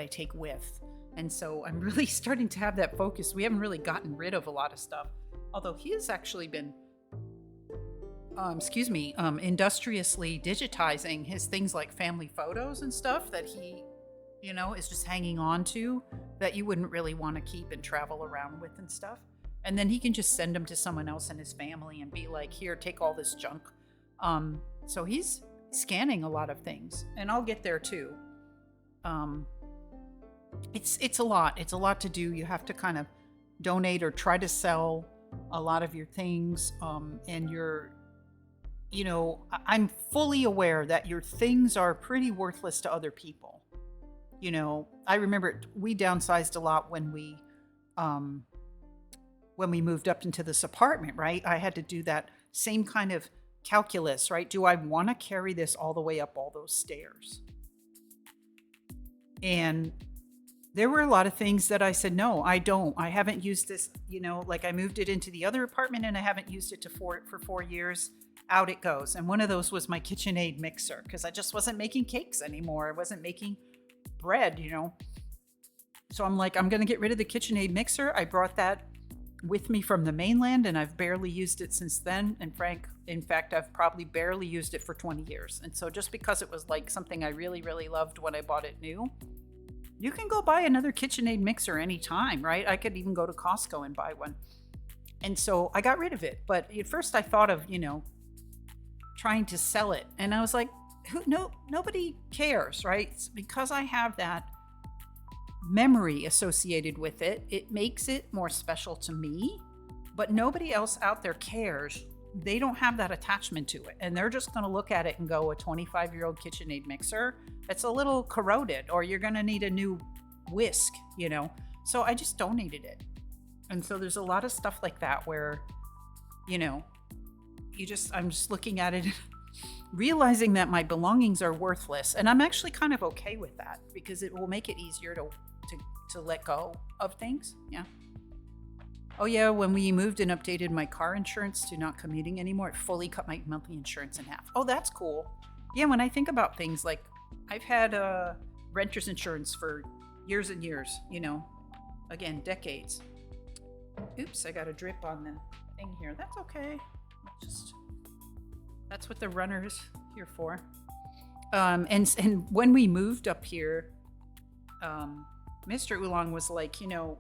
S1: take with? And so I'm really starting to have that focus. We haven't really gotten rid of a lot of stuff, although he has actually been industriously digitizing his things like family photos and stuff that he is just hanging on to, that you wouldn't really want to keep and travel around with and stuff. And then he can just send them to someone else in his family and be like, here, take all this junk. So he's scanning a lot of things, and I'll get there too. It's a lot. It's a lot to do. You have to kind of donate or try to sell a lot of your things. And I'm fully aware that your things are pretty worthless to other people. I remember we downsized a lot when we moved up into this apartment, right? I had to do that same kind of calculus, right? Do I want to carry this all the way up all those stairs? And there were a lot of things that I said, no, I don't. I haven't used this, like I moved it into the other apartment and I haven't used it for 4 years. Out it goes. And one of those was my KitchenAid mixer, because I just wasn't making cakes anymore. I wasn't making bread, So I'm like, I'm going to get rid of the KitchenAid mixer. I brought that with me from the mainland, and I've barely used it since then. And in fact, I've probably barely used it for 20 years. And so just because it was like something I really, really loved when I bought it new, you can go buy another KitchenAid mixer anytime, right? I could even go to Costco and buy one. And so I got rid of it. But at first I thought of, trying to sell it. And I was like, nobody cares, right? It's because I have that memory associated with it. It makes it more special to me, but nobody else out there cares. They don't have that attachment to it. And they're just going to look at it and go, a 25-year-old KitchenAid mixer, it's a little corroded, or you're going to need a new whisk, So I just donated it. And so there's a lot of stuff like that where, I'm just looking at it, realizing that my belongings are worthless. And I'm actually kind of okay with that, because it will make it easier to let go of things. Yeah. Oh yeah, when we moved and updated my car insurance to not commuting anymore, it fully cut my monthly insurance in half. Oh, that's cool. Yeah, when I think about things, like I've had renter's insurance for years and years, again, decades. Oops, I got a drip on the thing here. That's okay. That's what the runner's here for. And when we moved up here, Mr. Oolong was like, a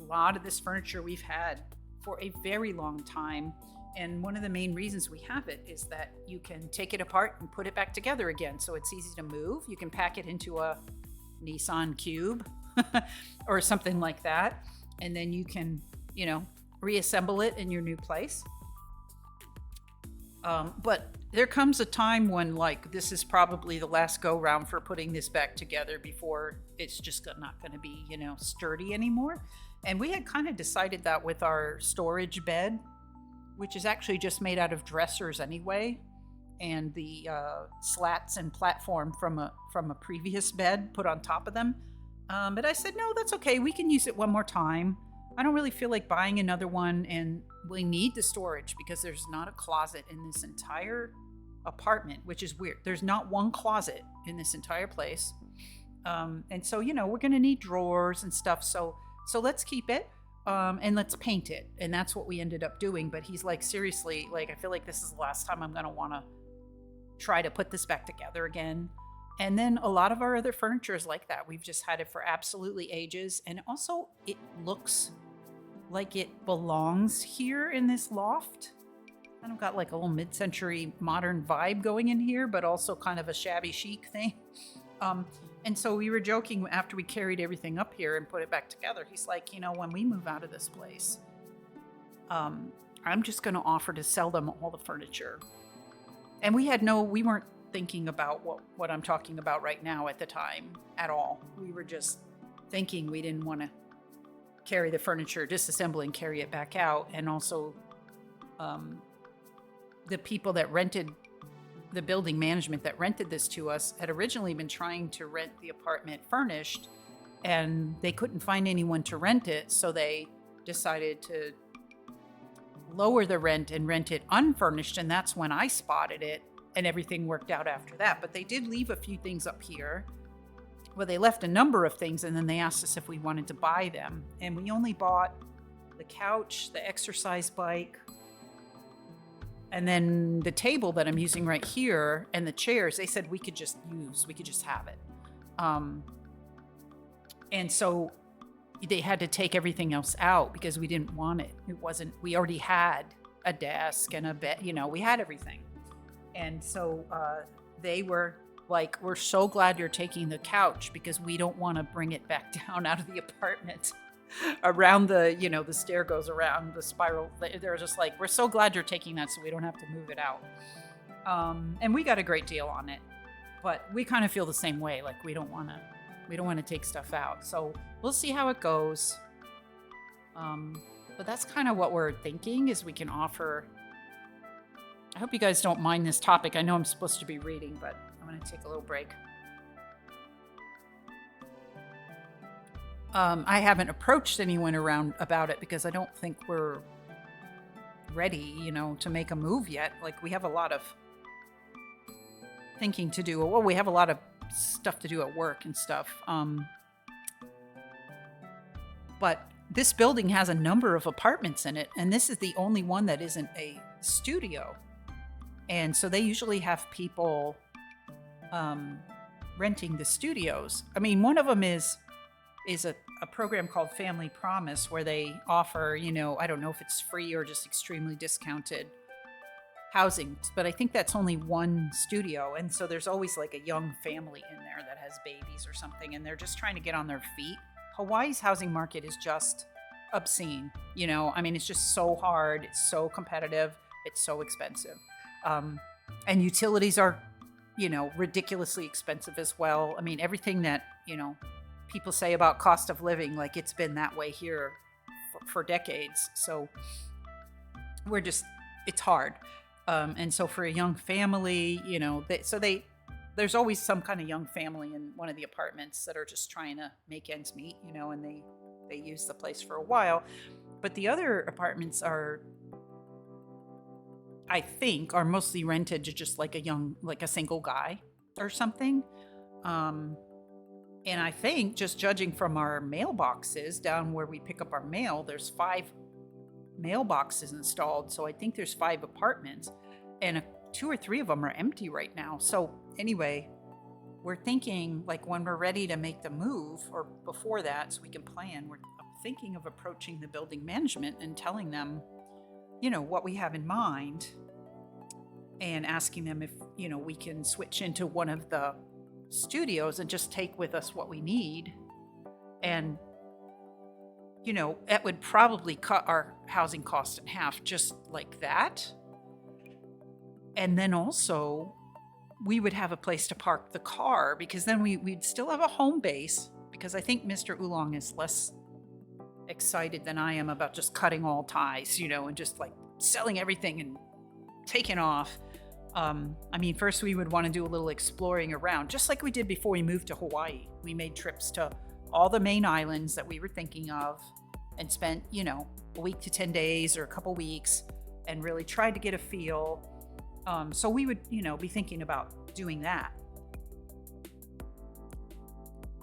S1: lot of this furniture we've had for a very long time. And one of the main reasons we have it is that you can take it apart and put it back together again. So it's easy to move. You can pack it into a Nissan Cube or something like that. And then you can, reassemble it in your new place. But there comes a time when, like, this is probably the last go round for putting this back together before it's just not going to be, sturdy anymore. And we had kind of decided that with our storage bed, which is actually just made out of dressers anyway, and the slats and platform from a previous bed put on top of them. But I said, no, that's okay. We can use it one more time. I don't really feel like buying another one, and we need the storage because there's not a closet in this entire apartment, which is weird. There's not one closet in this entire place. And so, we're going to need drawers and stuff. So let's keep it and let's paint it. And that's what we ended up doing. But he's like, seriously, like, I feel like this is the last time I'm going to want to try to put this back together again. And then a lot of our other furniture is like that. We've just had it for absolutely ages. And also it looks like it belongs here in this loft. Kind of got like a little mid-century modern vibe going in here, but also kind of a shabby chic thing. And so we were joking after we carried everything up here and put it back together. He's like, when we move out of this place, I'm just going to offer to sell them all the furniture. And we weren't thinking about what I'm talking about right now at the time at all. We were just thinking we didn't want to carry the furniture, disassemble and carry it back out. And also, the people that rented, the building management that rented this to us, had originally been trying to rent the apartment furnished, and they couldn't find anyone to rent it, so they decided to lower the rent and rent it unfurnished. And that's when I spotted it, and everything worked out after that. But they did leave a few things up here. Well, they left a number of things, and then they asked us if we wanted to buy them. And we only bought the couch, the exercise bike, and then the table that I'm using right here, and the chairs. They said we could just have it. And so they had to take everything else out because we didn't want it. We already had a desk and a bed, we had everything. And so they were like, we're so glad you're taking the couch because we don't want to bring it back down out of the apartment around the stair goes around the spiral. They're just like, we're so glad you're taking that so we don't have to move it out. And we got a great deal on it, but we kind of feel the same way. Like we don't want to take stuff out. So we'll see how it goes. But that's kind of what we're thinking is we can offer. I hope you guys don't mind this topic. I know I'm supposed to be reading, but I'm going to take a little break. I haven't approached anyone around about it because I don't think we're ready, to make a move yet. Like we have a lot of thinking to do. Well, we have a lot of stuff to do at work and stuff. But this building has a number of apartments in it, and this is the only one that isn't a studio. And so they usually have people renting the studios. I mean, one of them is a program called Family Promise, where they offer, I don't know if it's free or just extremely discounted housing, but I think that's only one studio. And so there's always like a young family in there that has babies or something, and they're just trying to get on their feet. Hawaii's housing market is just obscene. I mean, it's just so hard. It's so competitive. It's so expensive. And utilities are, ridiculously expensive as well. I mean, everything that, people say about cost of living, like it's been that way here for decades. So it's hard. And so for a young family, there's always some kind of young family in one of the apartments that are just trying to make ends meet, and they use the place for a while. But the other apartments are mostly rented to just like a single guy or something. And I think, just judging from our mailboxes down where we pick up our mail, there's 5 mailboxes installed. So I think there's 5 apartments, and 2 or 3 of them are empty right now. So anyway, we're thinking, like, when we're ready to make the move, or before that, so we can plan, we're thinking of approaching the building management and telling them, what we have in mind, and asking them if, we can switch into one of the studios and just take with us what we need. And it would probably cut our housing cost in half just like that. And then also we would have a place to park the car, because then we'd still have a home base, because I think Mr. Oolong is less excited than I am about just cutting all ties, and just like selling everything and taking off. I mean, first we would want to do a little exploring around, just like we did before we moved to Hawaii. We made trips to all the main islands that we were thinking of and spent, a week to 10 days or a couple weeks, and really tried to get a feel. So we would, be thinking about doing that.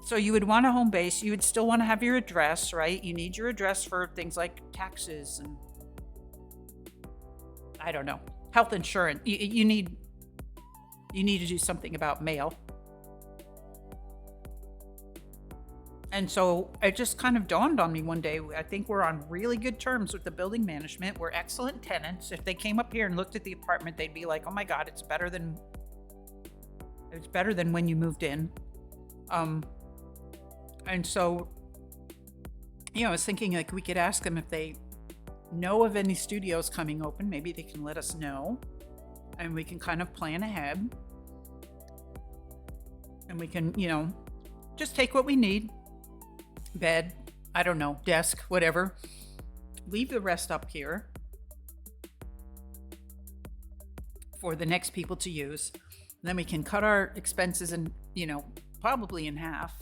S1: So you would want a home base. You would still want to have your address, right? You need your address for things like taxes and, I don't know, health insurance. You need to do something about mail. And so it just kind of dawned on me one day. I think we're on really good terms with the building management. We're excellent tenants. If they came up here and looked at the apartment, they'd be like, "Oh my God, it's better than when you moved in." And so, I was thinking, like, we could ask them if they know of any studios coming open. Maybe they can let us know, and we can kind of plan ahead. And we can, just take what we need. Bed, I don't know, desk, whatever. Leave the rest up here for the next people to use. Then we can cut our expenses and, probably in half.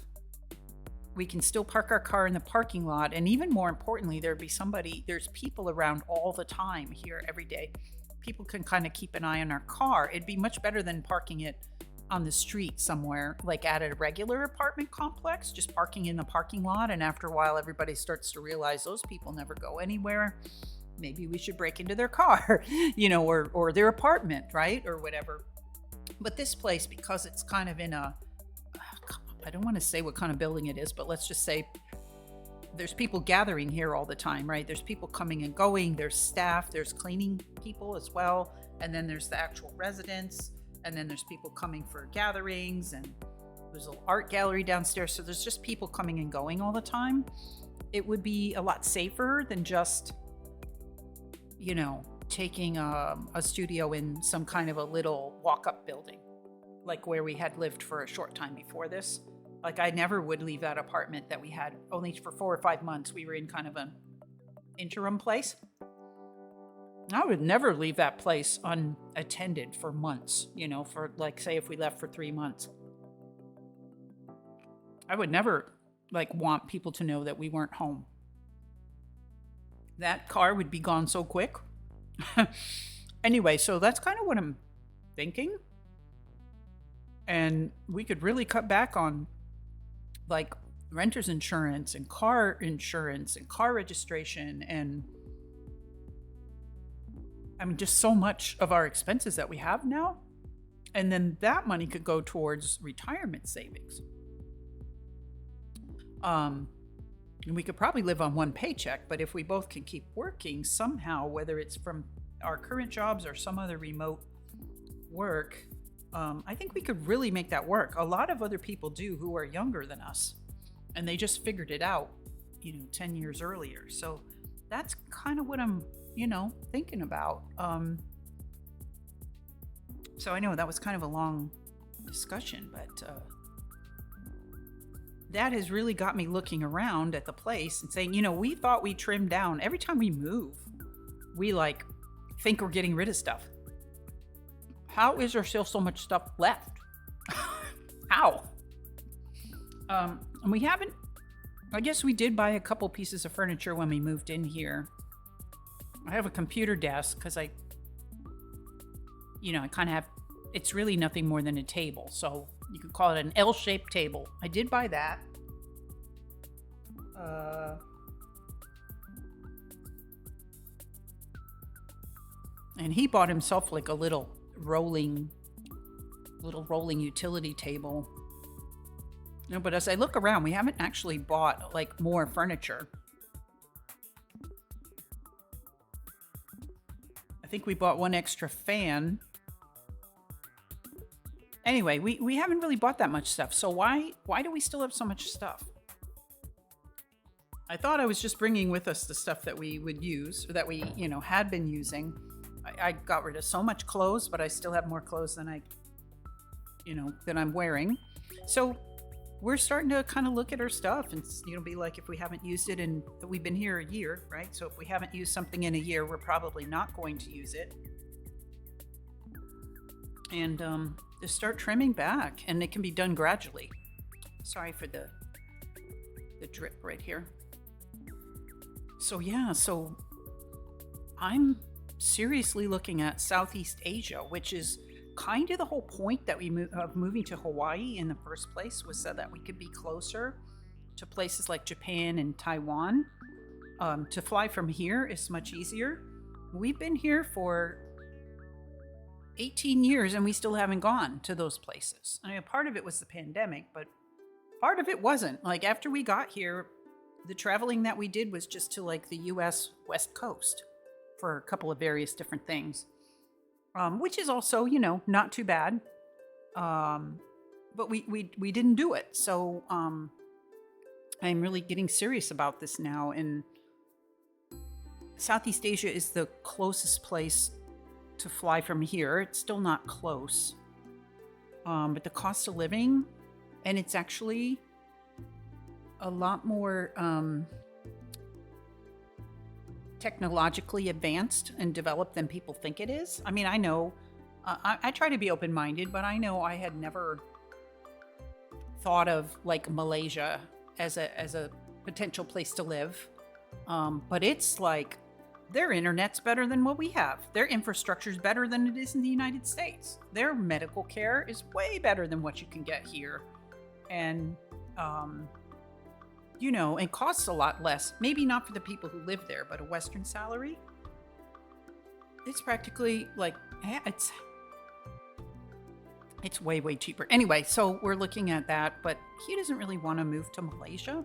S1: We can still park our car in the parking lot. And even more importantly, there's people around all the time here every day. People can kind of keep an eye on our car. It'd be much better than parking it on the street somewhere, like at a regular apartment complex, just parking in the parking lot. And after a while, everybody starts to realize those people never go anywhere. Maybe we should break into their car, or their apartment, right? Or whatever. But this place, because it's kind of in I don't want to say what kind of building it is, but let's just say there's people gathering here all the time, right? There's people coming and going, there's staff, there's cleaning people as well. And then there's the actual residents. And then there's people coming for gatherings, and there's an art gallery downstairs. So there's just people coming and going all the time. It would be a lot safer than just, taking a studio in some kind of a little walk-up building, like where we had lived for a short time before this. Like, I never would leave that apartment that we had only for 4 or 5 months. We were in kind of an interim place. I would never leave that place unattended for months, for like, say if we left for 3 months. I would never want people to know that we weren't home. That car would be gone so quick. Anyway, so that's kind of what I'm thinking. And we could really cut back on renter's insurance and car registration and just so much of our expenses that we have now. And then that money could go towards retirement savings. And we could probably live on one paycheck, but if we both can keep working somehow, whether it's from our current jobs or some other remote work, I think we could really make that work. A lot of other people do who are younger than us, and they just figured it out, 10 years earlier. So that's kind of what I'm thinking about. So I know that was kind of a long discussion, but that has really got me looking around at the place and saying, we thought we trimmed down. Every time we move, we think we're getting rid of stuff. How is there still so much stuff left? How? And we haven't, I guess we did buy a couple pieces of furniture when we moved in here. I have a computer desk because I kind of have, it's really nothing more than a table. So you could call it an L-shaped table. I did buy that. And he bought himself a little rolling utility table. But as I look around, we haven't actually bought more furniture. I think we bought one extra fan. Anyway, we haven't really bought that much stuff. So why do we still have so much stuff? I thought I was just bringing with us the stuff that we would use, or that we, had been using. I got rid of so much clothes, but I still have more clothes than than I'm wearing. So we're starting to kind of look at our stuff and, be like, if we haven't used it and we've been here a year, right? So if we haven't used something in a year, we're probably not going to use it. And just start trimming back, and it can be done gradually. Sorry for the drip right here. So so I'm seriously looking at Southeast Asia, which is kind of the whole point that of moving to Hawaii in the first place, was so that we could be closer to places like Japan and Taiwan. To fly from here is much easier. We've been here for 18 years and we still haven't gone to those places. Part of it was the pandemic, but part of it wasn't. After we got here, the traveling that we did was just to the US West Coast for a couple of various different things. Which is also, not too bad. But we didn't do it. So I'm really getting serious about this now. And Southeast Asia is the closest place to fly from here. It's still not close. But the cost of living And it's actually a lot more technologically advanced and developed than people think it is. I mean, I know, I try to be open-minded, but I know I had never thought of like Malaysia as a potential place to live. But it's like their internet's better than what we have. Their infrastructure's better than it is in the United States. Their medical care is way better than what you can get here. And, it costs a lot less. Maybe not for the people who live there, but a Western salary, it's practically like, it's way, way cheaper. Anyway, so we're looking at that, but he doesn't really want to move to Malaysia.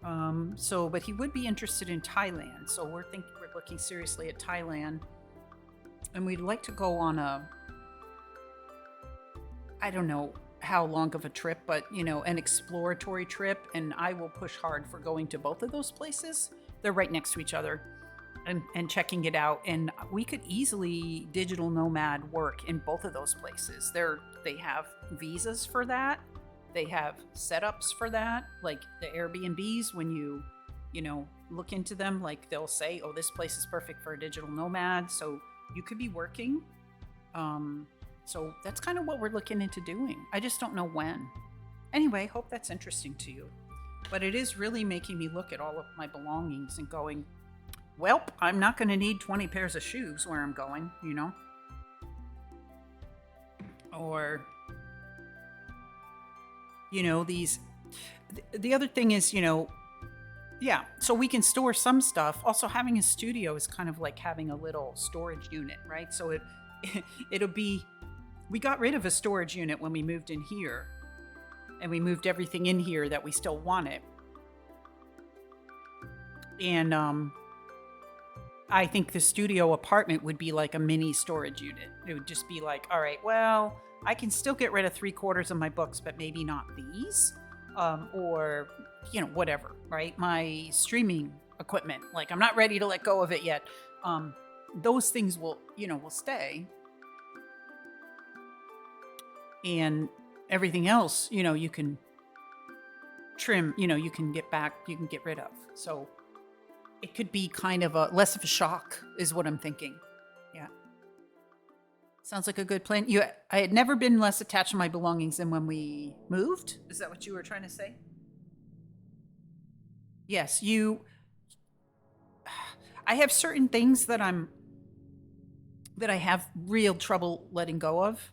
S1: But he would be interested in Thailand. So we're looking seriously at Thailand, and we'd like to go on I don't know how long of a trip, but an exploratory trip. And I will push hard for going to both of those places. They're right next to each other, and checking it out. And we could easily digital nomad work in both of those places. They have visas for that. They have setups for that, like the Airbnbs. When you look into them, like they'll say, oh, this place is perfect for a digital nomad. So you could be working. So that's kind of what we're looking into doing. I just don't know when. Anyway, hope that's interesting to you. But it is really making me look at all of my belongings and going, well, I'm not going to need 20 pairs of shoes where I'm going, Or, the other thing is, yeah, so we can store some stuff. Also, having a studio is kind of like having a little storage unit, right? So it'll be, we got rid of a storage unit when we moved in here, and we moved everything in here that we still wanted. And I think the studio apartment would be like a mini storage unit. It would just be like, all right, well, I can still get rid of 3/4 of my books, but maybe not these, or whatever, right? My streaming equipment, like I'm not ready to let go of it yet. Those things will stay, and everything else, you can trim, you can get rid of. So it could be kind of less of a shock, is what I'm thinking. Yeah. Sounds like a good plan. I had never been less attached to my belongings than when we moved. Is that what you were trying to say? Yes, I have certain things that I have real trouble letting go of.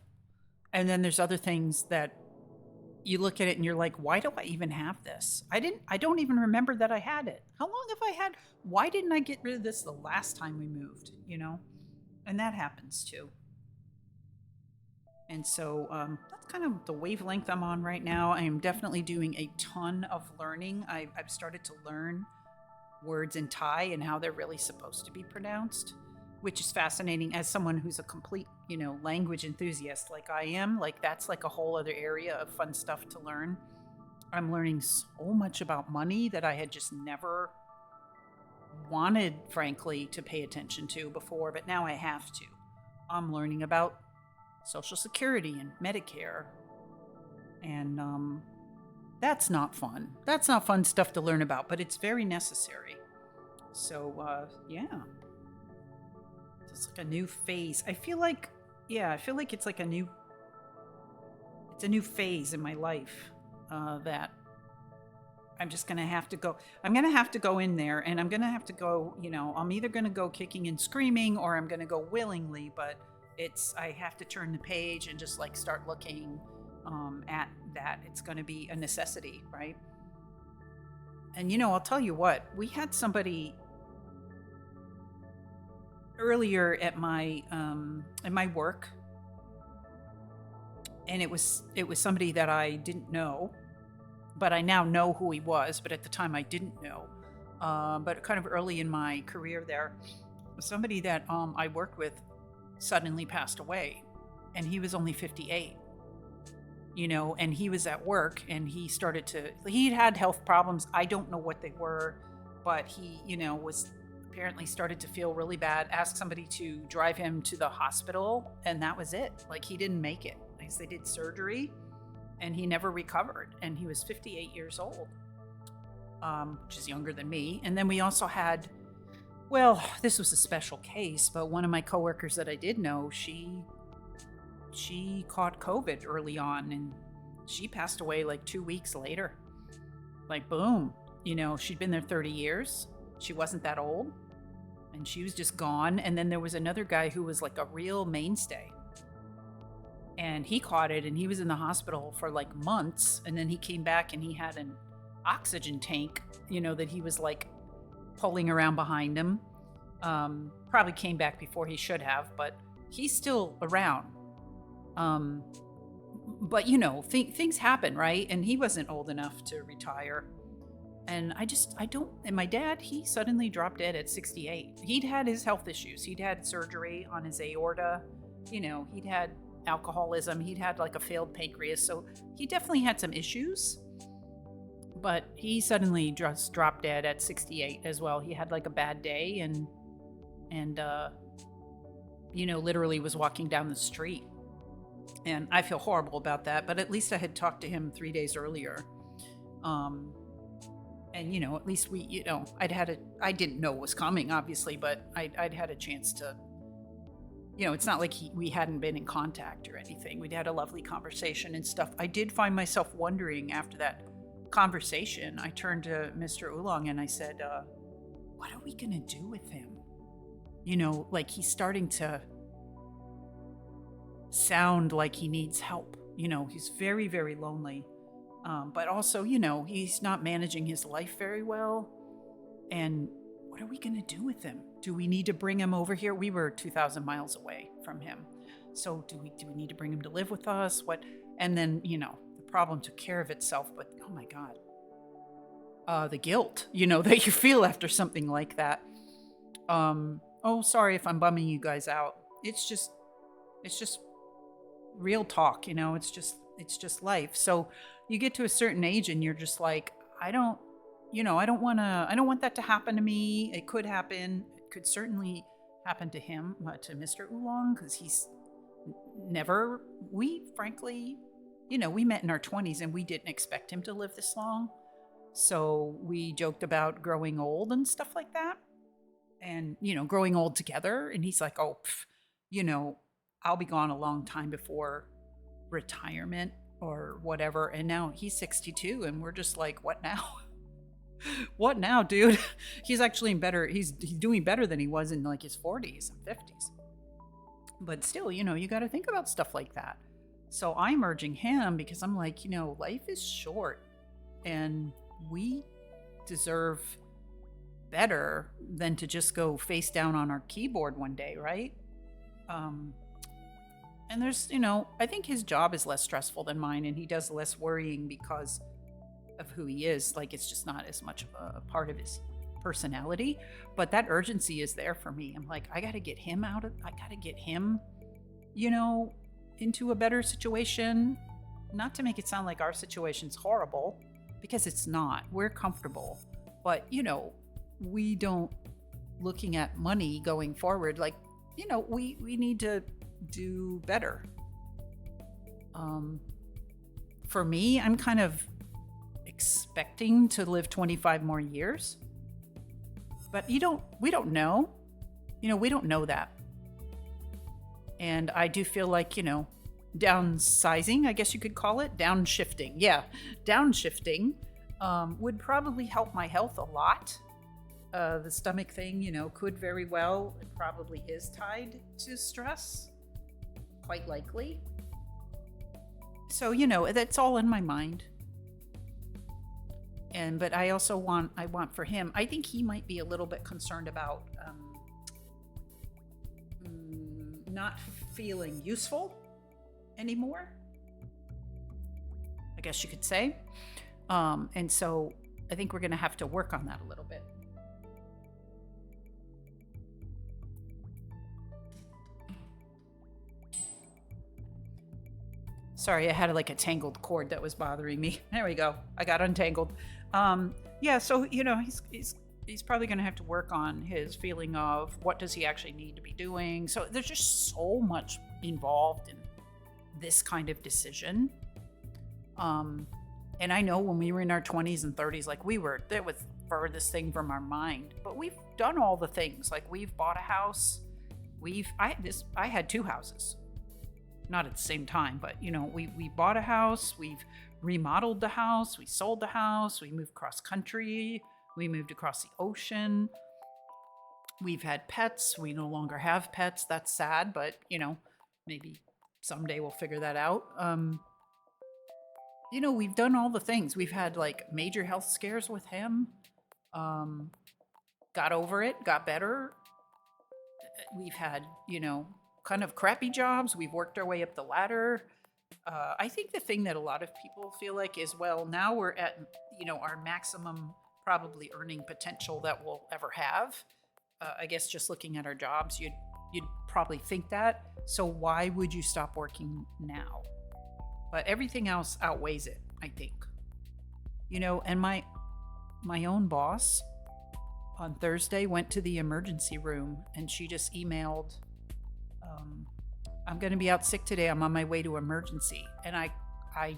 S1: And then there's other things that you look at it and you're like, why do I even have this? I don't even remember that I had it. How long have I had? Why didn't I get rid of this the last time we moved, And that happens too. And so that's kind of the wavelength I'm on right now. I am definitely doing a ton of learning. I've started to learn words in Thai and how they're really supposed to be pronounced, which is fascinating as someone who's a complete, language enthusiast like I am. Like that's like a whole other area of fun stuff to learn. I'm learning so much about money that I had just never wanted, frankly, to pay attention to before, but now I have to. I'm learning about Social Security and Medicare. And that's not fun. That's not fun stuff to learn about, but it's very necessary. So, yeah. It's like a new phase. I feel like it's like a new phase in my life that I'm just going to have to go. I'm going to have to go in there, and I'm going to have to go, I'm either going to go kicking and screaming or I'm going to go willingly, but I have to turn the page and just like start looking at that. It's going to be a necessity, right? And I'll tell you what, we had somebody earlier at my work, and it was somebody that I didn't know, but I now know who he was. But at the time, I didn't know. But kind of early in my career, there was somebody that I worked with suddenly passed away, and he was only 58. And he was at work, and he had health problems. I don't know what they were, but he, was apparently started to feel really bad, asked somebody to drive him to the hospital, and that was it. Like, he didn't make it. They did surgery, and he never recovered. And he was 58 years old, which is younger than me. And then we also had, well, this was a special case, but one of my coworkers that I did know, she caught COVID early on, and she passed away like 2 weeks later. Like, boom. She'd been there 30 years. She wasn't that old, and she was just gone. And then there was another guy who was like a real mainstay, and he caught it, and he was in the hospital for like months. And then he came back, and he had an oxygen tank, that he was like pulling around behind him. Probably came back before he should have, but he's still around. But things happen, right? And he wasn't old enough to retire. And and my dad, he suddenly dropped dead at 68. He'd had his health issues. He'd had surgery on his aorta. He'd had alcoholism. He'd had like a failed pancreas. So he definitely had some issues. But he suddenly just dropped dead at 68 as well. He had like a bad day and literally was walking down the street. And I feel horrible about that, but at least I had talked to him 3 days earlier. And at least we, I didn't know it was coming, obviously, but I'd had a chance to, it's not like we hadn't been in contact or anything. We'd had a lovely conversation and stuff. I did find myself wondering after that conversation. I turned to Mr. Oolong and I said, what are we going to do with him? Like he's starting to sound like he needs help. He's very, very lonely. But also, he's not managing his life very well. And what are we going to do with him? Do we need to bring him over here? We were 2,000 miles away from him. So do we need to bring him to live with us? What? And then, the problem took care of itself. But oh my God, the guilt, that you feel after something like that. Oh, sorry if I'm bumming you guys out. It's just real talk, it's just life. So you get to a certain age and you're just like, I don't want that to happen to me. It could happen. It could certainly happen to him, to Mr. Oolong, because he's frankly, we met in our 20s and we didn't expect him to live this long. So we joked about growing old and stuff like that. And, growing old together. And he's like, oh, I'll be gone a long time before retirement or whatever. And now he's 62 and we're just like, what now? What now, dude? He's actually he's doing better than he was in like his 40s and 50s. But still, you got to think about stuff like that. So I'm urging him because I'm like, life is short and we deserve better than to just go face down on our keyboard one day, right? And there's, I think his job is less stressful than mine and he does less worrying because of who he is. Like, it's just not as much of a part of his personality, but that urgency is there for me. I'm like, I got to get him into a better situation. Not to make it sound like our situation's horrible, because it's not. We're comfortable, but we don't, looking at money going forward, like, we need to do better. For me, I'm kind of expecting to live 25 more years, but we don't know, we don't know that. And I do feel like, downsizing, I guess you could call it, downshifting. Yeah. Downshifting, would probably help my health a lot. The stomach thing, could very well, it probably is tied to stress, quite likely. So, that's all in my mind. But I also want for him, I think he might be a little bit concerned about not feeling useful anymore, I guess you could say. And so I think we're going to have to work on that a little bit. Sorry, I had like a tangled cord that was bothering me. There we go. I got untangled. Yeah, so, he's probably going to have to work on his feeling of what does he actually need to be doing. So there's just so much involved in this kind of decision. And I know when we were in our 20s and 30s, like that was furthest thing from our mind. But we've done all the things. Like we've bought a house. I had two houses, not at the same time, but we bought a house. We've remodeled the house. We sold the house. We moved cross country. We moved across the ocean. We've had pets. We no longer have pets. That's sad, but maybe someday we'll figure that out. We've done all the things. We've had like major health scares with him. Got over it, got better. We've had, kind of crappy jobs. We've worked our way up the ladder. I think the thing that a lot of people feel like is, well, now we're at, our maximum probably earning potential that we'll ever have. I guess just looking at our jobs, you'd probably think that. So why would you stop working now? But everything else outweighs it, I think. And my own boss on Thursday went to the emergency room and she just emailed, I'm going to be out sick today. I'm on my way to emergency. And I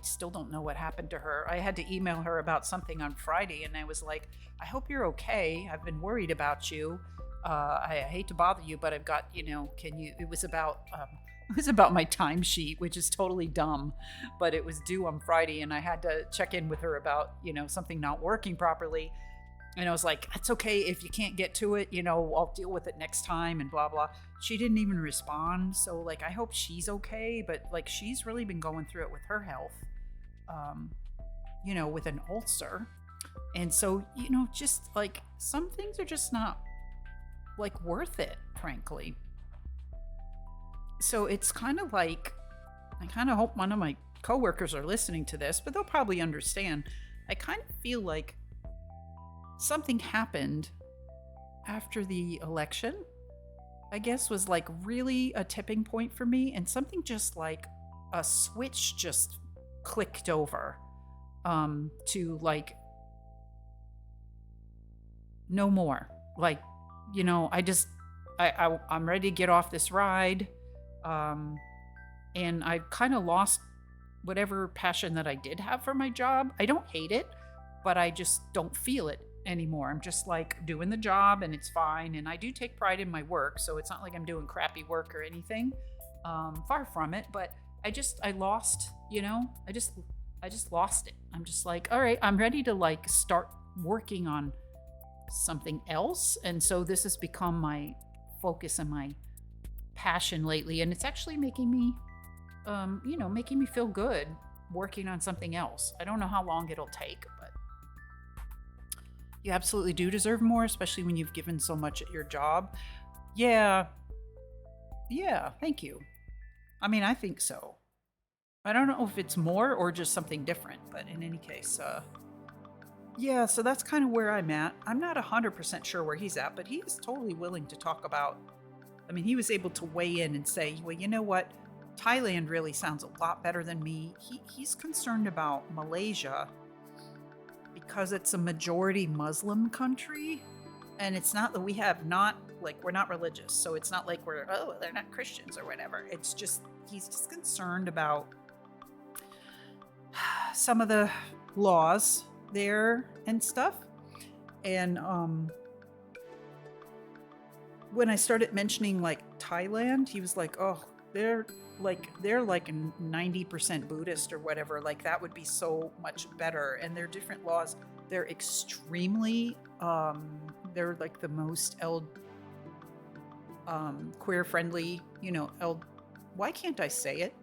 S1: still don't know what happened to her. I had to email her about something on Friday and I was like, I hope you're okay. I've been worried about you. I hate to bother you, but I've got, it was about my timesheet, which is totally dumb, but it was due on Friday and I had to check in with her about, something not working properly. And I was like, it's okay if you can't get to it, I'll deal with it next time and blah, blah. She didn't even respond. So like, I hope she's okay, but like, she's really been going through it with her health, with an ulcer. And so, just like some things are just not like worth it, frankly. So it's kind of like, I kind of hope one of my coworkers are listening to this, but they'll probably understand. I kind of feel like something happened after the election, I guess, was like really a tipping point for me. And something just like a switch just clicked over to like, no more. Like, I'm ready to get off this ride. And I've kind of lost whatever passion that I did have for my job. I don't hate it, but I just don't feel it anymore. I'm just like doing the job and it's fine. And I do take pride in my work. So it's not like I'm doing crappy work or anything. Far from it. But I lost, I just lost it. I'm just like, all right, I'm ready to like start working on something else. And so this has become my focus and my passion lately. And it's actually making me, making me feel good working on something else. I don't know how long it'll take, but you absolutely do deserve more, especially when you've given so much at your job. Yeah, thank you. I mean, I think so. I don't know if it's more or just something different, but in any case, yeah, so that's kind of where I'm at. I'm not 100% sure where he's at, but he is totally willing to talk about, he was able to weigh in and say, well, you know what? Thailand really sounds a lot better than me. He's concerned about Malaysia because it's a majority Muslim country. And it's not that we're not religious. So it's not like they're not Christians or whatever. It's just, he's just concerned about some of the laws there and stuff. And when I started mentioning like Thailand, he was like, oh, they're like 90% Buddhist or whatever. Like that would be so much better. And their different laws, they're extremely, they're like the most queer friendly, why can't I say it?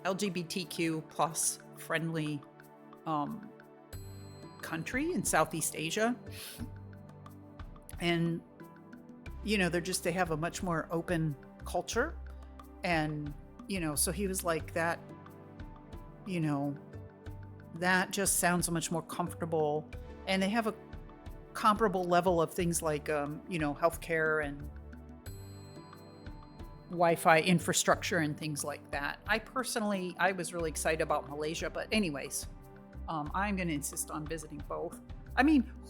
S1: LGBTQ plus friendly country in Southeast Asia. And, they have a much more open culture. And, so he was like that, that just sounds so much more comfortable. And they have a comparable level of things like, healthcare and Wi-Fi infrastructure and things like that. I was really excited about Malaysia, but anyways, I'm going to insist on visiting both.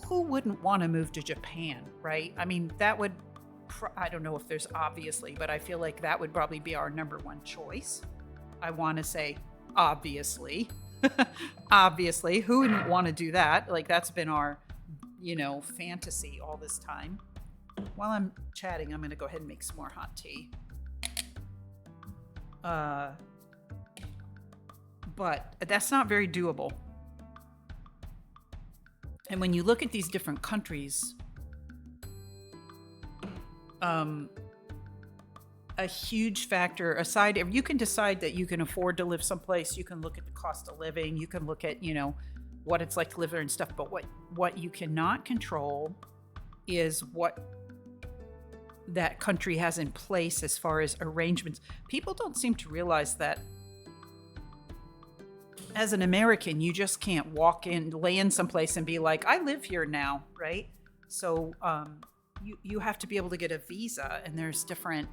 S1: Who wouldn't want to move to Japan, right? That would, I don't know if there's obviously, but I feel like that would probably be our number one choice. I want to say obviously. Obviously, who wouldn't want to do that? Like, that's been our, fantasy all this time. While I'm chatting, I'm going to go ahead and make some more hot tea. But that's not very doable. And when you look at these different countries, a huge factor aside, if you can decide that you can afford to live someplace, you can look at the cost of living, you can look at, what it's like to live there and stuff. But what you cannot control is what that country has in place as far as arrangements. People don't seem to realize that as an American, you just can't walk in, land someplace and be like, I live here now, right? So you have to be able to get a visa, and there's different,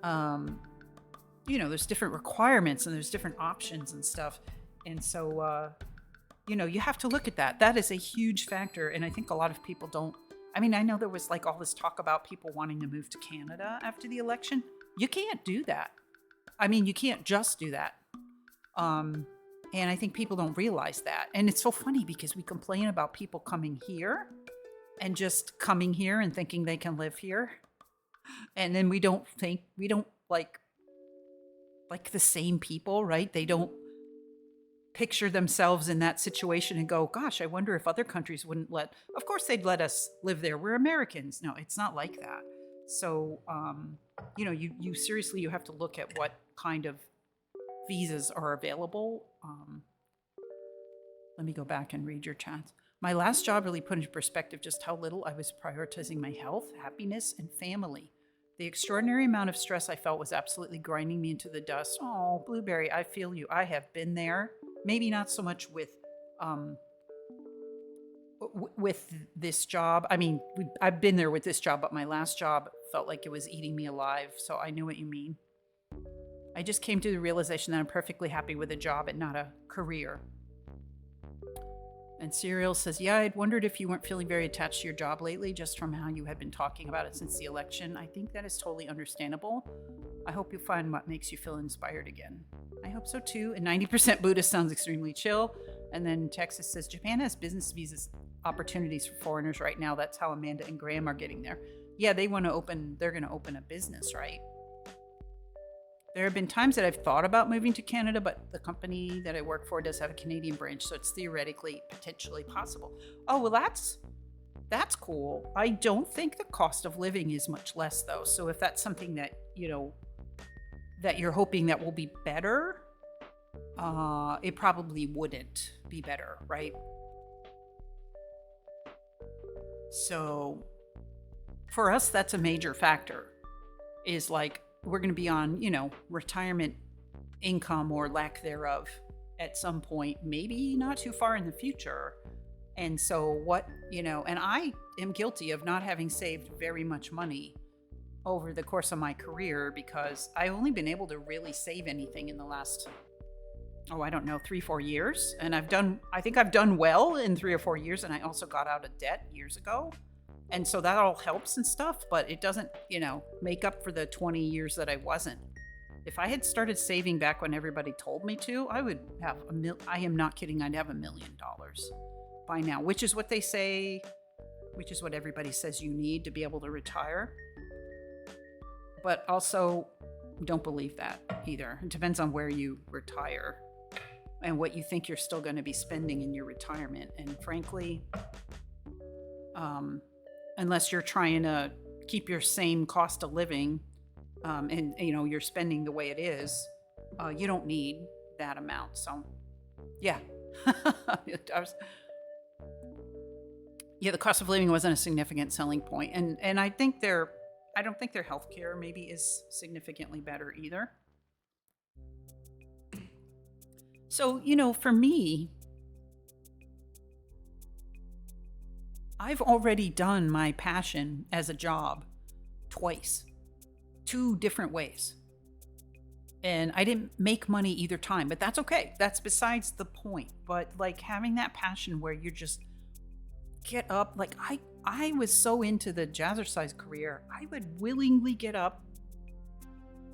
S1: there's different requirements and there's different options and stuff. And so, you have to look at that. That is a huge factor. And I think a lot of people don't. I mean, I know there was like all this talk about people wanting to move to Canada after the election. You can't do that. I mean, you can't just do that. And I think people don't realize that. And it's so funny because we complain about people coming here and just coming here and thinking they can live here. And then we don't like the same people, right? They don't picture themselves in that situation and go, gosh, I wonder if other countries wouldn't of course they'd let us live there. We're Americans. No, it's not like that. So, you seriously, you have to look at what kind of visas are available. Let me go back and read your chats. My last job really put into perspective just how little I was prioritizing my health, happiness, and family. The extraordinary amount of stress I felt was absolutely grinding me into the dust. Oh, Blueberry, I feel you. I have been there. Maybe not so much with this job. I mean, I've been there with this job, but my last job felt like it was eating me alive. So I knew what you mean. I just came to the realization that I'm perfectly happy with a job and not a career. And Serial says, yeah, I'd wondered if you weren't feeling very attached to your job lately, just from how you had been talking about it since the election. I think that is totally understandable. I hope you find what makes you feel inspired again. I hope so too. And 90% Buddhist sounds extremely chill. And then Texas says, Japan has business visas opportunities for foreigners right now. That's how Amanda and Graham are getting there. Yeah, they're going to open a business, right? There have been times that I've thought about moving to Canada, but the company that I work for does have a Canadian branch, so it's theoretically potentially possible. Oh, well, that's cool. I don't think the cost of living is much less, though. So if that's something that, that you're hoping that will be better, it probably wouldn't be better, right? So for us, that's a major factor, is like, we're going to be on, retirement income or lack thereof at some point, maybe not too far in the future. And so and I am guilty of not having saved very much money over the course of my career, because I've only been able to really save anything in the last, 3-4 years. And I think I've done well in 3 or 4 years. And I also got out of debt years ago. And so that all helps and stuff, but it doesn't, make up for the 20 years that I wasn't. If I had started saving back when everybody told me to, I would have I am not kidding, I'd have $1 million by now, which is what they say, which is what everybody says you need to be able to retire. But also, don't believe that either. It depends on where you retire and what you think you're still going to be spending in your retirement. And frankly, unless you're trying to keep your same cost of living, and you're spending the way it is, you don't need that amount. So, yeah, the cost of living wasn't a significant selling point, and I don't think their healthcare maybe is significantly better either. So, for me, I've already done my passion as a job twice, 2 different ways. And I didn't make money either time, but that's okay. That's besides the point. But like having that passion where you just get up, like I was so into the jazzercise career, I would willingly get up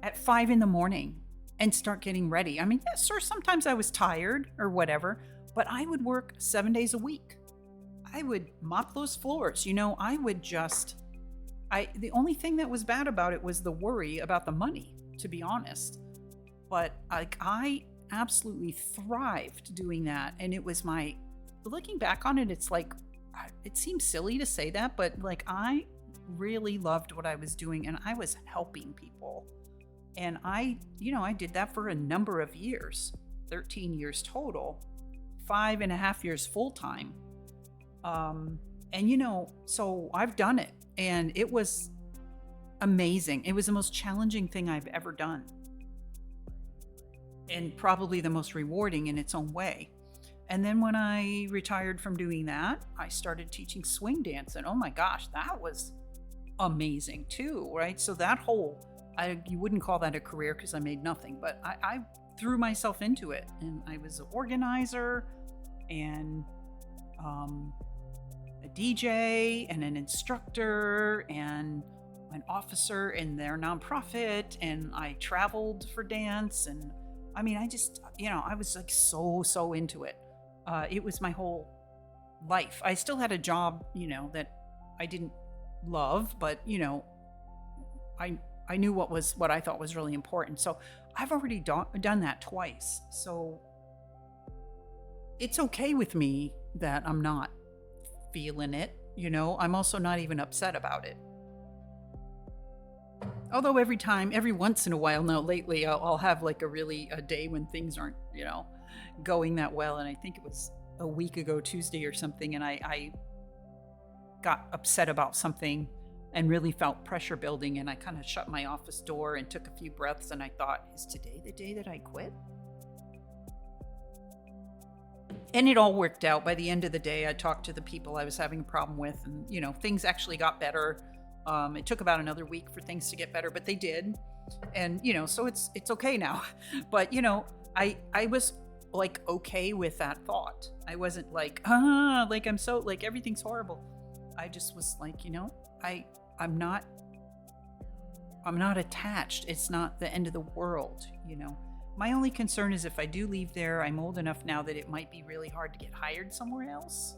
S1: at 5 a.m. and start getting ready. I mean, yes, sure, sometimes I was tired or whatever, but I would work 7 days a week. I would mop those floors. I would just, the only thing that was bad about it was the worry about the money, to be honest. But I absolutely thrived doing that. And it was looking back on it, it's like, it seems silly to say that, but like I really loved what I was doing and I was helping people. And I did that for a number of years, 13 years total, 5.5 years full time. So I've done it and it was amazing. It was the most challenging thing I've ever done. And probably the most rewarding in its own way. And then when I retired from doing that, I started teaching swing dance. And oh my gosh, that was amazing too, right? So that you wouldn't call that a career because I made nothing, but I threw myself into it. And I was an organizer and a DJ and an instructor and an officer in their nonprofit. And I traveled for dance. And I mean, I just, I was like so into it. It was my whole life. I still had a job, that I didn't love, but I knew what I thought was really important. So I've already done that twice. So it's okay with me that I'm not feeling it. I'm also not even upset about it. Although every once in a while now lately, I'll have like a day when things aren't, going that well. And I think it was a week ago, Tuesday or something. And I got upset about something and really felt pressure building. And I kind of shut my office door and took a few breaths. And I thought, is today the day that I quit? And it all worked out. By the end of the day, I talked to the people I was having a problem with, and, things actually got better. It took about another week for things to get better, but they did. And, so it's okay now. But, I was like, okay with that thought. I wasn't like, like I'm so, like everything's horrible. I just was like, I'm not attached. It's not the end of the world, My only concern is if I do leave there, I'm old enough now that it might be really hard to get hired somewhere else.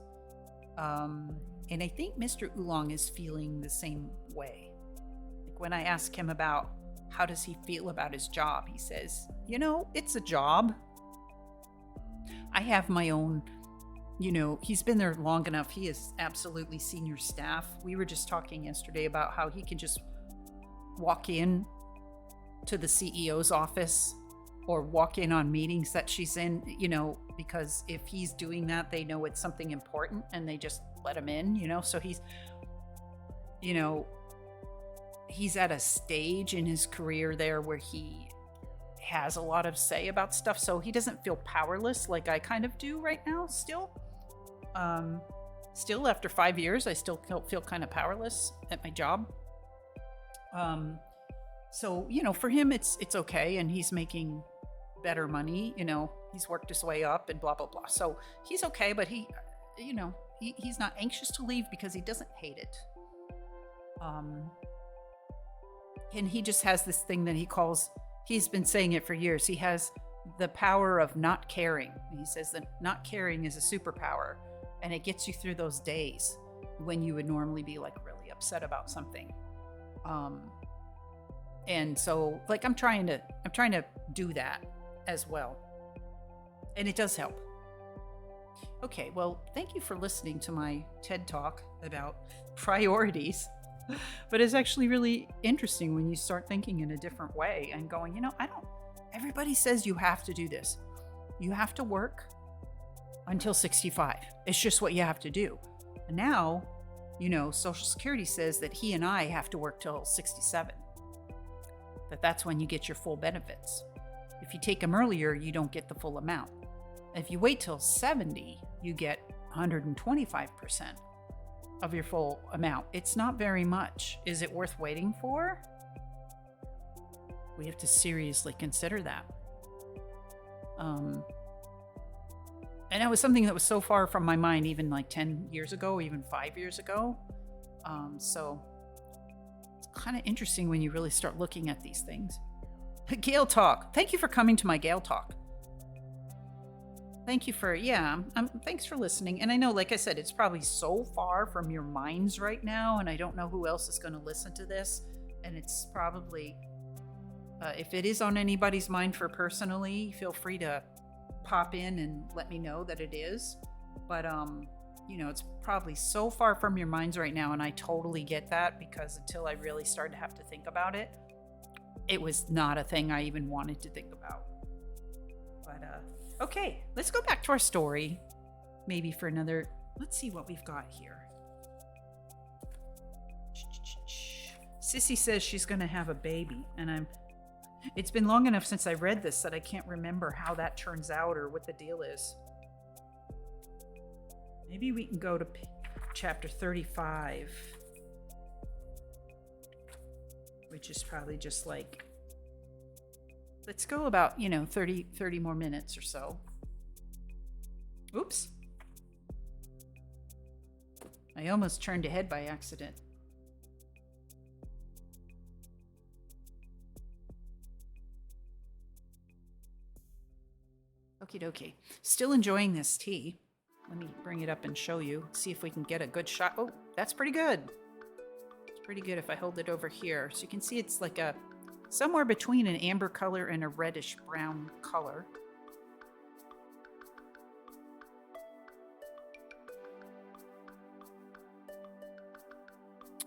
S1: And I think Mr. Oolong is feeling the same way. Like when I ask him about how does he feel about his job, he says, it's a job. I have my own, he's been there long enough. He is absolutely senior staff. We were just talking yesterday about how he can just walk in to the CEO's office or walk in on meetings that she's in, because if he's doing that, they know it's something important and they just let him in, so he's at a stage in his career there where he has a lot of say about stuff. So he doesn't feel powerless like I kind of do right now still. Still after 5 years, I still feel kind of powerless at my job. So, for him, it's okay. And he's making better money, he's worked his way up and blah, blah, blah. So he's okay, but he's not anxious to leave because he doesn't hate it. And he just has this thing that he's been saying it for years. He has the power of not caring. He says that not caring is a superpower and it gets you through those days when you would normally be like really upset about something. And so like, I'm trying to do that as well. And it does help. Okay, well, thank you for listening to my TED Talk about priorities. But it's actually really interesting when you start thinking in a different way and going, everybody says you have to do this. You have to work until 65. It's just what you have to do. And now, Social Security says that he and I have to work till 67. That's when you get your full benefits. If you take them earlier, you don't get the full amount. If you wait till 70, you get 125% of your full amount. It's not very much. Is it worth waiting for? We have to seriously consider that. And it was something that was so far from my mind, even like 10 years ago, even 5 years ago. So it's kind of interesting when you really start looking at these things. Gale Talk. Thank you for coming to my Gale Talk. Thank you for, thanks for listening. And I know, like I said, it's probably so far from your minds right now, and I don't know who else is going to listen to this. And it's probably, if it is on anybody's mind for personally, feel free to pop in and let me know that it is. But, it's probably so far from your minds right now, and I totally get that, because until I really started to have to think about it, it was not a thing I even wanted to think about. But, okay, let's go back to our story. Maybe for another, let's see what we've got here. Sissy says she's going to have a baby, and it's been long enough since I read this that I can't remember how that turns out or what the deal is. Maybe we can go to chapter 35. Which is probably just like, let's go about, 30 more minutes or so. Oops. I almost turned ahead by accident. Okie dokie. Still enjoying this tea. Let me bring it up and show you. See if we can get a good shot. Oh, that's pretty good. Pretty good if I hold it over here. So you can see it's like somewhere between an amber color and a reddish brown color.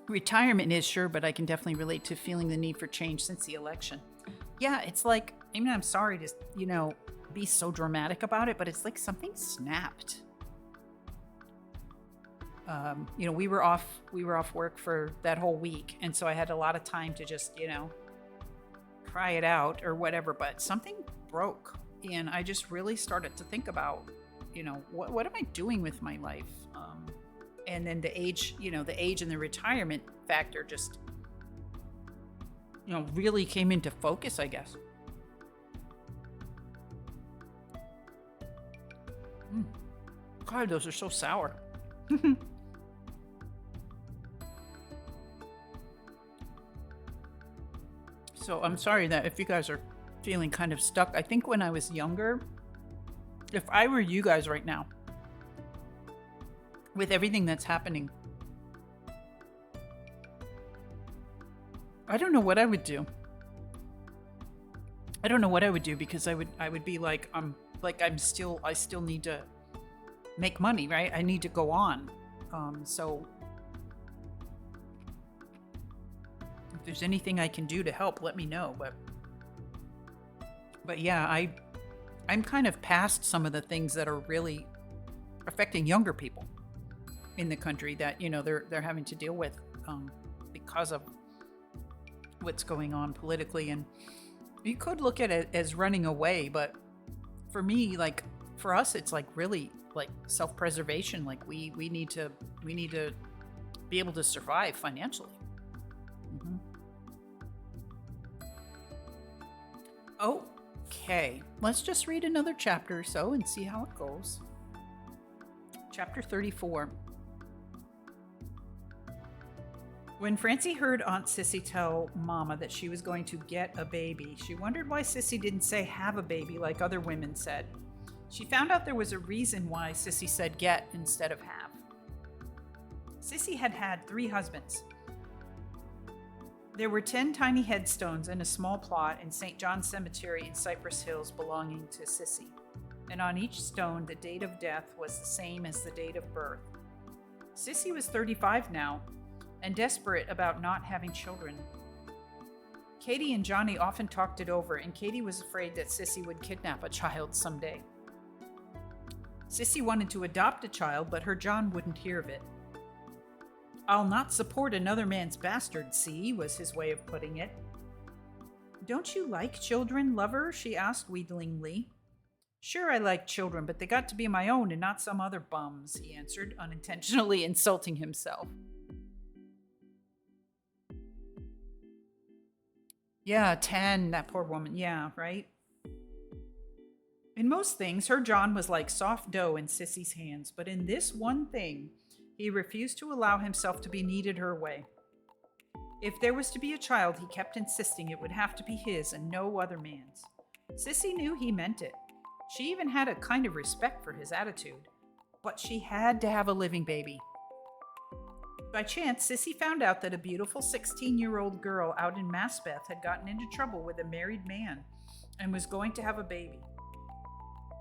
S1: Retirement is sure, but I can definitely relate to feeling the need for change since the election. Yeah, it's like, I'm sorry to, be so dramatic about it, but it's like something snapped. We were off work for that whole week. And so I had a lot of time to just, cry it out or whatever, but something broke. And I just really started to think about, what am I doing with my life? And then the age and the retirement factor just, really came into focus, I guess. God, those are so sour. So I'm sorry that if you guys are feeling kind of stuck. I think when I was younger, if I were you guys right now, with everything that's happening, I don't know what I would do. I don't know what I would do, because I would be like, I still need to make money, right? I need to go on. So if there's anything I can do to help, let me know. But yeah, I'm kind of past some of the things that are really affecting younger people in the country that, they're having to deal with because of what's going on politically. And you could look at it as running away, but for me, like for us, it's like really like self-preservation. Like we need to be able to survive financially. Mm-hmm. Okay, let's just read another chapter or so and see how it goes. Chapter 34. When Francie heard Aunt Sissy tell Mama that she was going to get a baby, she wondered why Sissy didn't say have a baby like other women said. She found out there was a reason why Sissy said get instead of have. Sissy had had 3 husbands. There were 10 tiny headstones in a small plot in St. John's Cemetery in Cypress Hills belonging to Sissy, and on each stone the date of death was the same as the date of birth. Sissy was 35 now, and desperate about not having children. Katie and Johnny often talked it over, and Katie was afraid that Sissy would kidnap a child someday. Sissy wanted to adopt a child, but her John wouldn't hear of it. "I'll not support another man's bastard, see," was his way of putting it. "Don't you like children, lover?" she asked wheedlingly. "Sure, I like children, but they got to be my own and not some other bum's," he answered, unintentionally insulting himself. Yeah, 10, that poor woman. Yeah, right? In most things, her John was like soft dough in Sissy's hands, but in this one thing, he refused to allow himself to be needed her way. If there was to be a child, he kept insisting it would have to be his and no other man's. Sissy knew he meant it. She even had a kind of respect for his attitude. But she had to have a living baby. By chance, Sissy found out that a beautiful 16-year-old girl out in Maspeth had gotten into trouble with a married man and was going to have a baby.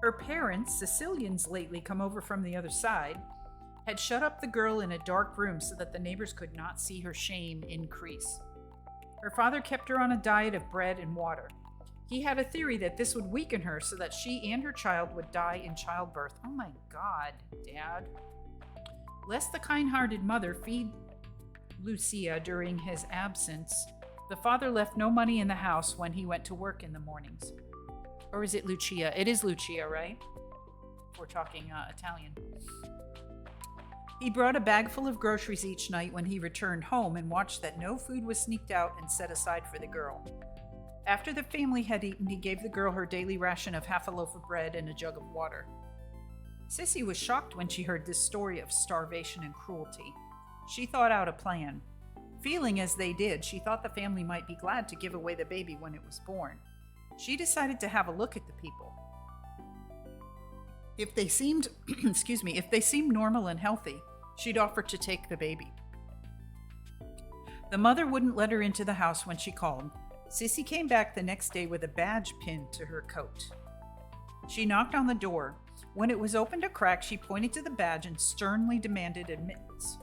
S1: Her parents, Sicilians lately come over from the other side, had shut up the girl in a dark room so that the neighbors could not see her shame increase. Her father kept her on a diet of bread and water. He had a theory that this would weaken her so that she and her child would die in childbirth. Oh my God, Dad. Lest the kind-hearted mother feed Lucia during his absence, the father left no money in the house when he went to work in the mornings. Or is it Lucia? It is Lucia, right? We're talking Italian. He brought a bag full of groceries each night when he returned home and watched that no food was sneaked out and set aside for the girl. After the family had eaten, he gave the girl her daily ration of half a loaf of bread and a jug of water. Sissy was shocked when she heard this story of starvation and cruelty. She thought out a plan. Feeling as they did, she thought the family might be glad to give away the baby when it was born. She decided to have a look at the people. If they seemed, if they seemed normal and healthy, she'd offer to take the baby. The mother wouldn't let her into the house when she called. Sissy came back the next day with a badge pinned to her coat. She knocked on the door. When it was opened a crack, she pointed to the badge and sternly demanded admittance.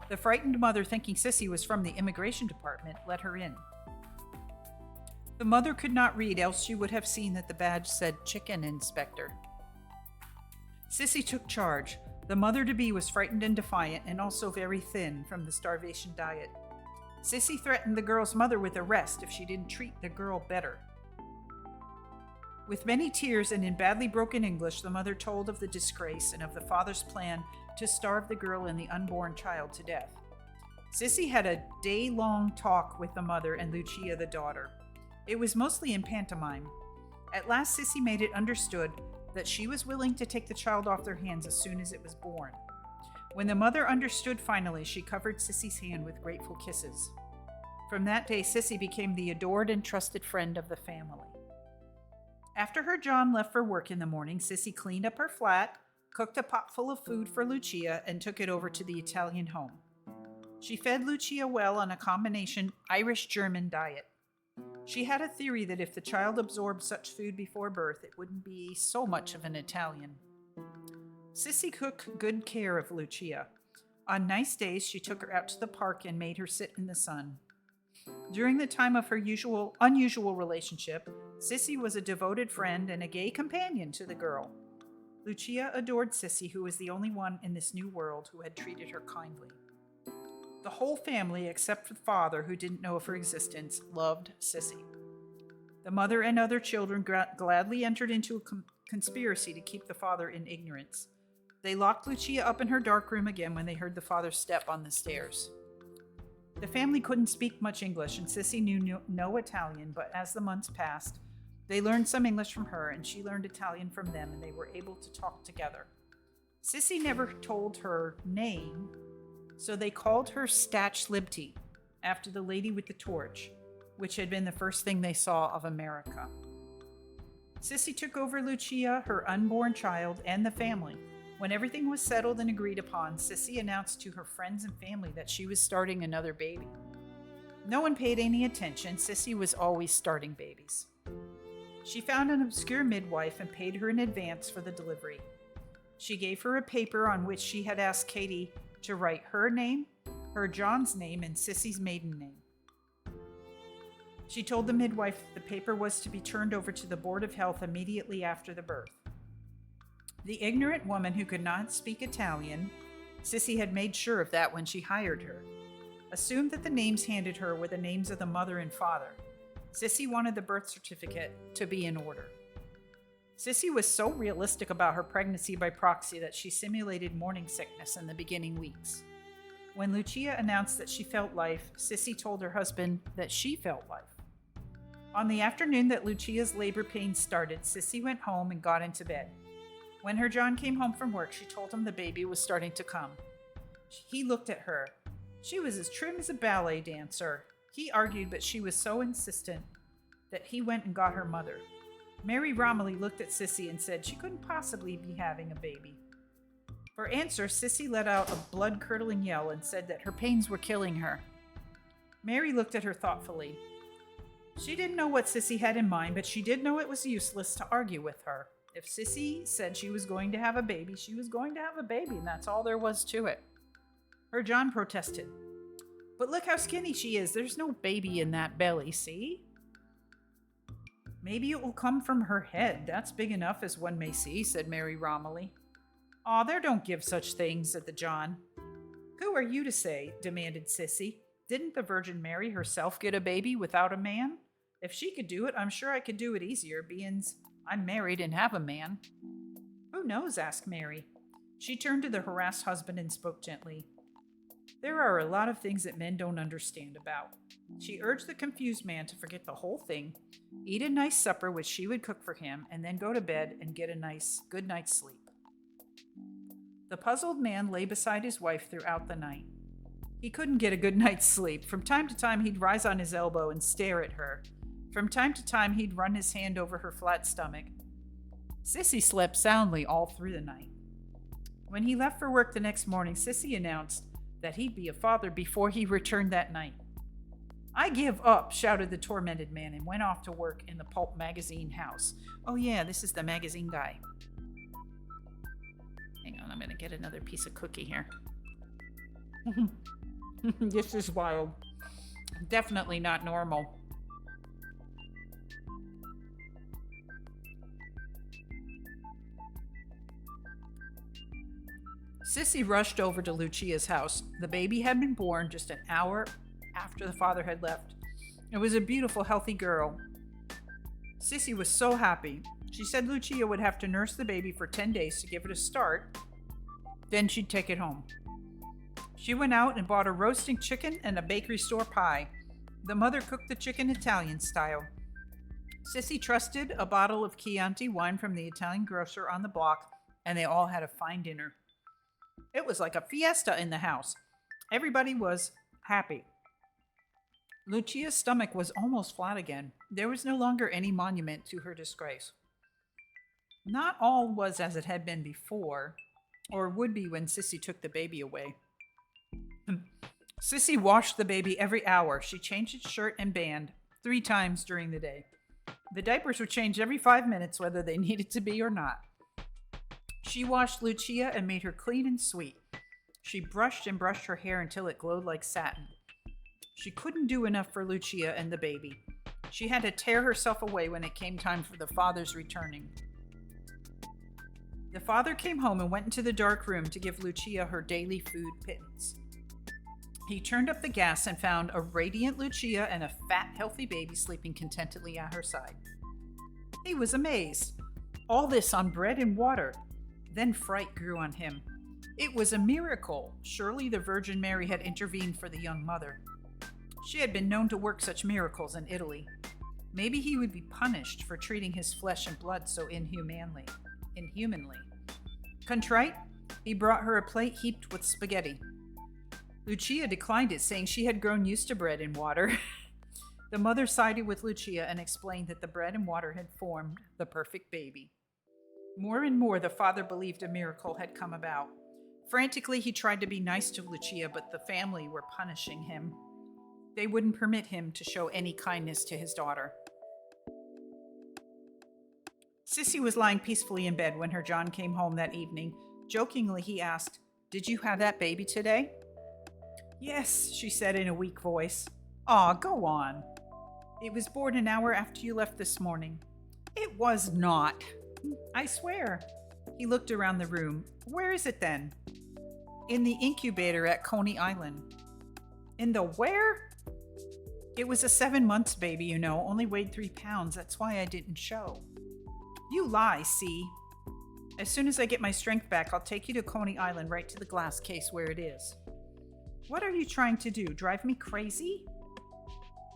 S1: The frightened mother, thinking Sissy was from the immigration department, let her in. The mother could not read, else she would have seen that the badge said Chicken Inspector. Sissy took charge. The mother-to-be was frightened and defiant, and also very thin from the starvation diet. Sissy threatened the girl's mother with arrest if she didn't treat the girl better. With many tears and in badly broken English, the mother told of the disgrace and of the father's plan to starve the girl and the unborn child to death. Sissy had a day-long talk with the mother and Lucia, the daughter. It was mostly in pantomime. At last, Sissy made it understood that she was willing to take the child off their hands as soon as it was born. When the mother understood finally, she covered Sissy's hand with grateful kisses. From that day, Sissy became the adored and trusted friend of the family. After her John left for work in the morning, Sissy cleaned up her flat, cooked a pot full of food for Lucia, and took it over to the Italian home. She fed Lucia well on a combination Irish-German diet. She had a theory that if the child absorbed such food before birth, it wouldn't be so much of an Italian. Sissy took good care of Lucia. On nice days, she took her out to the park and made her sit in the sun. During the time of her unusual relationship, Sissy was a devoted friend and a gay companion to the girl. Lucia adored Sissy, who was the only one in this new world who had treated her kindly. The whole family, except for the father, who didn't know of her existence, loved Sissy. The mother and other children gladly entered into a conspiracy to keep the father in ignorance. They locked Lucia up in her dark room again when they heard the father's step on the stairs. The family couldn't speak much English, and Sissy knew no Italian, but as the months passed, they learned some English from her, and she learned Italian from them, and they were able to talk together. Sissy never told her name, so they called her Statch Libty, after the lady with the torch, which had been the first thing they saw of America. Sissy took over Lucia, her unborn child, and the family. When everything was settled and agreed upon, Sissy announced to her friends and family that she was starting another baby. No one paid any attention. Sissy was always starting babies. She found an obscure midwife and paid her in advance for the delivery. She gave her a paper on which she had asked Katie to write her name, her John's name, and Sissy's maiden name. She told the midwife the paper was to be turned over to the Board of Health immediately after the birth. The ignorant woman who could not speak Italian, Sissy had made sure of that when she hired her, assumed that the names handed her were the names of the mother and father. Sissy wanted the birth certificate to be in order. Sissy was so realistic about her pregnancy by proxy that she simulated morning sickness in the beginning weeks. When Lucia announced that she felt life, Sissy told her husband that she felt life. On the afternoon that Lucia's labor pains started, Sissy went home and got into bed. When her John came home from work, she told him the baby was starting to come. He looked at her. She was as trim as a ballet dancer. He argued, but she was so insistent that he went and got her mother. Mary Romilly looked at Sissy and said she couldn't possibly be having a baby. For answer, Sissy let out a blood-curdling yell and said that her pains were killing her. Mary looked at her thoughtfully. She didn't know what Sissy had in mind, but she did know it was useless to argue with her. If Sissy said she was going to have a baby, she was going to have a baby, and that's all there was to it. Her John protested. But look how skinny she is. There's no baby in that belly, see? Maybe it will come from her head. That's big enough as one may see, said Mary Romilly. Aw, there don't give such things, said the John. Who are you to say? Demanded Sissy. Didn't the Virgin Mary herself get a baby without a man? If she could do it, I'm sure I could do it easier, being I'm married and have a man. Who knows? Asked Mary. She turned to the harassed husband and spoke gently. There are a lot of things that men don't understand about. She urged the confused man to forget the whole thing, eat a nice supper which she would cook for him, and then go to bed and get a nice, good night's sleep. The puzzled man lay beside his wife throughout the night. He couldn't get a good night's sleep. From time to time, he'd rise on his elbow and stare at her. From time to time, he'd run his hand over her flat stomach. Sissy slept soundly all through the night. When he left for work the next morning, Sissy announced that he'd be a father before he returned that night. I give up, shouted the tormented man, and went off to work in the pulp magazine house. Oh yeah, this is the magazine guy. Hang on, I'm going to get another piece of cookie here. This is wild. Definitely not normal. Sissy rushed over to Lucia's house. The baby had been born just an hour after the father had left. It was a beautiful, healthy girl. Sissy was so happy. She said Lucia would have to nurse the baby for 10 days to give it a start. Then she'd take it home. She went out and bought a roasting chicken and a bakery store pie. The mother cooked the chicken Italian style. Sissy trusted a bottle of Chianti wine from the Italian grocer on the block, and they all had a fine dinner. It was like a fiesta in the house. Everybody was happy. Lucia's stomach was almost flat again. There was no longer any monument to her disgrace. Not all was as it had been before, or would be when Sissy took the baby away. Sissy washed the baby every hour. She changed its shirt and band 3 times during the day. The diapers were changed every 5 minutes, whether they needed to be or not. She washed Lucia and made her clean and sweet. She brushed and brushed her hair until it glowed like satin. She couldn't do enough for Lucia and the baby. She had to tear herself away when it came time for the father's returning. The father came home and went into the dark room to give Lucia her daily food pittance. He turned up the gas and found a radiant Lucia and a fat, healthy baby sleeping contentedly at her side. He was amazed. All this on bread and water. Then fright grew on him. It was a miracle. Surely the Virgin Mary had intervened for the young mother. She had been known to work such miracles in Italy. Maybe he would be punished for treating his flesh and blood so inhumanly. Contrite, he brought her a plate heaped with spaghetti. Lucia declined it, saying she had grown used to bread and water. The mother sided with Lucia and explained that the bread and water had formed the perfect baby. More and more, the father believed a miracle had come about. Frantically, he tried to be nice to Lucia, but the family were punishing him. They wouldn't permit him to show any kindness to his daughter. Sissy was lying peacefully in bed when her John came home that evening. Jokingly, he asked, "Did you have that baby today?" "Yes," she said in a weak voice. "Aw, go on." "It was born an hour after you left this morning." "It was not." "I swear." He looked around the room. "Where is it then?" "In the incubator at Coney Island." "In the where?" "It was a 7 months baby, you know, only weighed 3 pounds. That's why I didn't show." "You lie, see? As soon as I get my strength back, I'll take you to Coney Island, right to the glass case where it is." "What are you trying to do? Drive me crazy?"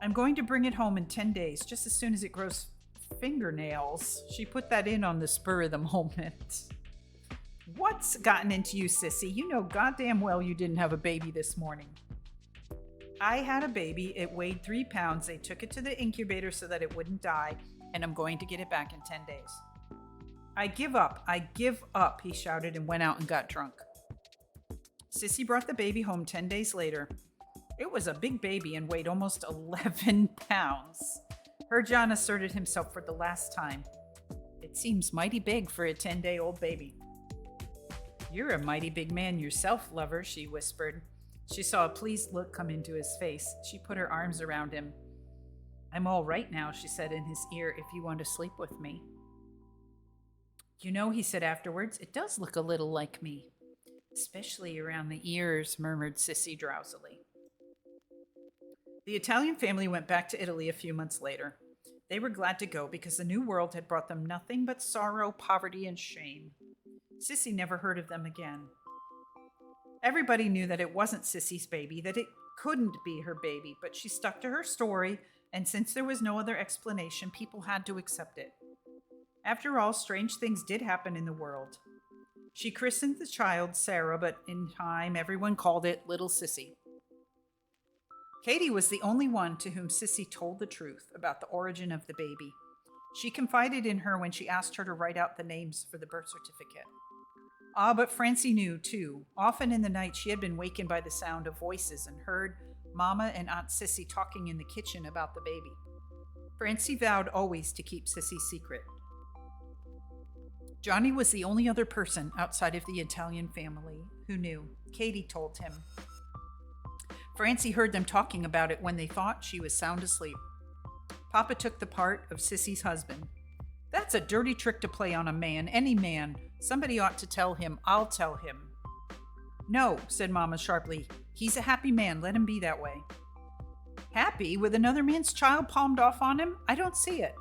S1: "I'm going to bring it home in 10 days, just as soon as it grows fingernails." She put that in on the spur of the moment. "What's gotten into you, sissy? You know goddamn well you didn't have a baby this morning." I had a baby. It weighed 3 pounds. They took it to the incubator so that it wouldn't die, and I'm going to get it back in 10 days. I give up. I give up, he shouted and went out and got drunk. Sissy brought the baby home 10 days later. It was a big baby and weighed almost 11 pounds. Her John asserted himself for the last time. It seems mighty big for a 10-day-old baby. You're a mighty big man yourself, lover, she whispered. She saw a pleased look come into his face. She put her arms around him. I'm all right now, she said in his ear, if you want to sleep with me. You know, he said afterwards, it does look a little like me. Especially around the ears, murmured Sissy drowsily. The Italian family went back to Italy a few months later. They were glad to go because the new world had brought them nothing but sorrow, poverty, and shame. Sissy never heard of them again. Everybody knew that it wasn't Sissy's baby, that it couldn't be her baby, but she stuck to her story, and since there was no other explanation, people had to accept it. After all, strange things did happen in the world. She christened the child Sarah, but in time, everyone called it Little Sissy. Katie was the only one to whom Sissy told the truth about the origin of the baby. She confided in her when she asked her to write out the names for the birth certificate. Ah, but Francie knew, too. Often in the night, she had been wakened by the sound of voices and heard Mama and Aunt Sissy talking in the kitchen about the baby. Francie vowed always to keep Sissy's secret. Johnny was the only other person outside of the Italian family who knew. Katie told him. Francie heard them talking about it when they thought she was sound asleep. Papa took the part of Sissy's husband. That's a dirty trick to play on a man, any man. Somebody ought to tell him. I'll tell him. No, said Mama sharply. He's a happy man. Let him be that way. Happy with another man's child palmed off on him? I don't see it.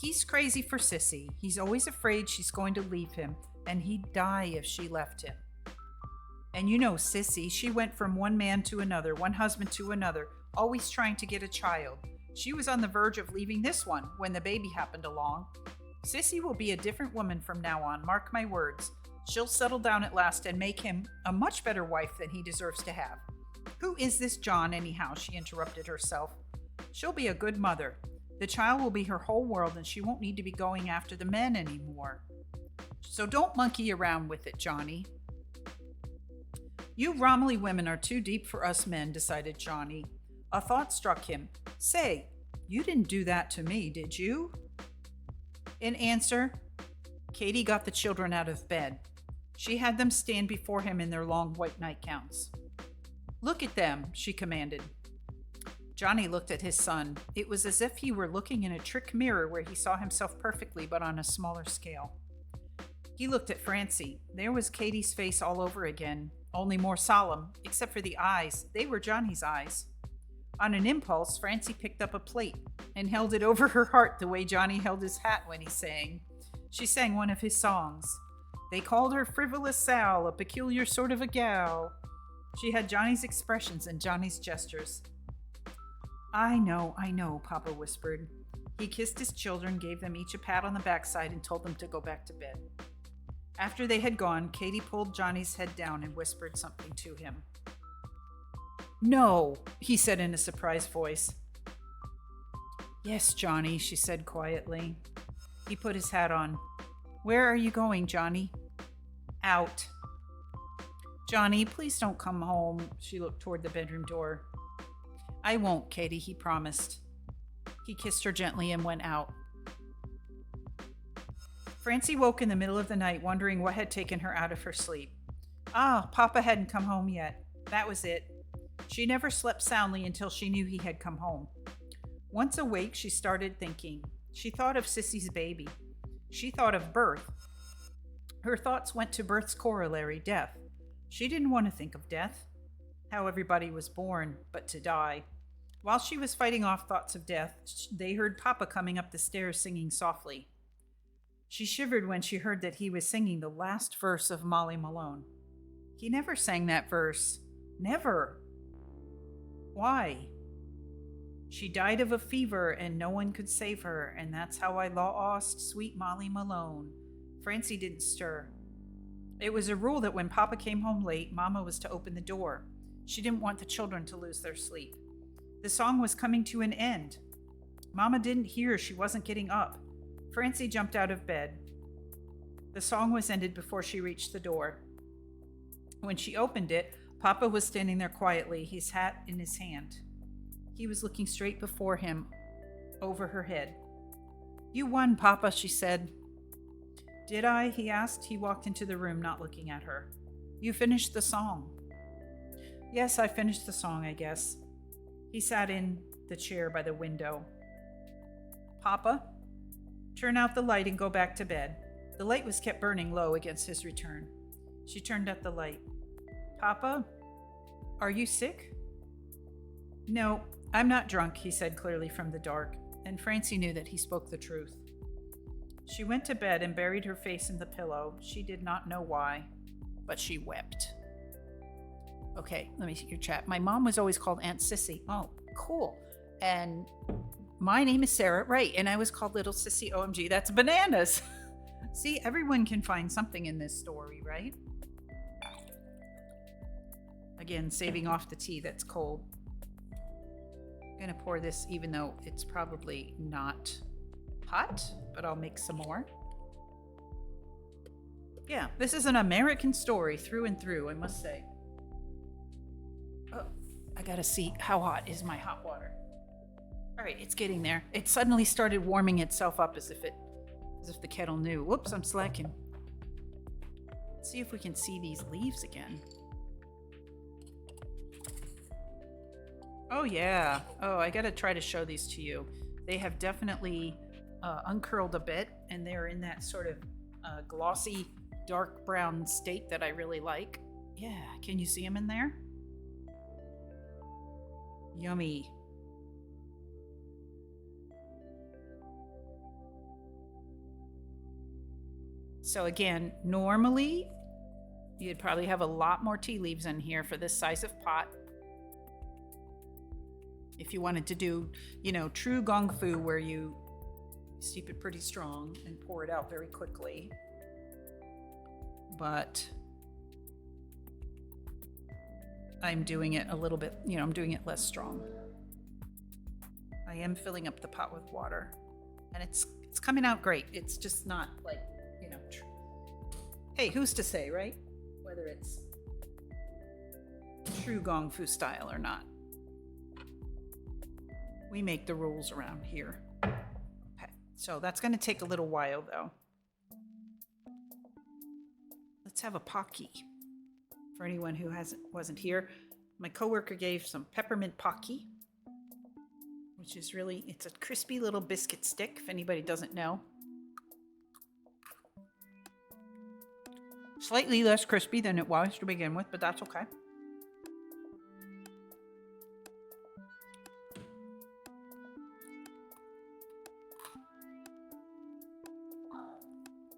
S1: He's crazy for Sissy. He's always afraid she's going to leave him, and he'd die if she left him. And you know Sissy, she went from one man to another, one husband to another, always trying to get a child. She was on the verge of leaving this one when the baby happened along. Sissy will be a different woman from now on, mark my words. She'll settle down at last and make him a much better wife than he deserves to have. Who is this John, anyhow? She interrupted herself. She'll be a good mother. The child will be her whole world, and she won't need to be going after the men anymore. So don't monkey around with it, Johnny. You Romilly women are too deep for us men, decided Johnny. A thought struck him. Say, you didn't do that to me, did you? In answer, Katie got the children out of bed. She had them stand before him in their long white nightgowns. Look at them, she commanded. Johnny looked at his son. It was as if he were looking in a trick mirror where he saw himself perfectly but on a smaller scale. He looked at Francie. There was Katie's face all over again, only more solemn, except for the eyes. They were Johnny's eyes. On an impulse, Francie picked up a plate and held it over her heart the way Johnny held his hat when he sang. She sang one of his songs. They called her Frivolous Sal, a peculiar sort of a gal. She had Johnny's expressions and Johnny's gestures. I know, Papa whispered. He kissed his children, gave them each a pat on the backside, and told them to go back to bed. After they had gone, Katie pulled Johnny's head down and whispered something to him. No, he said in a surprised voice. Yes, Johnny, she said quietly. He put his hat on. Where are you going, Johnny? Out. Johnny, please don't come home. She looked toward the bedroom door. I won't, Katie, he promised. He kissed her gently and went out. Francie woke in the middle of the night, wondering what had taken her out of her sleep. Ah, Papa hadn't come home yet. That was it. She never slept soundly until she knew he had come home. Once awake, she started thinking. She thought of Sissy's baby. She thought of birth. Her thoughts went to birth's corollary, death. She didn't want to think of death, how everybody was born, but to die. While she was fighting off thoughts of death, they heard Papa coming up the stairs singing softly. She shivered when she heard that he was singing the last verse of Molly Malone. He never sang that verse. Never. Why? She died of a fever and no one could save her, and that's how I lost sweet Molly Malone. Francie didn't stir. It was a rule that when Papa came home late, Mama was to open the door. She didn't want the children to lose their sleep. The song was coming to an end. Mama didn't hear she wasn't getting up. Francie jumped out of bed. The song was ended before she reached the door. When she opened it, Papa was standing there quietly, his hat in his hand. He was looking straight before him, over her head. "You won, Papa," she said. "Did I?" he asked. He walked into the room, not looking at her. "You finished the song." "Yes, I finished the song, I guess." He sat in the chair by the window. "Papa, turn out the light and go back to bed." The light was kept burning low against his return. She turned up the light. "Papa, are you sick?" "No, I'm not drunk," he said clearly from the dark, and Francie knew that he spoke the truth. She went to bed and buried her face in the pillow. She did not know why, but she wept. Okay, let me see your chat. My mom was always called Aunt Sissy. Oh, cool. And my name is Sarah, right? And I was called Little Sissy. OMG, that's bananas. See, everyone can find something in this story, right? Again, saving off the tea that's cold. I'm gonna pour this even though it's probably not hot, but I'll make some more. Yeah, this is an American story through and through, I must say. Oh, I gotta see how hot is my hot water. All right, it's getting there. It suddenly started warming itself up as if the kettle knew. Whoops, I'm slacking. Let's see if we can see these leaves again. Oh yeah. Oh, I gotta try to show these to you. They have definitely uncurled a bit, and they're in that sort of glossy, dark brown state that I really like. Yeah, can you see them in there? Yummy. So again, normally you'd probably have a lot more tea leaves in here for this size of pot. If you wanted to do, true gong fu where you steep it pretty strong and pour it out very quickly. But I'm doing it a little bit, I'm doing it less strong. I am filling up the pot with water, and it's coming out great. It's just not like, hey, who's to say, right? Whether it's true gong fu style or not. We make the rules around here. Okay, so that's going to take a little while, though. Let's have a Pocky. For anyone who wasn't here, my coworker gave some peppermint Pocky, which is it's a crispy little biscuit stick, if anybody doesn't know. Slightly less crispy than it was to begin with, but that's okay.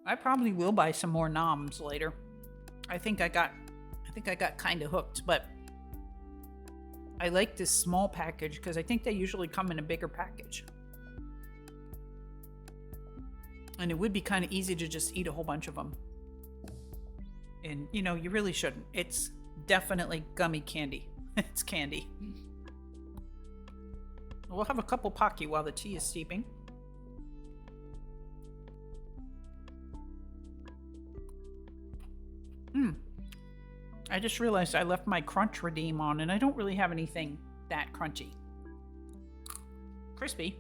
S1: I probably will buy some more noms later. I think I got kind of hooked, but I like this small package because I think they usually come in a bigger package. And it would be kind of easy to just eat a whole bunch of them. And, you really shouldn't. It's definitely gummy candy. It's candy. We'll have a couple Pocky while the tea is steeping. I just realized I left my Crunch Redeem on, and I don't really have anything that crunchy. Crispy.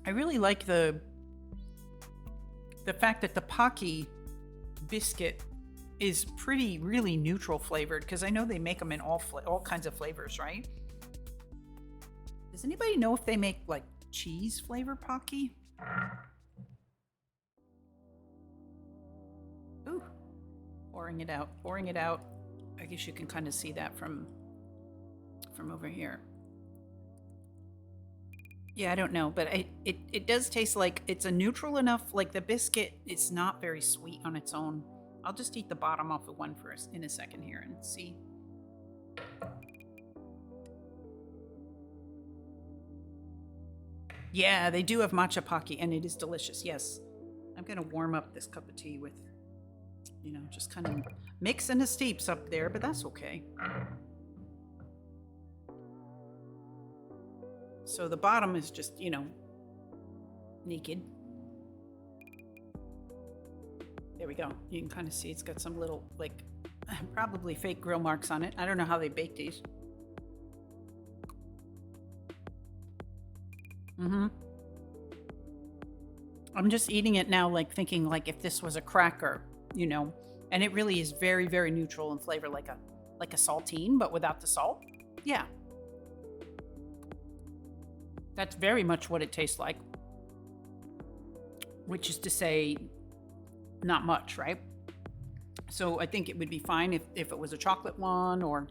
S1: I really like the fact that the Pocky biscuit is really neutral flavored, because I know they make them in all kinds of flavors, right? Does anybody know if they make like cheese flavor Pocky? Ooh, pouring it out. I guess you can kind of see that from over here. Yeah, I don't know, but it does taste like it's a neutral enough, like the biscuit, it's not very sweet on its own. I'll just eat the bottom off of one first in a second here and see. Yeah, they do have matcha Pocky, and it is delicious, yes. I'm going to warm up this cup of tea with, just kind of mixing the steeps up there, but that's okay. So the bottom is just, naked. There we go. You can kind of see it's got some little, probably fake grill marks on it. I don't know how they bake these. I'm just eating it now, thinking if this was a cracker, and it really is very, very neutral in flavor, like a saltine, but without the salt. Yeah. That's very much what it tastes like, which is to say, not much, right? So I think it would be fine if it was a chocolate one or,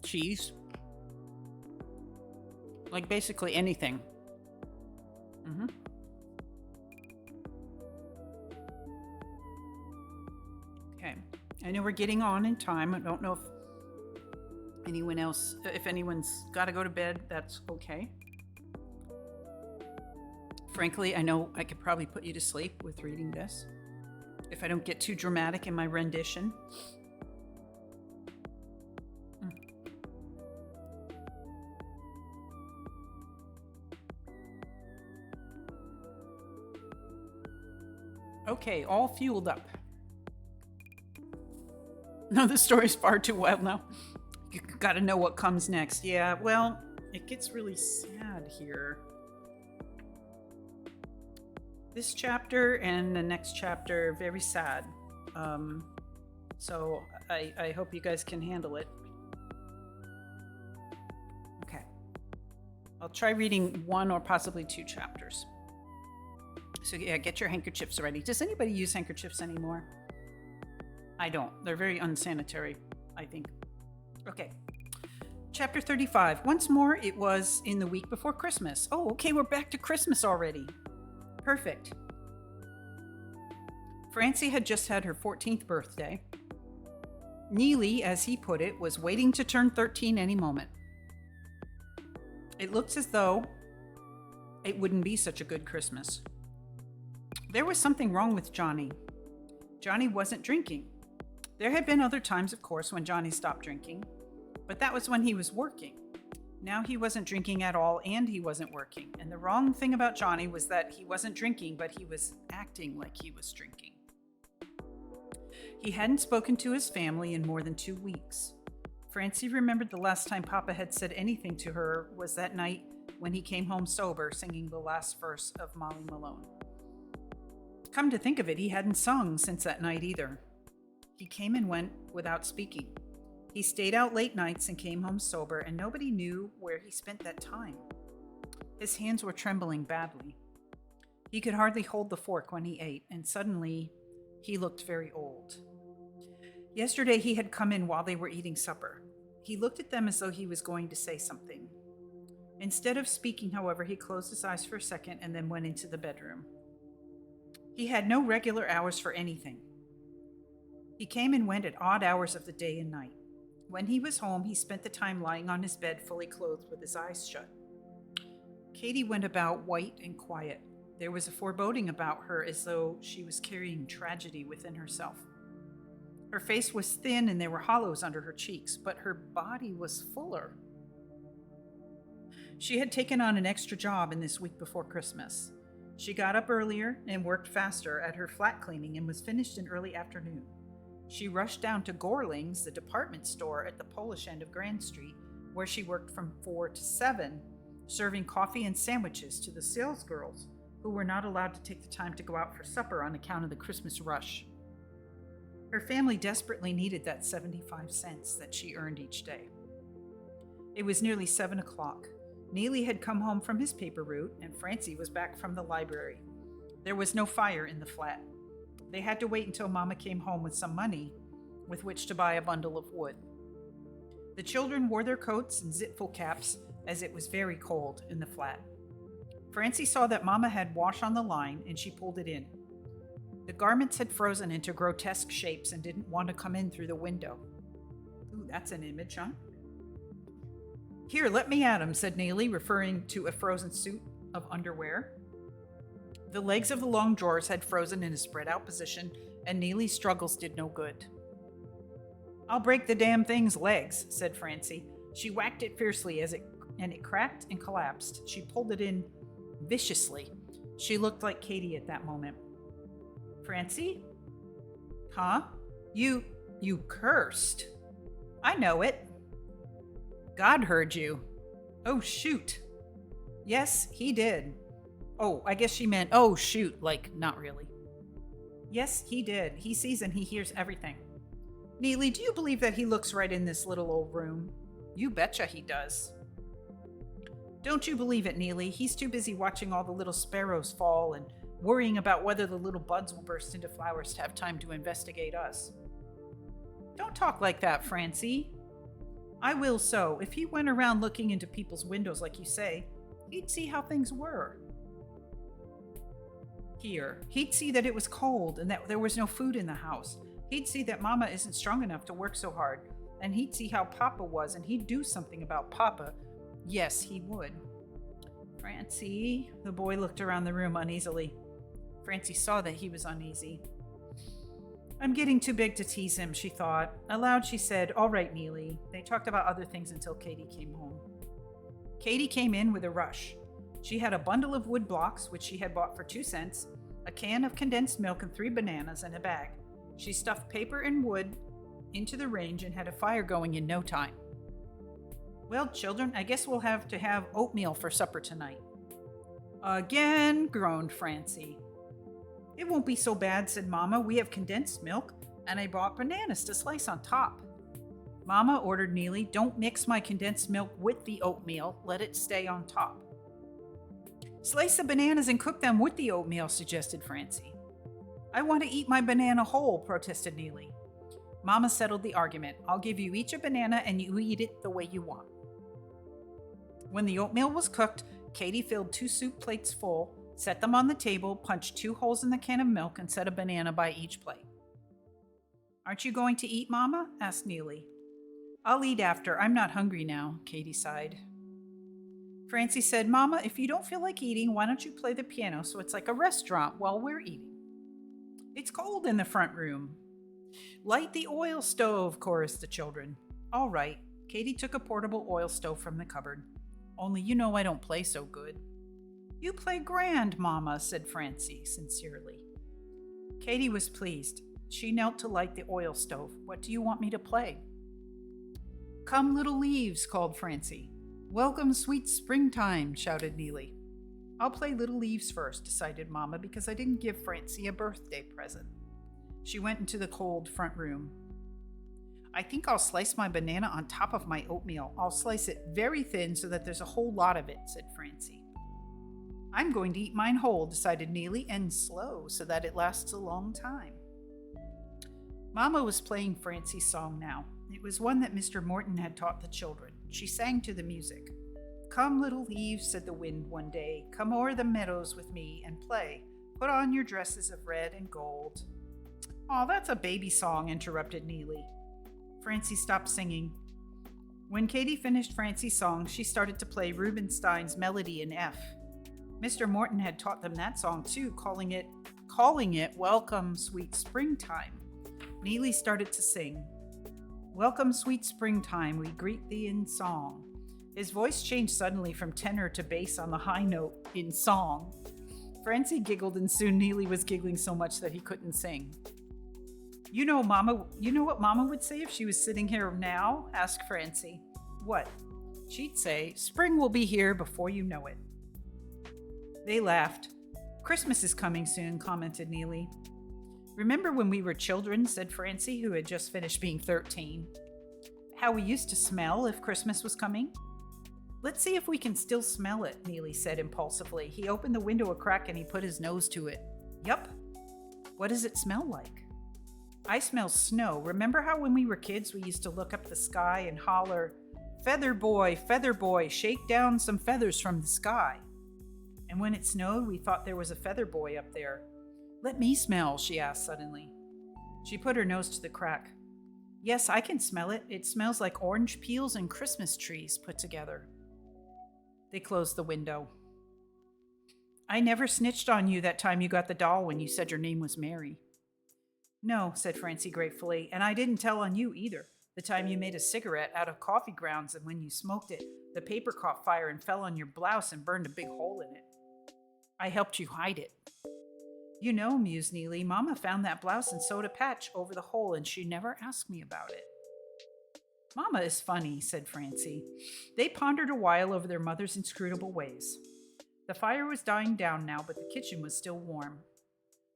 S1: cheese. Basically anything. Okay. I know we're getting on in time. I don't know if anyone's got to go to bed, that's okay. Frankly, I know I could probably put you to sleep with reading this if I don't get too dramatic in my rendition. Okay, all fueled up. No, the story's far too wild now. You gotta know what comes next. Yeah, well, it gets really sad here. This chapter and the next chapter, very sad. So I hope you guys can handle it. Okay. I'll try reading one or possibly two chapters. So yeah, get your handkerchiefs ready. Does anybody use handkerchiefs anymore? I don't. They're very unsanitary, I think. Okay. Chapter 35. Once more, it was in the week before Christmas. Oh, okay, we're back to Christmas already. Perfect. Francie had just had her 14th birthday. Neely, as he put it, was waiting to turn 13 any moment. It looks as though it wouldn't be such a good Christmas. There was something wrong with Johnny. Johnny wasn't drinking. There had been other times, of course, when Johnny stopped drinking, but that was when he was working. Now he wasn't drinking at all, and he wasn't working. And the wrong thing about Johnny was that he wasn't drinking, but he was acting like he was drinking. He hadn't spoken to his family in more than 2 weeks. Francie remembered the last time Papa had said anything to her was that night when he came home sober, singing the last verse of Molly Malone. Come to think of it, he hadn't sung since that night either. He came and went without speaking. He stayed out late nights and came home sober, and nobody knew where he spent that time. His hands were trembling badly. He could hardly hold the fork when he ate, and suddenly he looked very old. Yesterday he had come in while they were eating supper. He looked at them as though he was going to say something. Instead of speaking, however, he closed his eyes for a second and then went into the bedroom. He had no regular hours for anything. He came and went at odd hours of the day and night. When he was home, he spent the time lying on his bed, fully clothed with his eyes shut. Katie went about white and quiet. There was a foreboding about her, as though she was carrying tragedy within herself. Her face was thin and there were hollows under her cheeks, but her body was fuller. She had taken on an extra job in this week before Christmas. She got up earlier and worked faster at her flat cleaning and was finished in early afternoon. She rushed down to Gorling's, the department store at the Polish end of Grand Street, where she worked from 4 to 7, serving coffee and sandwiches to the salesgirls who were not allowed to take the time to go out for supper on account of the Christmas rush. Her family desperately needed that 75 cents that she earned each day. It was nearly 7 o'clock. Neely had come home from his paper route, and Francie was back from the library. There was no fire in the flat. They had to wait until Mama came home with some money with which to buy a bundle of wood. The children wore their coats and zipful caps, as it was very cold in the flat. Francie saw that Mama had wash on the line, and she pulled it in. The garments had frozen into grotesque shapes and didn't want to come in through the window. Ooh, that's an image, huh? Here, let me at 'em, said Neely, referring to a frozen suit of underwear. The legs of the long drawers had frozen in a spread-out position, and Neely's struggles did no good. "I'll break the damn thing's legs," said Francie. She whacked it fiercely and it cracked and collapsed. She pulled it in viciously. She looked like Katie at that moment. "Francie?" "Huh? You cursed." "I know it." "God heard you." "Oh, shoot." "Yes, he did." "Oh, I guess she meant, oh, shoot, like, not really." "Yes, he did. He sees and he hears everything." "Neely, do you believe that he looks right in this little old room?" "You betcha he does." "Don't you believe it, Neely. He's too busy watching all the little sparrows fall and worrying about whether the little buds will burst into flowers to have time to investigate us." "Don't talk like that, Francie." "I will so. If he went around looking into people's windows like you say, he'd see how things were. Here, he'd see that it was cold and that there was no food in the house. He'd see that Mama isn't strong enough to work so hard, and he'd see how Papa was, and he'd do something about Papa. Yes, he would." "Francie," the boy looked around the room uneasily. Francie saw that he was uneasy. "I'm getting too big to tease him," she thought. Aloud she said, "All right, Neely." They talked about other things until Katie came home. Katie came in with a rush. She had a bundle of wood blocks, which she had bought for 2 cents, a can of condensed milk and 3 bananas in a bag. She stuffed paper and wood into the range and had a fire going in no time. "Well, children, I guess we'll have to have oatmeal for supper tonight." "Again," groaned Francie. "It won't be so bad," said Mama. "We have condensed milk, and I bought bananas to slice on top." "Mama," ordered Neely, "don't mix my condensed milk with the oatmeal. Let it stay on top." "Slice the bananas and cook them with the oatmeal," suggested Francie. "I want to eat my banana whole," protested Neely. Mama settled the argument. "I'll give you each a banana and you eat it the way you want." When the oatmeal was cooked, Katie filled 2 soup plates full, set them on the table, punched 2 holes in the can of milk, and set a banana by each plate. "Aren't you going to eat, Mama?" asked Neely. "I'll eat after. I'm not hungry now," Katie sighed. Francie said, "Mama, if you don't feel like eating, why don't you play the piano so it's like a restaurant while we're eating?" "It's cold in the front room." "Light the oil stove," chorused the children. "All right." Katie took a portable oil stove from the cupboard. "Only you know I don't play so good." "You play grand, Mama," said Francie sincerely. Katie was pleased. She knelt to light the oil stove. "What do you want me to play?" "Come, little leaves," called Francie. "Welcome, sweet springtime," shouted Neely. "I'll play Little Leaves first," decided Mama, because I didn't give Francie a birthday present. She went into the cold front room. "I think I'll slice my banana on top of my oatmeal. I'll slice it very thin so that there's a whole lot of it," said Francie. "I'm going to eat mine whole," decided Neely, "and slow so that it lasts a long time." Mama was playing Francie's song now. It was one that Mr. Morton had taught the children. She sang to the music. "Come, little leaves," said the wind one day, "come o'er the meadows with me and play. Put on your dresses of red and gold." "Aw, that's a baby song," interrupted Neely. Francie stopped singing. When Katie finished Francie's song, she started to play Rubinstein's Melody in F. Mr. Morton had taught them that song too, calling it Welcome, Sweet Springtime. Neely started to sing. "Welcome, sweet springtime, we greet thee in song." His voice changed suddenly from tenor to bass on the high note, "in song." Francie giggled, and soon Neely was giggling so much that he couldn't sing. You know what Mama would say if she was sitting here now?" asked Francie. "What?" "She'd say, 'Spring will be here before you know it.'" They laughed. "Christmas is coming soon," commented Neely. "Remember when we were children," said Francie, who had just finished being 13. "How we used to smell if Christmas was coming?" "Let's see if we can still smell it," Neely said impulsively. He opened the window a crack and he put his nose to it. "Yup." "What does it smell like?" "I smell snow. Remember how when we were kids we used to look up the sky and holler, 'Feather boy, shake down some feathers from the sky.' And when it snowed, we thought there was a feather boy up there. Let me smell," she asked suddenly. She put her nose to the crack. "Yes, I can smell it. It smells like orange peels and Christmas trees put together." They closed the window. I never snitched on you that time you got the doll when you said your name was Mary. No, said Francie gratefully, and I didn't tell on you either. The time you made a cigarette out of coffee grounds, and when you smoked it, the paper caught fire and fell on your blouse and burned a big hole in it. I helped you hide it. You know, mused Neely, Mama found that blouse and sewed a patch over the hole, and she never asked me about it. Mama is funny, said Francie. They pondered a while over their mother's inscrutable ways. The fire was dying down now, but the kitchen was still warm.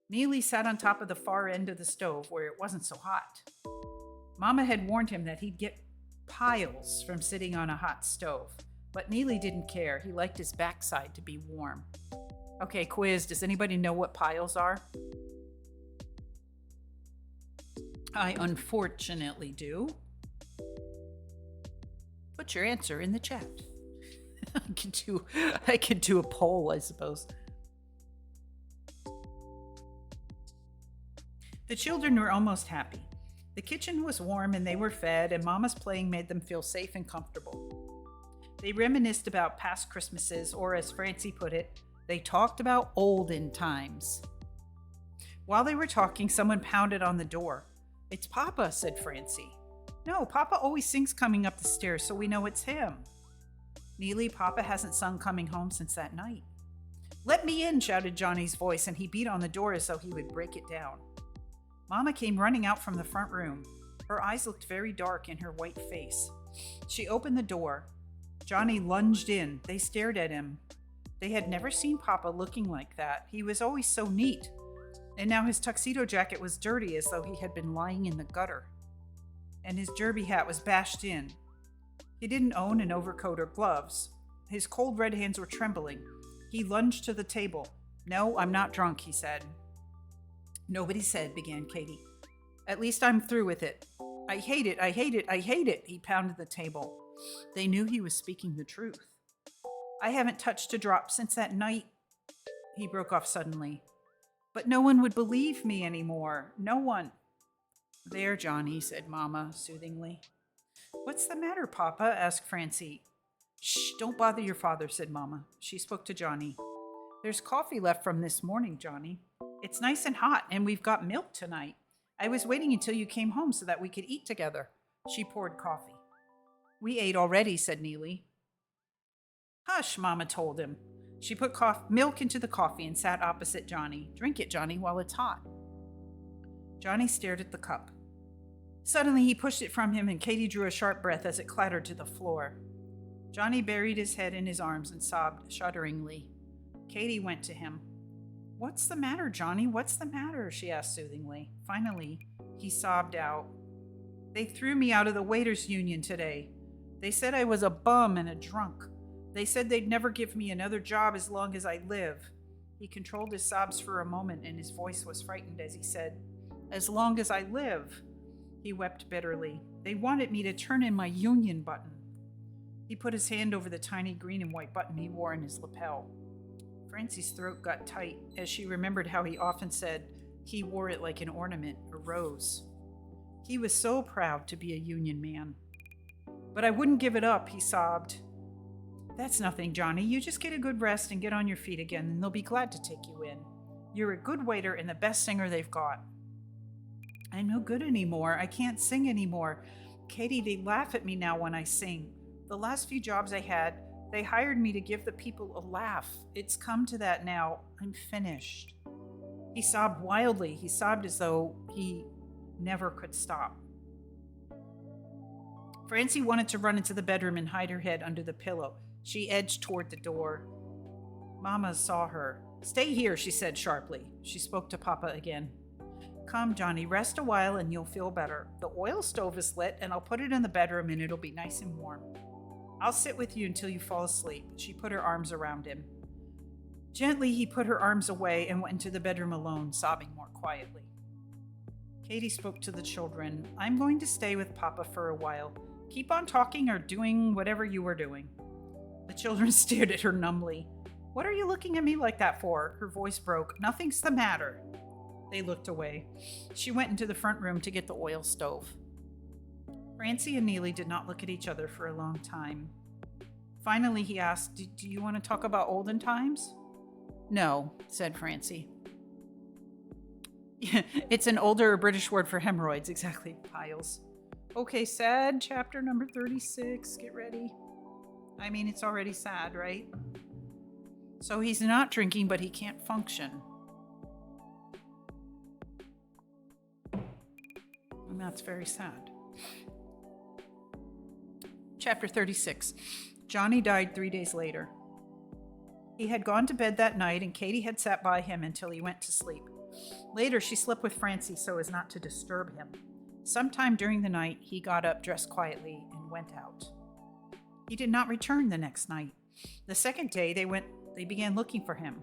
S1: Neely sat on top of the far end of the stove where it wasn't so hot. Mama had warned him that he'd get piles from sitting on a hot stove, but Neely didn't care. He liked his backside to be warm. Okay, quiz. Does anybody know what piles are? I unfortunately do. Put your answer in the chat. I could do a poll, I suppose. The children were almost happy. The kitchen was warm and they were fed, and Mama's playing made them feel safe and comfortable. They reminisced about past Christmases, or as Francie put it, they talked about olden times. While they were talking, someone pounded on the door. It's Papa, said Francie. No, Papa always sings coming up the stairs, so we know it's him. Neely, Papa hasn't sung coming home since that night. Let me in, shouted Johnny's voice, and he beat on the door as though he would break it down. Mama came running out from the front room. Her eyes looked very dark in her white face. She opened the door. Johnny lunged in. They stared at him. They had never seen Papa looking like that. He was always so neat. And now his tuxedo jacket was dirty as though he had been lying in the gutter. And his derby hat was bashed in. He didn't own an overcoat or gloves. His cold red hands were trembling. He lunged to the table. No, I'm not drunk, he said. Nobody said, began Katie. At least I'm through with it. I hate it, I hate it, I hate it, he pounded the table. They knew he was speaking the truth. I haven't touched a drop since that night. He broke off suddenly. But no one would believe me anymore. No one. There, Johnny, said Mama soothingly. What's the matter, Papa? Asked Francie. Shh, don't bother your father, said Mama. She spoke to Johnny. There's coffee left from this morning, Johnny. It's nice and hot, and we've got milk tonight. I was waiting until you came home so that we could eat together. She poured coffee. We ate already, said Neely. Hush, Mama told him. She put milk into the coffee and sat opposite Johnny. Drink it, Johnny, while it's hot. Johnny stared at the cup. Suddenly, he pushed it from him, and Katie drew a sharp breath as it clattered to the floor. Johnny buried his head in his arms and sobbed shudderingly. Katie went to him. What's the matter, Johnny? What's the matter? She asked soothingly. Finally, he sobbed out. They threw me out of the waiters' union today. They said I was a bum and a drunk. They said they'd never give me another job as long as I live. He controlled his sobs for a moment, and his voice was frightened as he said, as long as I live. He wept bitterly. They wanted me to turn in my union button. He put his hand over the tiny green and white button he wore in his lapel. Francie's throat got tight as she remembered how he often said he wore it like an ornament, a rose. He was so proud to be a union man. But I wouldn't give it up, he sobbed. That's nothing, Johnny. You just get a good rest and get on your feet again, and they'll be glad to take you in. You're a good waiter and the best singer they've got. I'm no good anymore. I can't sing anymore. Katie, they laugh at me now when I sing. The last few jobs I had, they hired me to give the people a laugh. It's come to that now. I'm finished. He sobbed wildly. He sobbed as though he never could stop. Francie wanted to run into the bedroom and hide her head under the pillow. She edged toward the door. Mama saw her. Stay here, she said sharply. She spoke to Papa again. Come, Johnny, rest a while and you'll feel better. The oil stove is lit and I'll put it in the bedroom and it'll be nice and warm. I'll sit with you until you fall asleep. She put her arms around him. Gently, he put her arms away and went into the bedroom alone, sobbing more quietly. Katie spoke to the children. I'm going to stay with Papa for a while. Keep on talking or doing whatever you were doing. The children stared at her numbly. What are you looking at me like that for? Her voice broke. Nothing's the matter. They looked away. She went into the front room to get the oil stove. Francie and Neely did not look at each other for a long time. Finally, he asked, Do you want to talk about olden times? No, said Francie. It's an older British word for hemorrhoids, exactly, piles. Okay, sad, chapter number 36, get ready. I mean, it's already sad, right? So he's not drinking, but he can't function. And that's very sad. Chapter 36. Johnny died 3 days later. He had gone to bed that night, and Katie had sat by him until he went to sleep. Later, she slept with Francie so as not to disturb him. Sometime during the night, he got up, dressed quietly, and went out. He did not return the next night. The second day, they began looking for him.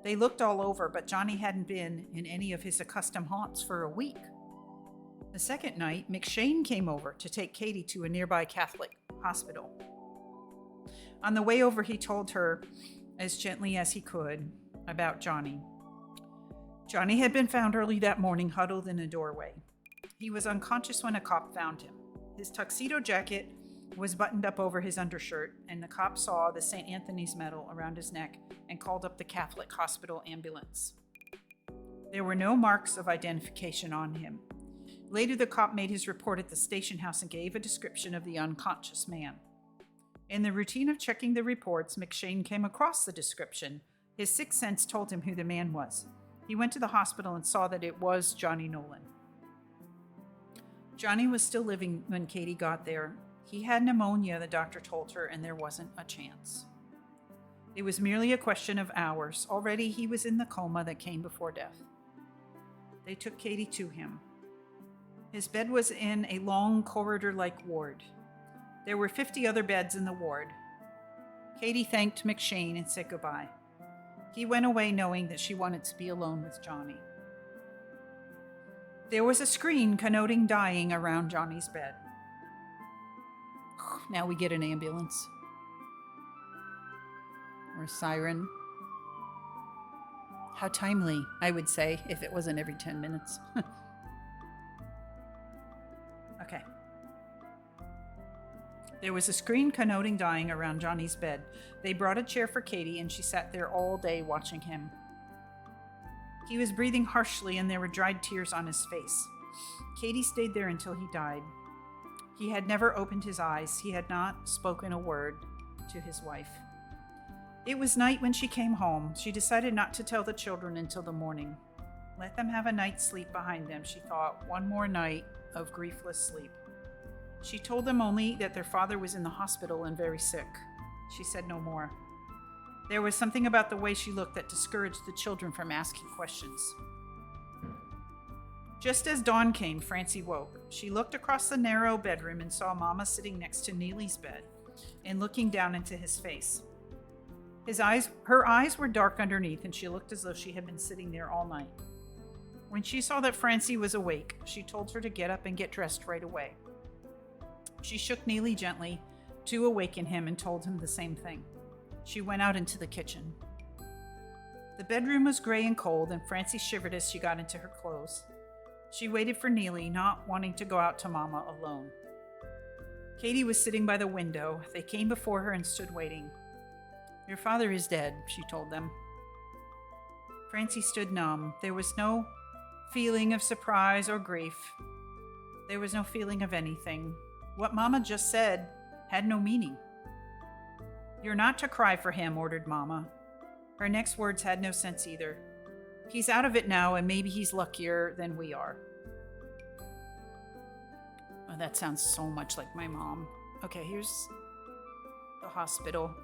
S1: They looked all over, but Johnny hadn't been in any of his accustomed haunts for a week. The second night, McShane came over to take Katie to a nearby Catholic hospital. On the way over, he told her, as gently as he could, about Johnny. Johnny had been found early that morning, huddled in a doorway. He was unconscious when a cop found him. His tuxedo jacket was buttoned up over his undershirt, and the cop saw the St. Anthony's medal around his neck and called up the Catholic hospital ambulance. There were no marks of identification on him. Later, the cop made his report at the station house and gave a description of the unconscious man. In the routine of checking the reports, McShane came across the description. His sixth sense told him who the man was. He went to the hospital and saw that it was Johnny Nolan. Johnny was still living when Katie got there. He had pneumonia, the doctor told her, and there wasn't a chance. It was merely a question of hours. Already he was in the coma that came before death. They took Katie to him. His bed was in a long corridor-like ward. There were 50 other beds in the ward. Katie thanked McShane and said goodbye. He went away knowing that she wanted to be alone with Johnny. There was a screen connoting dying around Johnny's bed. Now we get an ambulance. Or a siren. How timely, I would say, if it wasn't every 10 minutes. Okay. There was a screen connoting dying around Johnny's bed. They brought a chair for Katie, and she sat there all day watching him. He was breathing harshly, and there were dried tears on his face. Katie stayed there until he died. He had never opened his eyes. He had not spoken a word to his wife. It was night when she came home. She decided not to tell the children until the morning. Let them have a night's sleep behind them, she thought. One more night of griefless sleep. She told them only that their father was in the hospital and very sick. She said no more. There was something about the way she looked that discouraged the children from asking questions. Just as dawn came, Francie woke. She looked across the narrow bedroom and saw Mama sitting next to Neely's bed and looking down into his face. Her eyes were dark underneath, and she looked as though she had been sitting there all night. When she saw that Francie was awake, she told her to get up and get dressed right away. She shook Neely gently to awaken him and told him the same thing. She went out into the kitchen. The bedroom was gray and cold, and Francie shivered as she got into her clothes. She waited for Neely, not wanting to go out to Mama alone. Katie was sitting by the window. They came before her and stood waiting. Your father is dead, she told them. Francie stood numb. There was no feeling of surprise or grief. There was no feeling of anything. What Mama just said had no meaning. You're not to cry for him, ordered Mama. Her next words had no sense either. He's out of it now, and maybe he's luckier than we are. Oh, that sounds so much like my mom. Okay, here's the hospital.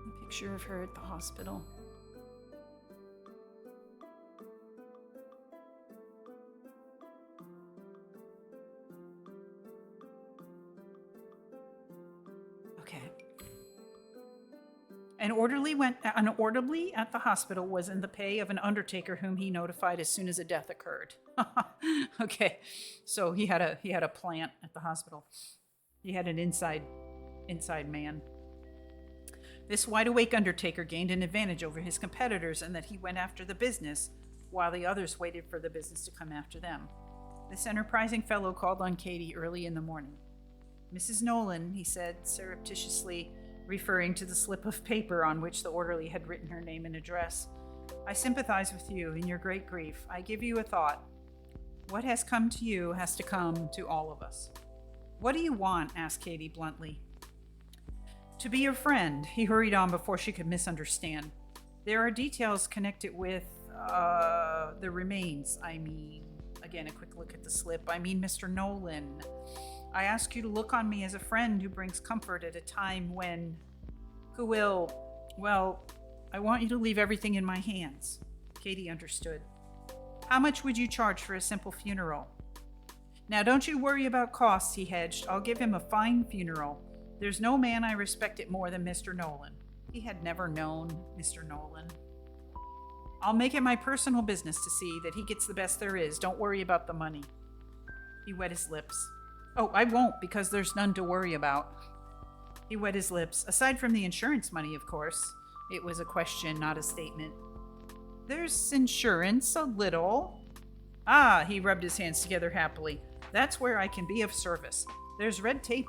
S1: A picture of her at the hospital. Okay. An orderly at the hospital was in the pay of an undertaker whom he notified as soon as a death occurred. Okay, so he had a plant at the hospital. He had an inside man. This wide-awake undertaker gained an advantage over his competitors in that he went after the business while the others waited for the business to come after them. This enterprising fellow called on Katie early in the morning. Mrs. Nolan, he said surreptitiously, referring to the slip of paper on which the orderly had written her name and address. I sympathize with you in your great grief. I give you a thought. What has come to you has to come to all of us. What do you want? Asked Katie bluntly. To be your friend, he hurried on before she could misunderstand. There are details connected with, the remains. Again, a quick look at the slip. Mr. Nolan. I ask you to look on me as a friend who brings comfort at a time when, I want you to leave everything in my hands. Katie understood. How much would you charge for a simple funeral? Now don't you worry about costs, he hedged. I'll give him a fine funeral. There's no man I respect it more than Mr. Nolan. He had never known Mr. Nolan. I'll make it my personal business to see that he gets the best there is. Don't worry about the money. He wet his lips. Oh, I won't, because there's none to worry about. He wet his lips. Aside from the insurance money, of course. It was a question, not a statement. There's insurance, a little. Ah, he rubbed his hands together happily. That's where I can be of service. There's red tape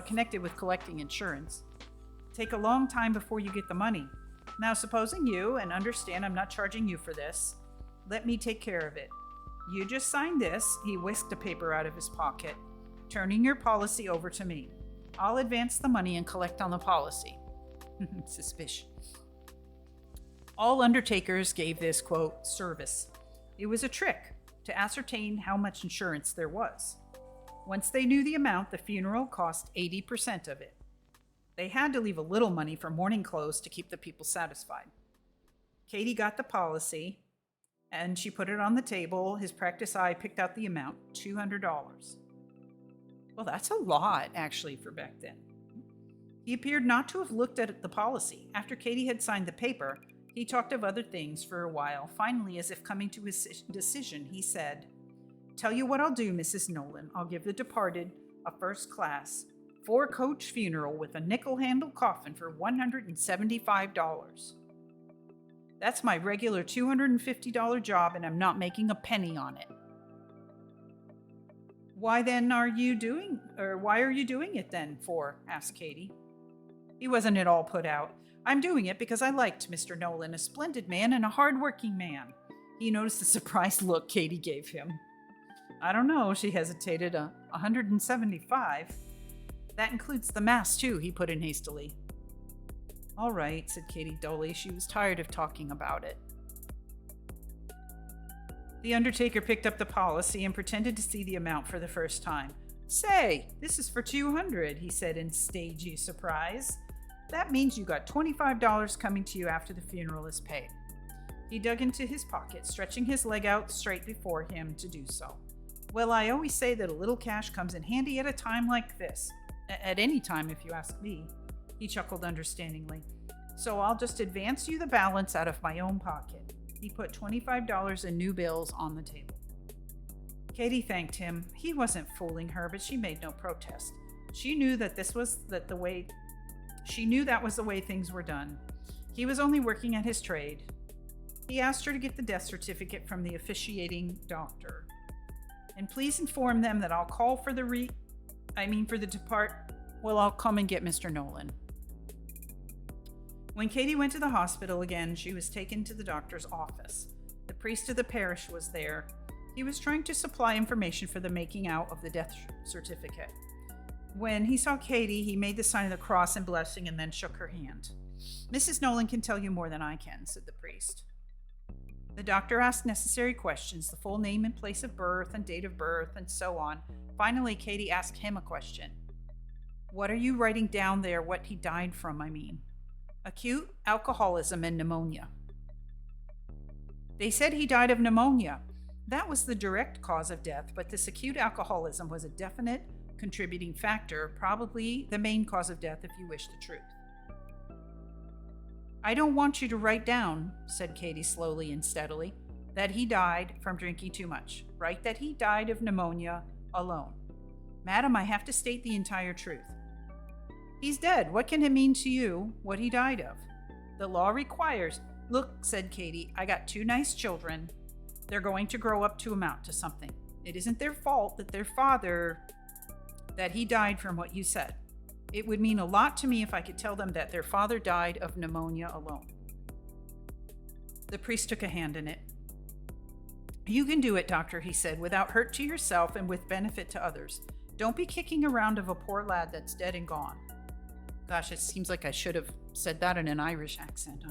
S1: connected with collecting insurance. Take a long time before you get the money. Now, supposing you, and understand I'm not charging you for this, let me take care of it. You just sign this. He whisked a paper out of his pocket, turning your policy over to me. I'll advance the money and collect on the policy. Suspicious. All undertakers gave this, quote, service. It was a trick to ascertain how much insurance there was. Once they knew the amount, the funeral cost 80% of it. They had to leave a little money for mourning clothes to keep the people satisfied. Katie got the policy, and she put it on the table. His practiced eye picked out the amount, $200. Well, that's a lot, actually, for back then. He appeared not to have looked at the policy. After Katie had signed the paper, he talked of other things for a while. Finally, as if coming to his decision, he said, Tell you what I'll do, Mrs. Nolan. I'll give the departed a first-class, 4-coach funeral with a nickel-handle coffin for $175. That's my regular $250 job, and I'm not making a penny on it. Why are you doing it then for? Asked Katie. He wasn't at all put out. I'm doing it because I liked Mr. Nolan, a splendid man and a hard-working man. He noticed the surprised look Katie gave him. I don't know, she hesitated. 175. That includes the mass, too, he put in hastily. All right, said Katie dully. She was tired of talking about it. The undertaker picked up the policy and pretended to see the amount for the first time. Say, this is for $200, he said in stagey surprise. That means you got $25 coming to you after the funeral is paid. He dug into his pocket, stretching his leg out straight before him to do so. Well, I always say that a little cash comes in handy at a time like this. At any time, if you ask me, he chuckled understandingly. So I'll just advance you the balance out of my own pocket. He put $25 in new bills on the table. Katie thanked him. He wasn't fooling her, but she made no protest. She knew that was the way things were done. He was only working at his trade. He asked her to get the death certificate from the officiating doctor. And please inform them that I'll call for I'll come and get Mr. Nolan. When Katie went to the hospital again, she was taken to the doctor's office. The priest of the parish was there. He was trying to supply information for the making out of the death certificate. When he saw Katie, he made the sign of the cross and blessing and then shook her hand. Mrs. Nolan can tell you more than I can, said the priest. The doctor asked necessary questions, the full name and place of birth and date of birth and so on. Finally, Katie asked him a question. What are you writing down there, what he died from, Acute alcoholism and pneumonia. They said he died of pneumonia. That was the direct cause of death, but this acute alcoholism was a definite contributing factor, probably the main cause of death if you wish the truth. I don't want you to write down, said Katie slowly and steadily, that he died from drinking too much. Write that he died of pneumonia alone. Madam, I have to state the entire truth. He's dead. What can it mean to you what he died of? The law requires... Look, said Katie, I got 2 nice children. They're going to grow up to amount to something. It isn't their fault that their father... that he died from what you said. It would mean a lot to me if I could tell them that their father died of pneumonia alone. The priest took a hand in it. You can do it, doctor, he said, without hurt to yourself and with benefit to others. Don't be kicking around of a poor lad that's dead and gone. Gosh, it seems like I should have said that in an Irish accent.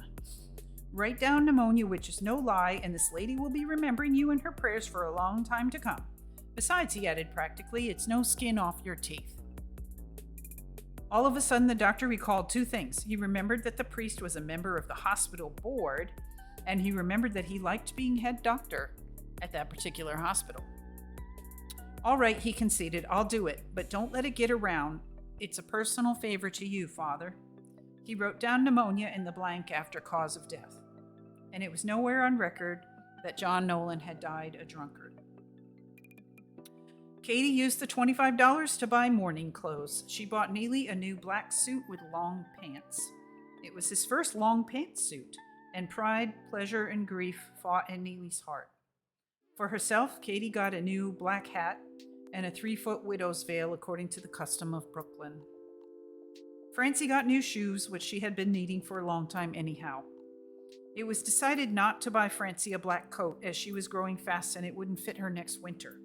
S1: Write down pneumonia, which is no lie, and this lady will be remembering you in her prayers for a long time to come. Besides, he added practically, it's no skin off your teeth. All of a sudden, the doctor recalled two things. He remembered that the priest was a member of the hospital board, and he remembered that he liked being head doctor at that particular hospital. All right, he conceded, I'll do it, but don't let it get around. It's a personal favor to you, Father. He wrote down pneumonia in the blank after cause of death, and it was nowhere on record that John Nolan had died a drunkard. Katie used the $25 to buy morning clothes. She bought Neely a new black suit with long pants. It was his first long pants suit, and pride, pleasure, and grief fought in Neely's heart. For herself, Katie got a new black hat and a 3-foot widow's veil according to the custom of Brooklyn. Francie got new shoes, which she had been needing for a long time anyhow. It was decided not to buy Francie a black coat as she was growing fast and it wouldn't fit her next winter.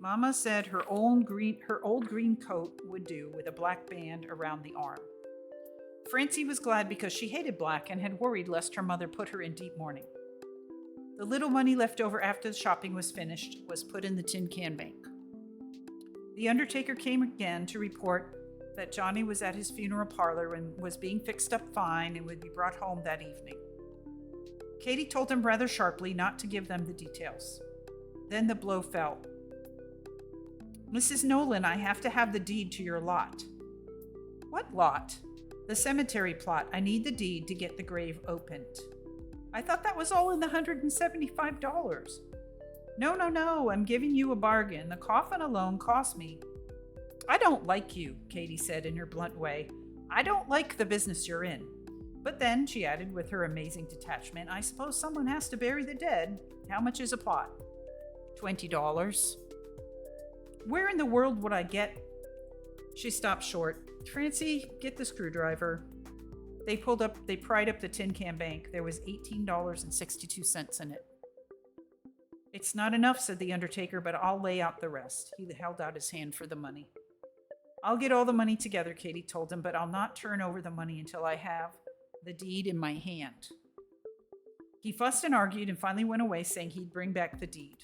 S1: Mama said her old green coat would do with a black band around the arm. Francie was glad because she hated black and had worried lest her mother put her in deep mourning. The little money left over after the shopping was finished was put in the tin can bank. The undertaker came again to report that Johnny was at his funeral parlor and was being fixed up fine and would be brought home that evening. Katie told him rather sharply not to give them the details. Then the blow fell. Mrs. Nolan, I have to have the deed to your lot. What lot? The cemetery plot. I need the deed to get the grave opened. I thought that was all in the $175. No, I'm giving you a bargain. The coffin alone cost me. I don't like you, Katie said in her blunt way. I don't like the business you're in. But then, she added with her amazing detachment, I suppose someone has to bury the dead. How much is a plot? $20. Where in the world would I get? She stopped short. Francie, get the screwdriver. They pried up the tin can bank. There was $18.62 in it. It's not enough, said the undertaker, but I'll lay out the rest. He held out his hand for the money. I'll get all the money together, Katie told him, but I'll not turn over the money until I have the deed in my hand. He fussed and argued and finally went away, saying he'd bring back the deed.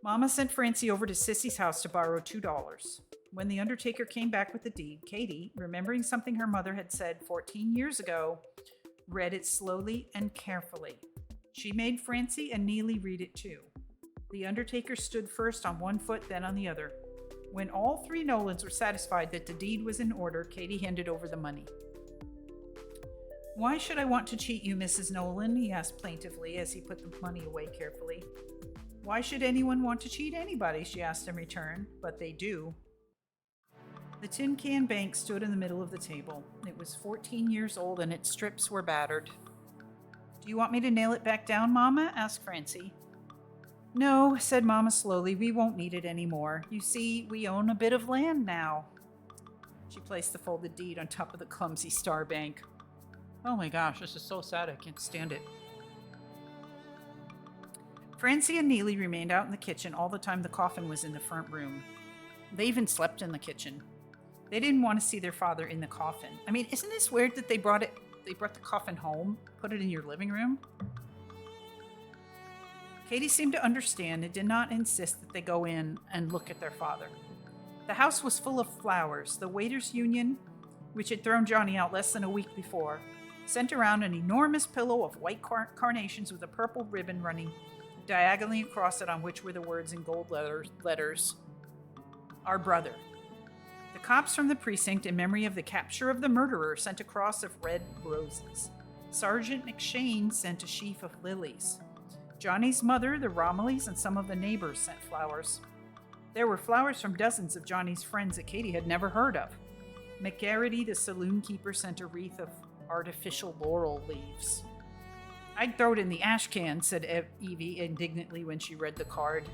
S1: Mama sent Francie over to Sissy's house to borrow $2. When the undertaker came back with the deed, Katie, remembering something her mother had said 14 years ago, read it slowly and carefully. She made Francie and Neely read it too. The undertaker stood first on one foot, then on the other. When all three Nolans were satisfied that the deed was in order, Katie handed over the money. Why should I want to cheat you, Mrs. Nolan? He asked plaintively as he put the money away carefully. Why should anyone want to cheat anybody? She asked in return, but they do. The tin can bank stood in the middle of the table. It was 14 years old and its strips were battered. Do you want me to nail it back down, Mama? Asked Francie. No, said Mama slowly, we won't need it anymore. You see, we own a bit of land now. She placed the folded deed on top of the clumsy star bank. Oh my gosh, this is so sad, I can't stand it. Francie and Neely remained out in the kitchen all the time the coffin was in the front room. They even slept in the kitchen. They didn't want to see their father in the coffin. I mean, isn't this weird that they brought the coffin home, put it in your living room? Katie seemed to understand and did not insist that they go in and look at their father. The house was full of flowers. The waiters' union, which had thrown Johnny out less than a week before, sent around an enormous pillow of white carnations with a purple ribbon running diagonally across it, on which were the words in gold letters, Our Brother. The cops from the precinct, in memory of the capture of the murderer, sent a cross of red roses. Sergeant McShane sent a sheaf of lilies. Johnny's mother, the Romillys, and some of the neighbors sent flowers. There were flowers from dozens of Johnny's friends that Katie had never heard of. McGarrity, the saloon keeper, sent a wreath of artificial laurel leaves. I'd throw it in the ash can, said Evie indignantly when she read the card.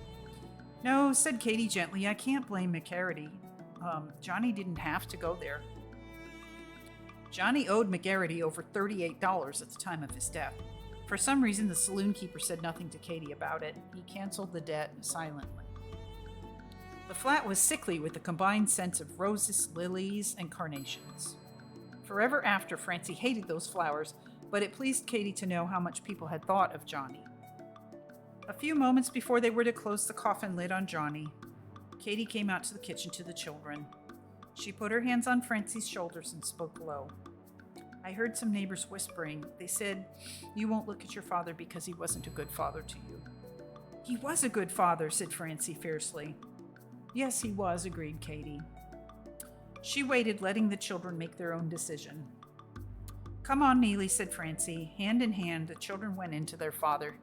S1: No, said Katie gently, I can't blame McGarrity. Johnny didn't have to go there. Johnny owed McGarity over $38 at the time of his death. For some reason, the saloon keeper said nothing to Katie about it. He canceled the debt silently. The flat was sickly with the combined scents of roses, lilies, and carnations. Forever after, Francie hated those flowers, but it pleased Katie to know how much people had thought of Johnny. A few moments before they were to close the coffin lid on Johnny, Katie came out to the kitchen to the children. She put her hands on Francie's shoulders and spoke low. I heard some neighbors whispering. They said, "You won't look at your father because he wasn't a good father to you." "He was a good father," said Francie fiercely. "Yes, he was," agreed Katie. She waited, letting the children make their own decision. "Come on, Neely," said Francie. Hand in hand, the children went into their father.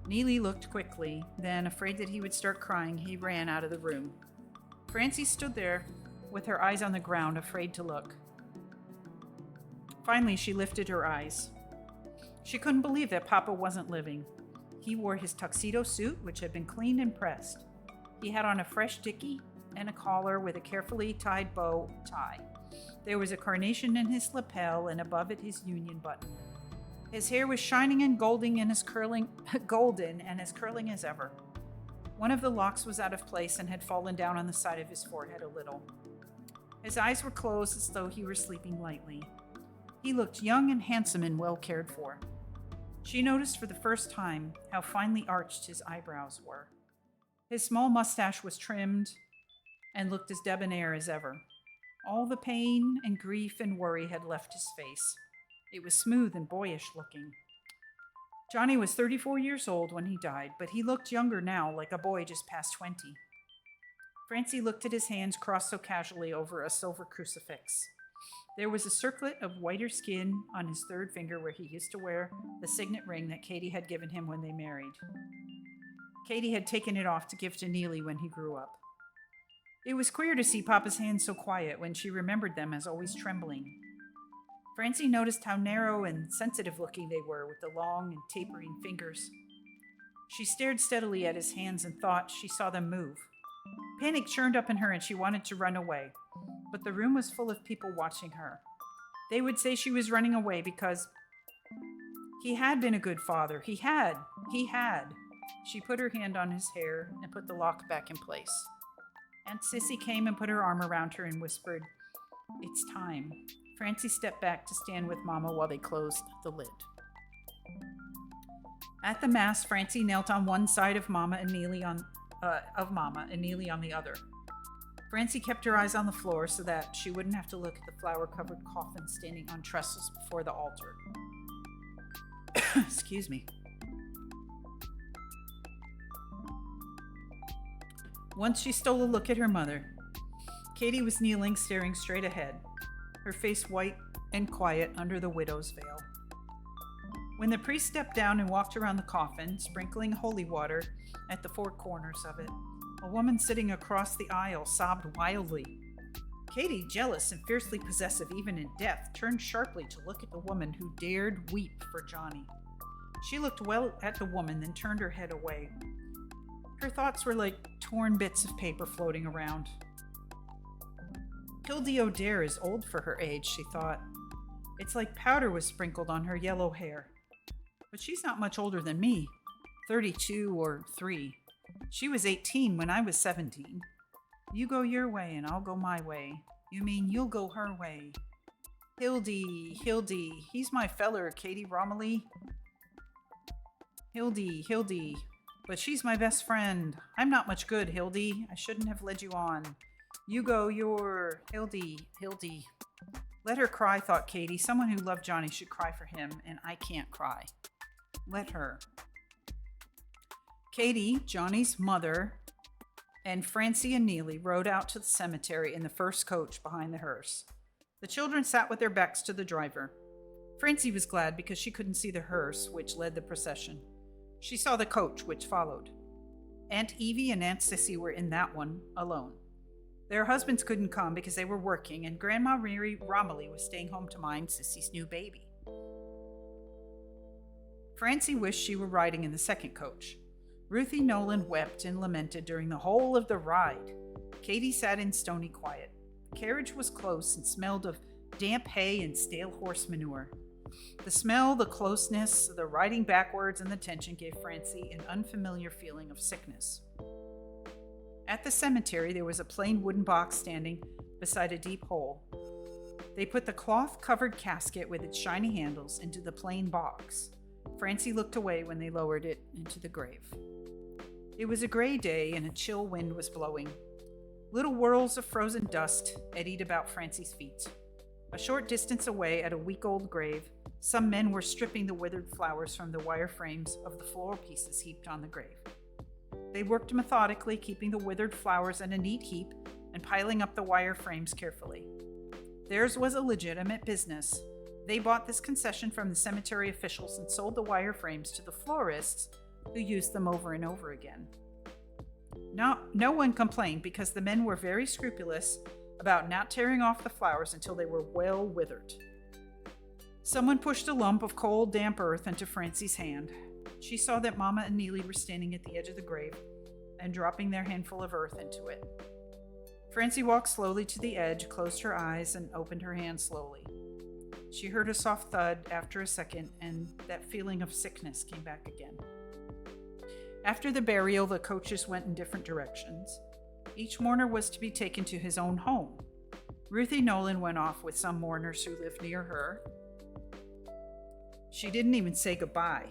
S1: Neely looked quickly, then, afraid that he would start crying, he ran out of the room. Francie stood there with her eyes on the ground, afraid to look. Finally, she lifted her eyes. She couldn't believe that Papa wasn't living. He wore his tuxedo suit, which had been cleaned and pressed. He had on a fresh dickie and a collar with a carefully tied bow tie. There was a carnation in his lapel, and above it his union button. His hair was shining and golden and as curling as ever. One of the locks was out of place and had fallen down on the side of his forehead a little. His eyes were closed as though he were sleeping lightly. He looked young and handsome and well cared for. She noticed for the first time how finely arched his eyebrows were. His small mustache was trimmed and looked as debonair as ever. All the pain and grief and worry had left his face. It was smooth and boyish looking. Johnny was 34 years old when he died, but he looked younger now, like a boy just past 20. Francie looked at his hands crossed so casually over a silver crucifix. There was a circlet of whiter skin on his third finger where he used to wear the signet ring that Katie had given him when they married. Katie had taken it off to give to Neely when he grew up. It was queer to see Papa's hands so quiet when she remembered them as always trembling. Francie noticed how narrow and sensitive looking they were with the long and tapering fingers. She stared steadily at his hands and thought she saw them move. Panic churned up in her and she wanted to run away, but the room was full of people watching her. They would say she was running away because he had been a good father. He had. She put her hand on his hair and put the lock back in place. Aunt Sissy came and put her arm around her and whispered, "It's time." Francie stepped back to stand with Mama while they closed the lid. At the Mass, Francie knelt on one side of Mama and Neely on the other. Francie kept her eyes on the floor so that she wouldn't have to look at the flower-covered coffin standing on trestles before the altar. Excuse me. Once she stole a look at her mother. Katie was kneeling, staring straight ahead, her face white and quiet under the widow's veil. When the priest stepped down and walked around the coffin, sprinkling holy water at the four corners of it, a woman sitting across the aisle sobbed wildly. Katie, jealous and fiercely possessive even in death, turned sharply to look at the woman who dared weep for Johnny. She looked well at the woman, then turned her head away. Her thoughts were like torn bits of paper floating around. Hildy O'Dare is old for her age, she thought. It's like powder was sprinkled on her yellow hair. But she's not much older than me, 32 or 3. She was 18 when I was 17. You go your way and I'll go my way. You mean you'll go her way. Hildy, he's my feller, Katie Romilly. Hildy, but she's my best friend. I'm not much good, Hildy. I shouldn't have led you on. You go your Hildy. Let her cry, thought Katie. Someone who loved Johnny should cry for him, and I can't cry. Let her. Katie, Johnny's mother, and Francie and Neely rode out to the cemetery in the first coach behind the hearse. The children sat with their backs to the driver. Francie was glad because she couldn't see the hearse, which led the procession. She saw the coach, which followed. Aunt Evie and Aunt Sissy were in that one, alone. Their husbands couldn't come because they were working, and Grandma Mary Romilly was staying home to mind Sissy's new baby. Francie wished she were riding in the second coach. Ruthie Nolan wept and lamented during the whole of the ride. Katie sat in stony quiet. The carriage was close and smelled of damp hay and stale horse manure. The smell, the closeness, the riding backwards, and the tension gave Francie an unfamiliar feeling of sickness. At the cemetery, there was a plain wooden box standing beside a deep hole. They put the cloth-covered casket with its shiny handles into the plain box. Francie looked away when they lowered it into the grave. It was a gray day and a chill wind was blowing. Little whirls of frozen dust eddied about Francie's feet. A short distance away at a week-old grave, some men were stripping the withered flowers from the wire frames of the floral pieces heaped on the grave. They worked methodically, keeping the withered flowers in a neat heap and piling up the wire frames carefully. Theirs was a legitimate business. They bought this concession from the cemetery officials and sold the wire frames to the florists who used them over and over again. No one complained because the men were very scrupulous about not tearing off the flowers until they were well withered. Someone pushed a lump of cold, damp earth into Francie's hand. She saw that Mama and Neely were standing at the edge of the grave and dropping their handful of earth into it. Francie walked slowly to the edge, closed her eyes, and opened her hand slowly. She heard a soft thud after a second, and that feeling of sickness came back again. After the burial, the coaches went in different directions. Each mourner was to be taken to his own home. Ruthie Nolan went off with some mourners who lived near her. She didn't even say goodbye.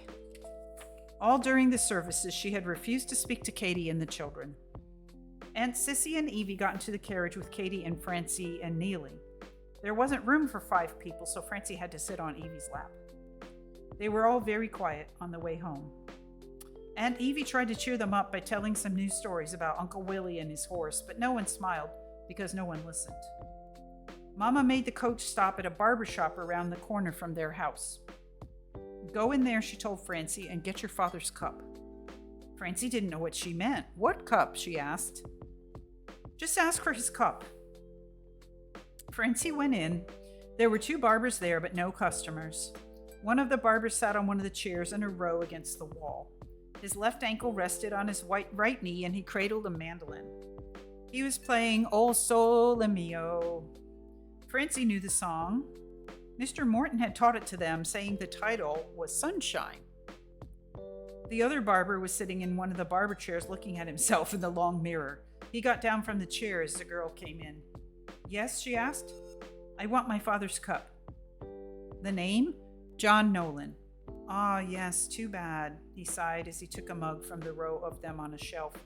S1: All during the services, she had refused to speak to Katie and the children. Aunt Sissy and Evie got into the carriage with Katie and Francie and Neely. There wasn't room for 5 people, so Francie had to sit on Evie's lap. They were all very quiet on the way home. Aunt Evie tried to cheer them up by telling some news stories about Uncle Willie and his horse, but no one smiled because no one listened. Mama made the coach stop at a barber shop around the corner from their house. "Go in there," she told Francie, "and get your father's cup." Francie didn't know what she meant. "What cup?" she asked. "Just ask for his cup." Francie went in. There were 2 barbers there, but no customers. One of the barbers sat on one of the chairs in a row against the wall. His left ankle rested on his right knee, and he cradled a mandolin. He was playing O Sole Mio. Francie knew the song. Mr. Morton had taught it to them, saying the title was Sunshine. The other barber was sitting in one of the barber chairs looking at himself in the long mirror. He got down from the chair as the girl came in. "Yes?" she asked. "I want my father's cup." "The name?" "John Nolan." "Ah, yes, too bad," he sighed as he took a mug from the row of them on a shelf.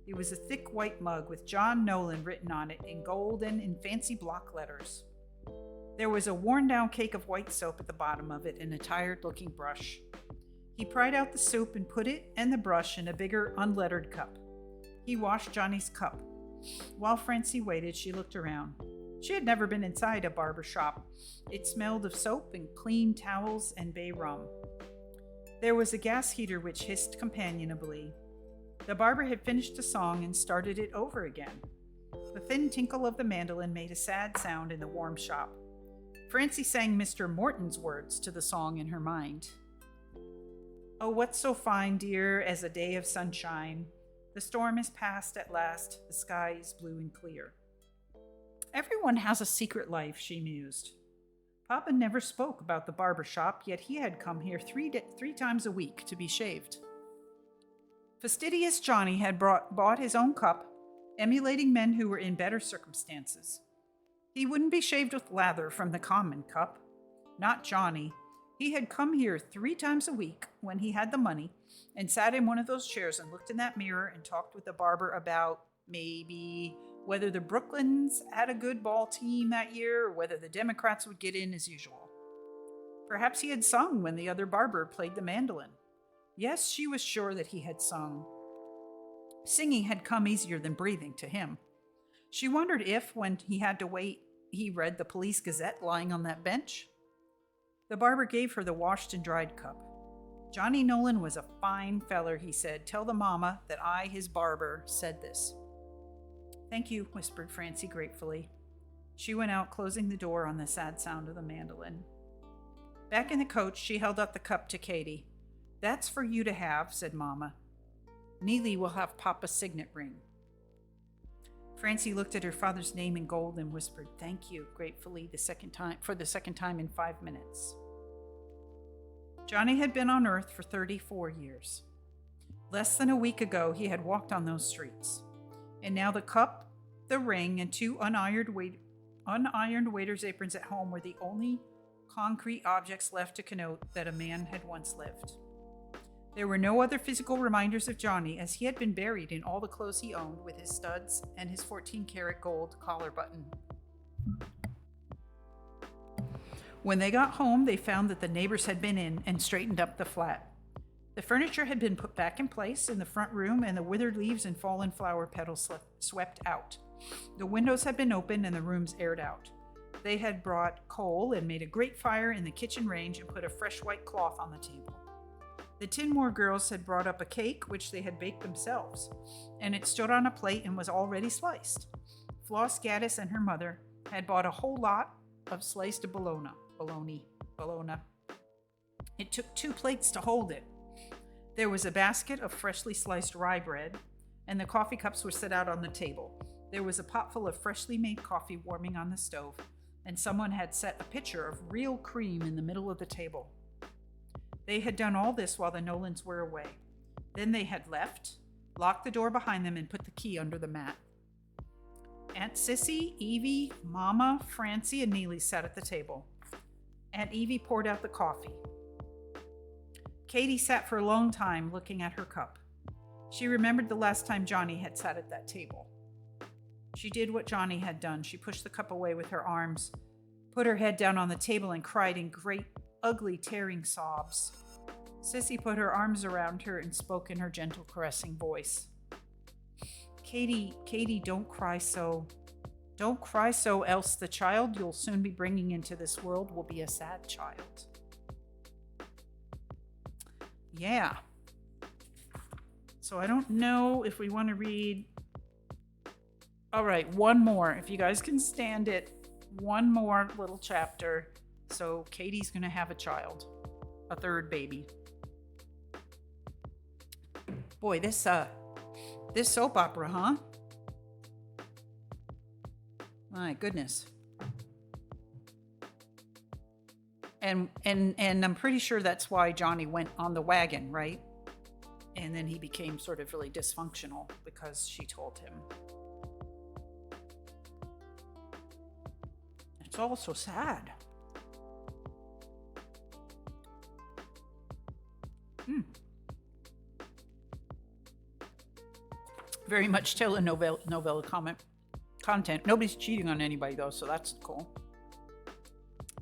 S1: It was a thick white mug with John Nolan written on it in golden and fancy block letters. There was a worn-down cake of white soap at the bottom of it and a tired-looking brush. He pried out the soap and put it and the brush in a bigger, unlettered cup. He washed Johnny's cup. While Francie waited, she looked around. She had never been inside a barber shop. It smelled of soap and clean towels and bay rum. There was a gas heater which hissed companionably. The barber had finished the song and started it over again. The thin tinkle of the mandolin made a sad sound in the warm shop. Francie sang Mr. Morton's words to the song in her mind. "Oh, what's so fine, dear, as a day of sunshine? The storm is past at last, the sky is blue and clear." Everyone has a secret life, she mused. Papa never spoke about the barber shop, yet he had come here three times a week to be shaved. Fastidious Johnny had bought his own cup, emulating men who were in better circumstances. He wouldn't be shaved with lather from the common cup. Not Johnny. He had come here 3 times a week when he had the money and sat in one of those chairs and looked in that mirror and talked with the barber about, maybe, whether the Brooklyns had a good ball team that year or whether the Democrats would get in as usual. Perhaps he had sung when the other barber played the mandolin. Yes, she was sure that he had sung. Singing had come easier than breathing to him. She wondered if, when he had to wait, he read the Police Gazette lying on that bench. The barber gave her the washed and dried cup. "Johnny Nolan was a fine feller," he said. "Tell the mama that I, his barber, said this." "Thank you," whispered Francie gratefully. She went out, closing the door on the sad sound of the mandolin. Back in the coach, she held up the cup to Katie. "That's for you to have," said Mama. "Neely will have Papa's signet ring." Francie looked at her father's name in gold and whispered, "Thank you," gratefully for the second time in 5 minutes. Johnny had been on Earth for 34 years. Less than a week ago, he had walked on those streets. And now the cup, the ring, and 2 unironed waiter's aprons at home were the only concrete objects left to connote that a man had once lived. There were no other physical reminders of Johnny, as he had been buried in all the clothes he owned with his studs and his 14-karat gold collar button. When they got home, they found that the neighbors had been in and straightened up the flat. The furniture had been put back in place in the front room, and the withered leaves and fallen flower petals swept out. The windows had been opened and the rooms aired out. They had brought coal and made a great fire in the kitchen range and put a fresh white cloth on the table. The Tinmore girls had brought up a cake, which they had baked themselves, and it stood on a plate and was already sliced. Floss Gaddis and her mother had bought a whole lot of sliced bologna. It took 2 plates to hold it. There was a basket of freshly sliced rye bread, and the coffee cups were set out on the table. There was a pot full of freshly made coffee warming on the stove, and someone had set a pitcher of real cream in the middle of the table. They had done all this while the Nolans were away. Then they had left, locked the door behind them, and put the key under the mat. Aunt Sissy, Evie, Mama, Francie, and Neely sat at the table. Aunt Evie poured out the coffee. Katie sat for a long time looking at her cup. She remembered the last time Johnny had sat at that table. She did what Johnny had done. She pushed the cup away with her arms, put her head down on the table, and cried in great, ugly, tearing sobs. Sissy put her arms around her and spoke in her gentle, caressing voice. Katie, don't cry so. Don't cry so, else the child you'll soon be bringing into this world will be a sad child." Yeah. So I don't know if we want to read. All right, one more. If you guys can stand it, one more little chapter. So Katie's going to have a child, a third baby. Boy, this soap opera, huh? My goodness. And I'm pretty sure that's why Johnny went on the wagon, right? And then he became sort of really dysfunctional because she told him. It's all so sad. Very much telenovela content. Nobody's cheating on anybody, though, so that's cool.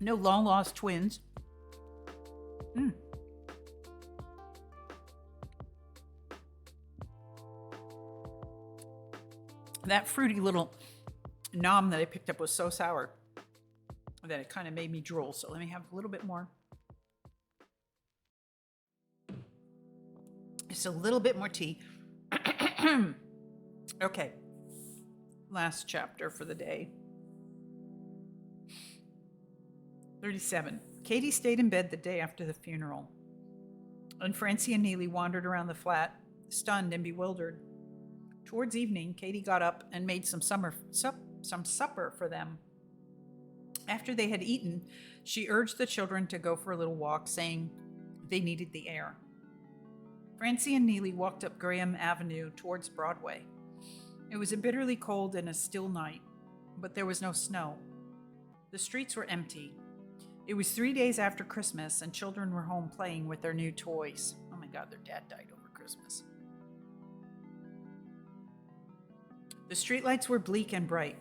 S1: No long-lost twins. That fruity little nom that I picked up was so sour that it kind of made me drool. So let me have a little bit more. Just a little bit more tea. Okay. Last chapter for the day. 37. Katie stayed in bed the day after the funeral, and Francie and Neely wandered around the flat, stunned and bewildered. Towards evening, Katie got up and made some supper for them. After they had eaten, she urged the children to go for a little walk, saying they needed the air. Francie and Neely walked up Graham Avenue towards Broadway. It was a bitterly cold and a still night, but there was no snow. The streets were empty. It was 3 days after Christmas, and children were home playing with their new toys. Oh my God, their dad died over Christmas. The streetlights were bleak and bright.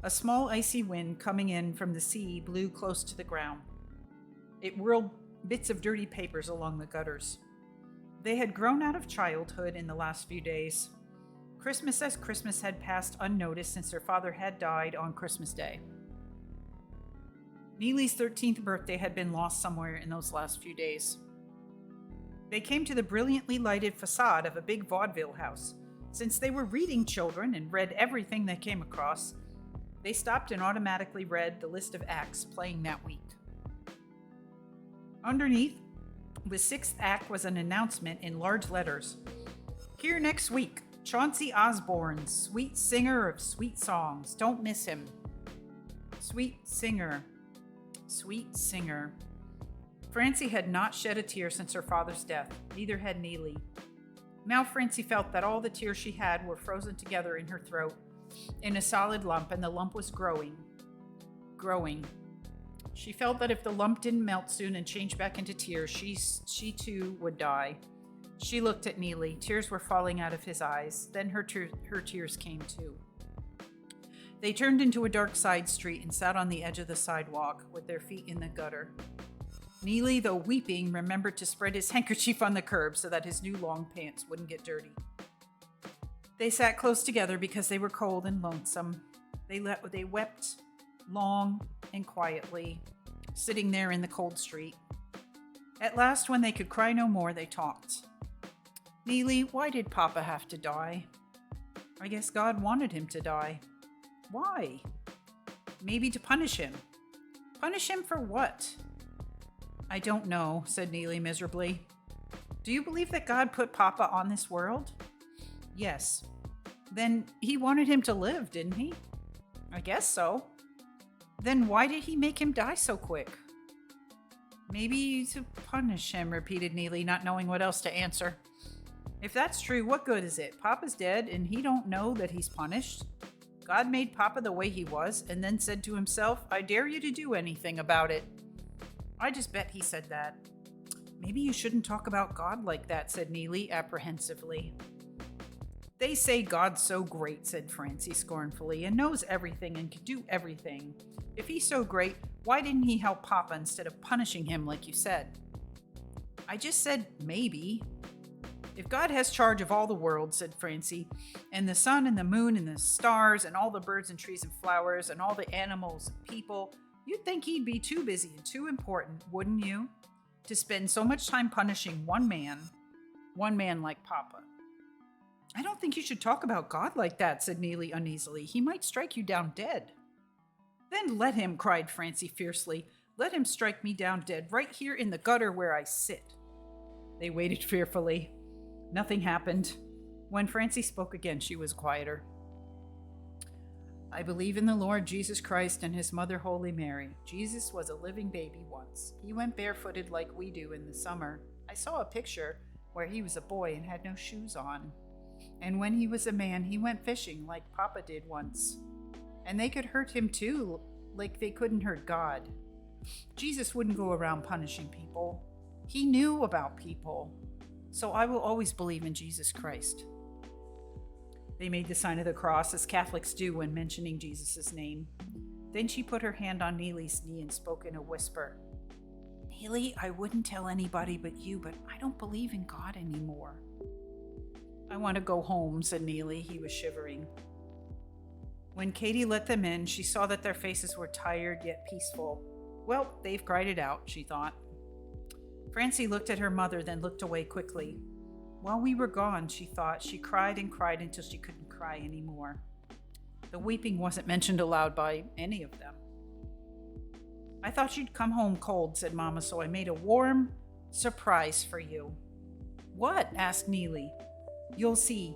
S1: A small icy wind coming in from the sea blew close to the ground. It whirled bits of dirty papers along the gutters. They had grown out of childhood in the last few days. Christmas as Christmas had passed unnoticed since their father had died on Christmas Day. Neely's 13th birthday had been lost somewhere in those last few days. They came to the brilliantly lighted facade of a big vaudeville house. Since they were reading children and read everything they came across, they stopped and automatically read the list of acts playing that week. Underneath, the 6th act was an announcement in large letters. Here next week, Chauncey Osborne, sweet singer of sweet songs. Don't miss him. Sweet singer. Sweet singer. Francie had not shed a tear since her father's death. Neither had Neely. Now Francie felt that all the tears she had were frozen together in her throat in a solid lump, and the lump was growing. Growing. She felt that if the lump didn't melt soon and change back into tears, she too would die. She looked at Neely. Tears were falling out of his eyes. Then her tears came too. They turned into a dark side street and sat on the edge of the sidewalk with their feet in the gutter. Neely, though weeping, remembered to spread his handkerchief on the curb so that his new long pants wouldn't get dirty. They sat close together because they were cold and lonesome. They wept long and quietly, sitting there in the cold street. At last, when they could cry no more, they talked. Neely, why did Papa have to die? I guess God wanted him to die. Why? Maybe to punish him. Punish him for what? I don't know, said Neely miserably. Do you believe that God put Papa on this world? Yes. Then he wanted him to live, didn't he? I guess so. Then why did he make him die so quick? Maybe to punish him, repeated Neely, not knowing what else to answer. If that's true, what good is it? Papa's dead and he don't know that he's punished. God made Papa the way he was and then said to himself, I dare you to do anything about it. I just bet he said that. Maybe you shouldn't talk about God like that, said Neely apprehensively. They say God's so great, said Francie scornfully, and knows everything and can do everything. If he's so great, why didn't he help Papa instead of punishing him like you said? I just said maybe. If God has charge of all the world, said Francie, and the sun and the moon and the stars and all the birds and trees and flowers and all the animals and people, you'd think he'd be too busy and too important, wouldn't you? To spend so much time punishing one man like Papa. I don't think you should talk about God like that, said Neely uneasily. He might strike you down dead. Then let him, cried Francie fiercely. Let him strike me down dead right here in the gutter where I sit. They waited fearfully. Nothing happened. When Francie spoke again, she was quieter. I believe in the Lord Jesus Christ and his mother Holy Mary. Jesus was a living baby once. He went barefooted like we do in the summer. I saw a picture where he was a boy and had no shoes on. And when he was a man, he went fishing like Papa did once. And they could hurt him too, like they couldn't hurt God. Jesus wouldn't go around punishing people. He knew about people. So I will always believe in Jesus Christ. They made the sign of the cross, as Catholics do when mentioning Jesus' name. Then she put her hand on Neely's knee and spoke in a whisper. Neely, I wouldn't tell anybody but you, but I don't believe in God anymore. I want to go home, said Neely. He was shivering. When Katie let them in, she saw that their faces were tired yet peaceful. Well, they've cried it out, she thought. Francie looked at her mother, then looked away quickly. While we were gone, she thought, she cried and cried until she couldn't cry anymore. The weeping wasn't mentioned aloud by any of them. I thought you'd come home cold, said Mama, so I made a warm surprise for you. What? Asked Neely. You'll see.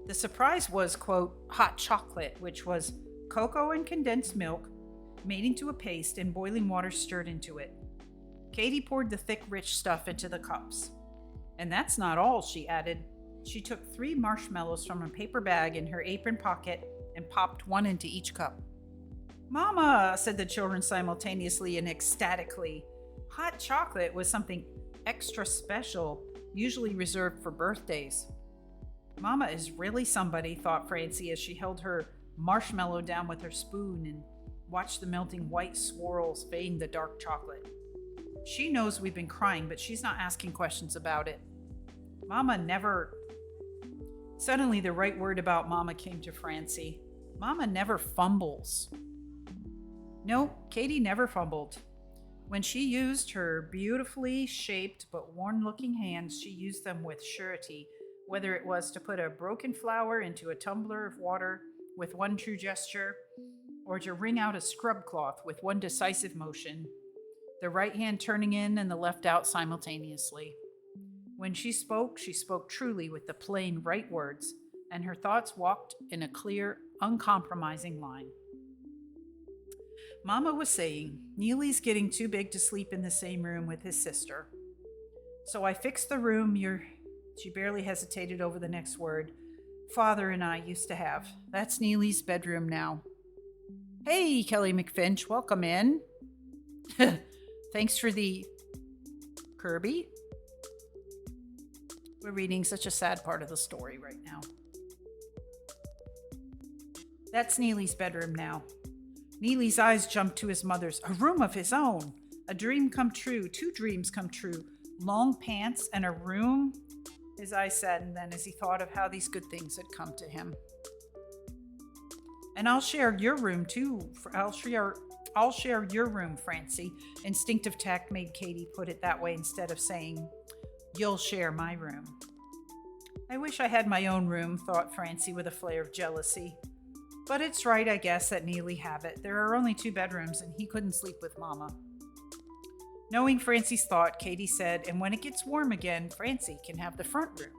S1: The surprise was, quote, hot chocolate, which was cocoa and condensed milk made into a paste and boiling water stirred into it. Katie poured the thick, rich stuff into the cups. And that's not all, she added. She took 3 marshmallows from a paper bag in her apron pocket and popped one into each cup. Mama, said the children simultaneously and ecstatically. Hot chocolate was something extra special, usually reserved for birthdays. Mama is really somebody, thought Francie as she held her marshmallow down with her spoon and watched the melting white swirls vein the dark chocolate. She knows we've been crying, but she's not asking questions about it. Mama never... Suddenly, the right word about Mama came to Francie. Mama never fumbles. No, Katie never fumbled. When she used her beautifully shaped but worn-looking hands, she used them with surety, whether it was to put a broken flower into a tumbler of water with one true gesture, or to wring out a scrub cloth with one decisive motion, the right hand turning in and the left out simultaneously. When she spoke truly with the plain right words, and her thoughts walked in a clear, uncompromising line. Mama was saying, Neely's getting too big to sleep in the same room with his sister. So I fixed the room she barely hesitated over the next word, Father and I used to have. That's Neely's bedroom now. Hey, Kelly McFinch, welcome in. Thanks for the Kirby. We're reading such a sad part of the story right now. That's Neely's bedroom now. Neely's eyes jumped to his mother's. A room of his own. A dream come true. 2 dreams come true. Long pants and a room. His eyes saddened then as he thought of how these good things had come to him. And I'll share your room too. I'll share your room, Francie. Instinctive tact made Katie put it that way instead of saying, you'll share my room. I wish I had my own room, thought Francie with a flare of jealousy. But it's right, I guess, that Neely have it. There are only 2 bedrooms, and he couldn't sleep with Mama. Knowing Francie's thought, Katie said, and when it gets warm again, Francie can have the front room.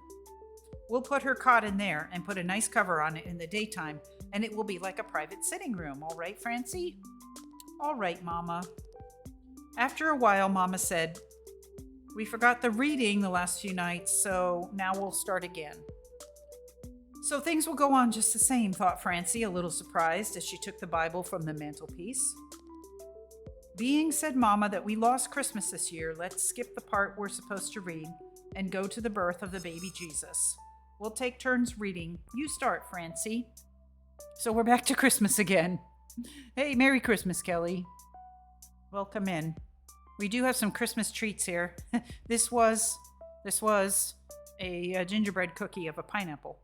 S1: We'll put her cot in there and put a nice cover on it in the daytime, and it will be like a private sitting room. All right, Francie? All right, Mama. After a while, Mama said, we forgot the reading the last few nights, so now we'll start again. So things will go on just the same, thought Francie, a little surprised as she took the Bible from the mantelpiece. Being, said Mama, that we lost Christmas this year, let's skip the part we're supposed to read and go to the birth of the baby Jesus. We'll take turns reading. You start, Francie. So we're back to Christmas again. Hey, Merry Christmas, Kelly. Welcome in. We do have some Christmas treats here. This was a gingerbread cookie of a pineapple.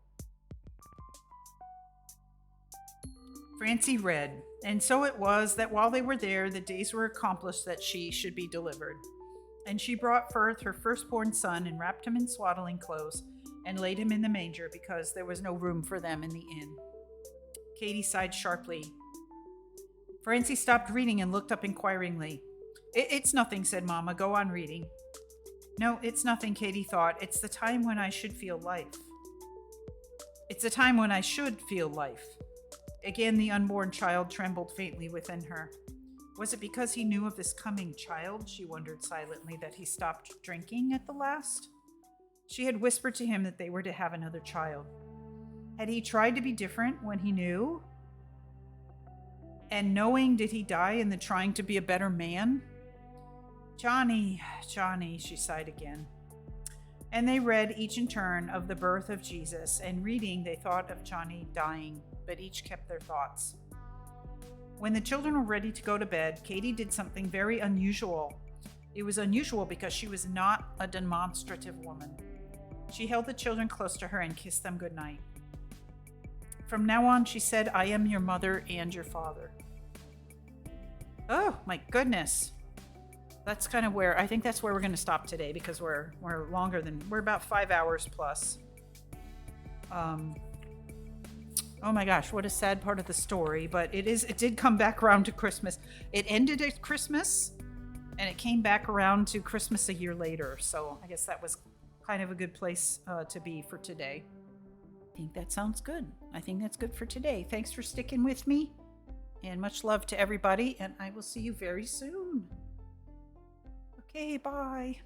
S1: Francie read, and so it was that while they were there, the days were accomplished that she should be delivered. And she brought forth her firstborn son and wrapped him in swaddling clothes and laid him in the manger because there was no room for them in the inn. Katie sighed sharply. Francie stopped reading and looked up inquiringly. It's nothing, said Mama. Go on reading. No, it's nothing, Katie thought. It's the time when I should feel life. It's the time when I should feel life. Again, the unborn child trembled faintly within her. Was it because he knew of this coming child, she wondered silently, that he stopped drinking at the last? She had whispered to him that they were to have another child. Had he tried to be different when he knew? And knowing, did he die in the trying to be a better man? Johnny, she sighed again. And they read each in turn of the birth of Jesus, and reading they thought of Johnny dying, but each kept their thoughts. When the children were ready to go to bed, Katie did something very unusual. It was unusual because she was not a demonstrative woman. She held the children close to her and kissed them goodnight. From now on, she said, I am your mother and your father. Oh, my goodness. That's kind of where, I think that's where we're going to stop today because we're about 5 hours plus. Oh my gosh, what a sad part of the story, but it did come back around to Christmas. It ended at Christmas and it came back around to Christmas a year later. So I guess that was kind of a good place to be for today. I think that sounds good. I think that's good for today. Thanks for sticking with me and much love to everybody. And I will see you very soon. Okay, bye.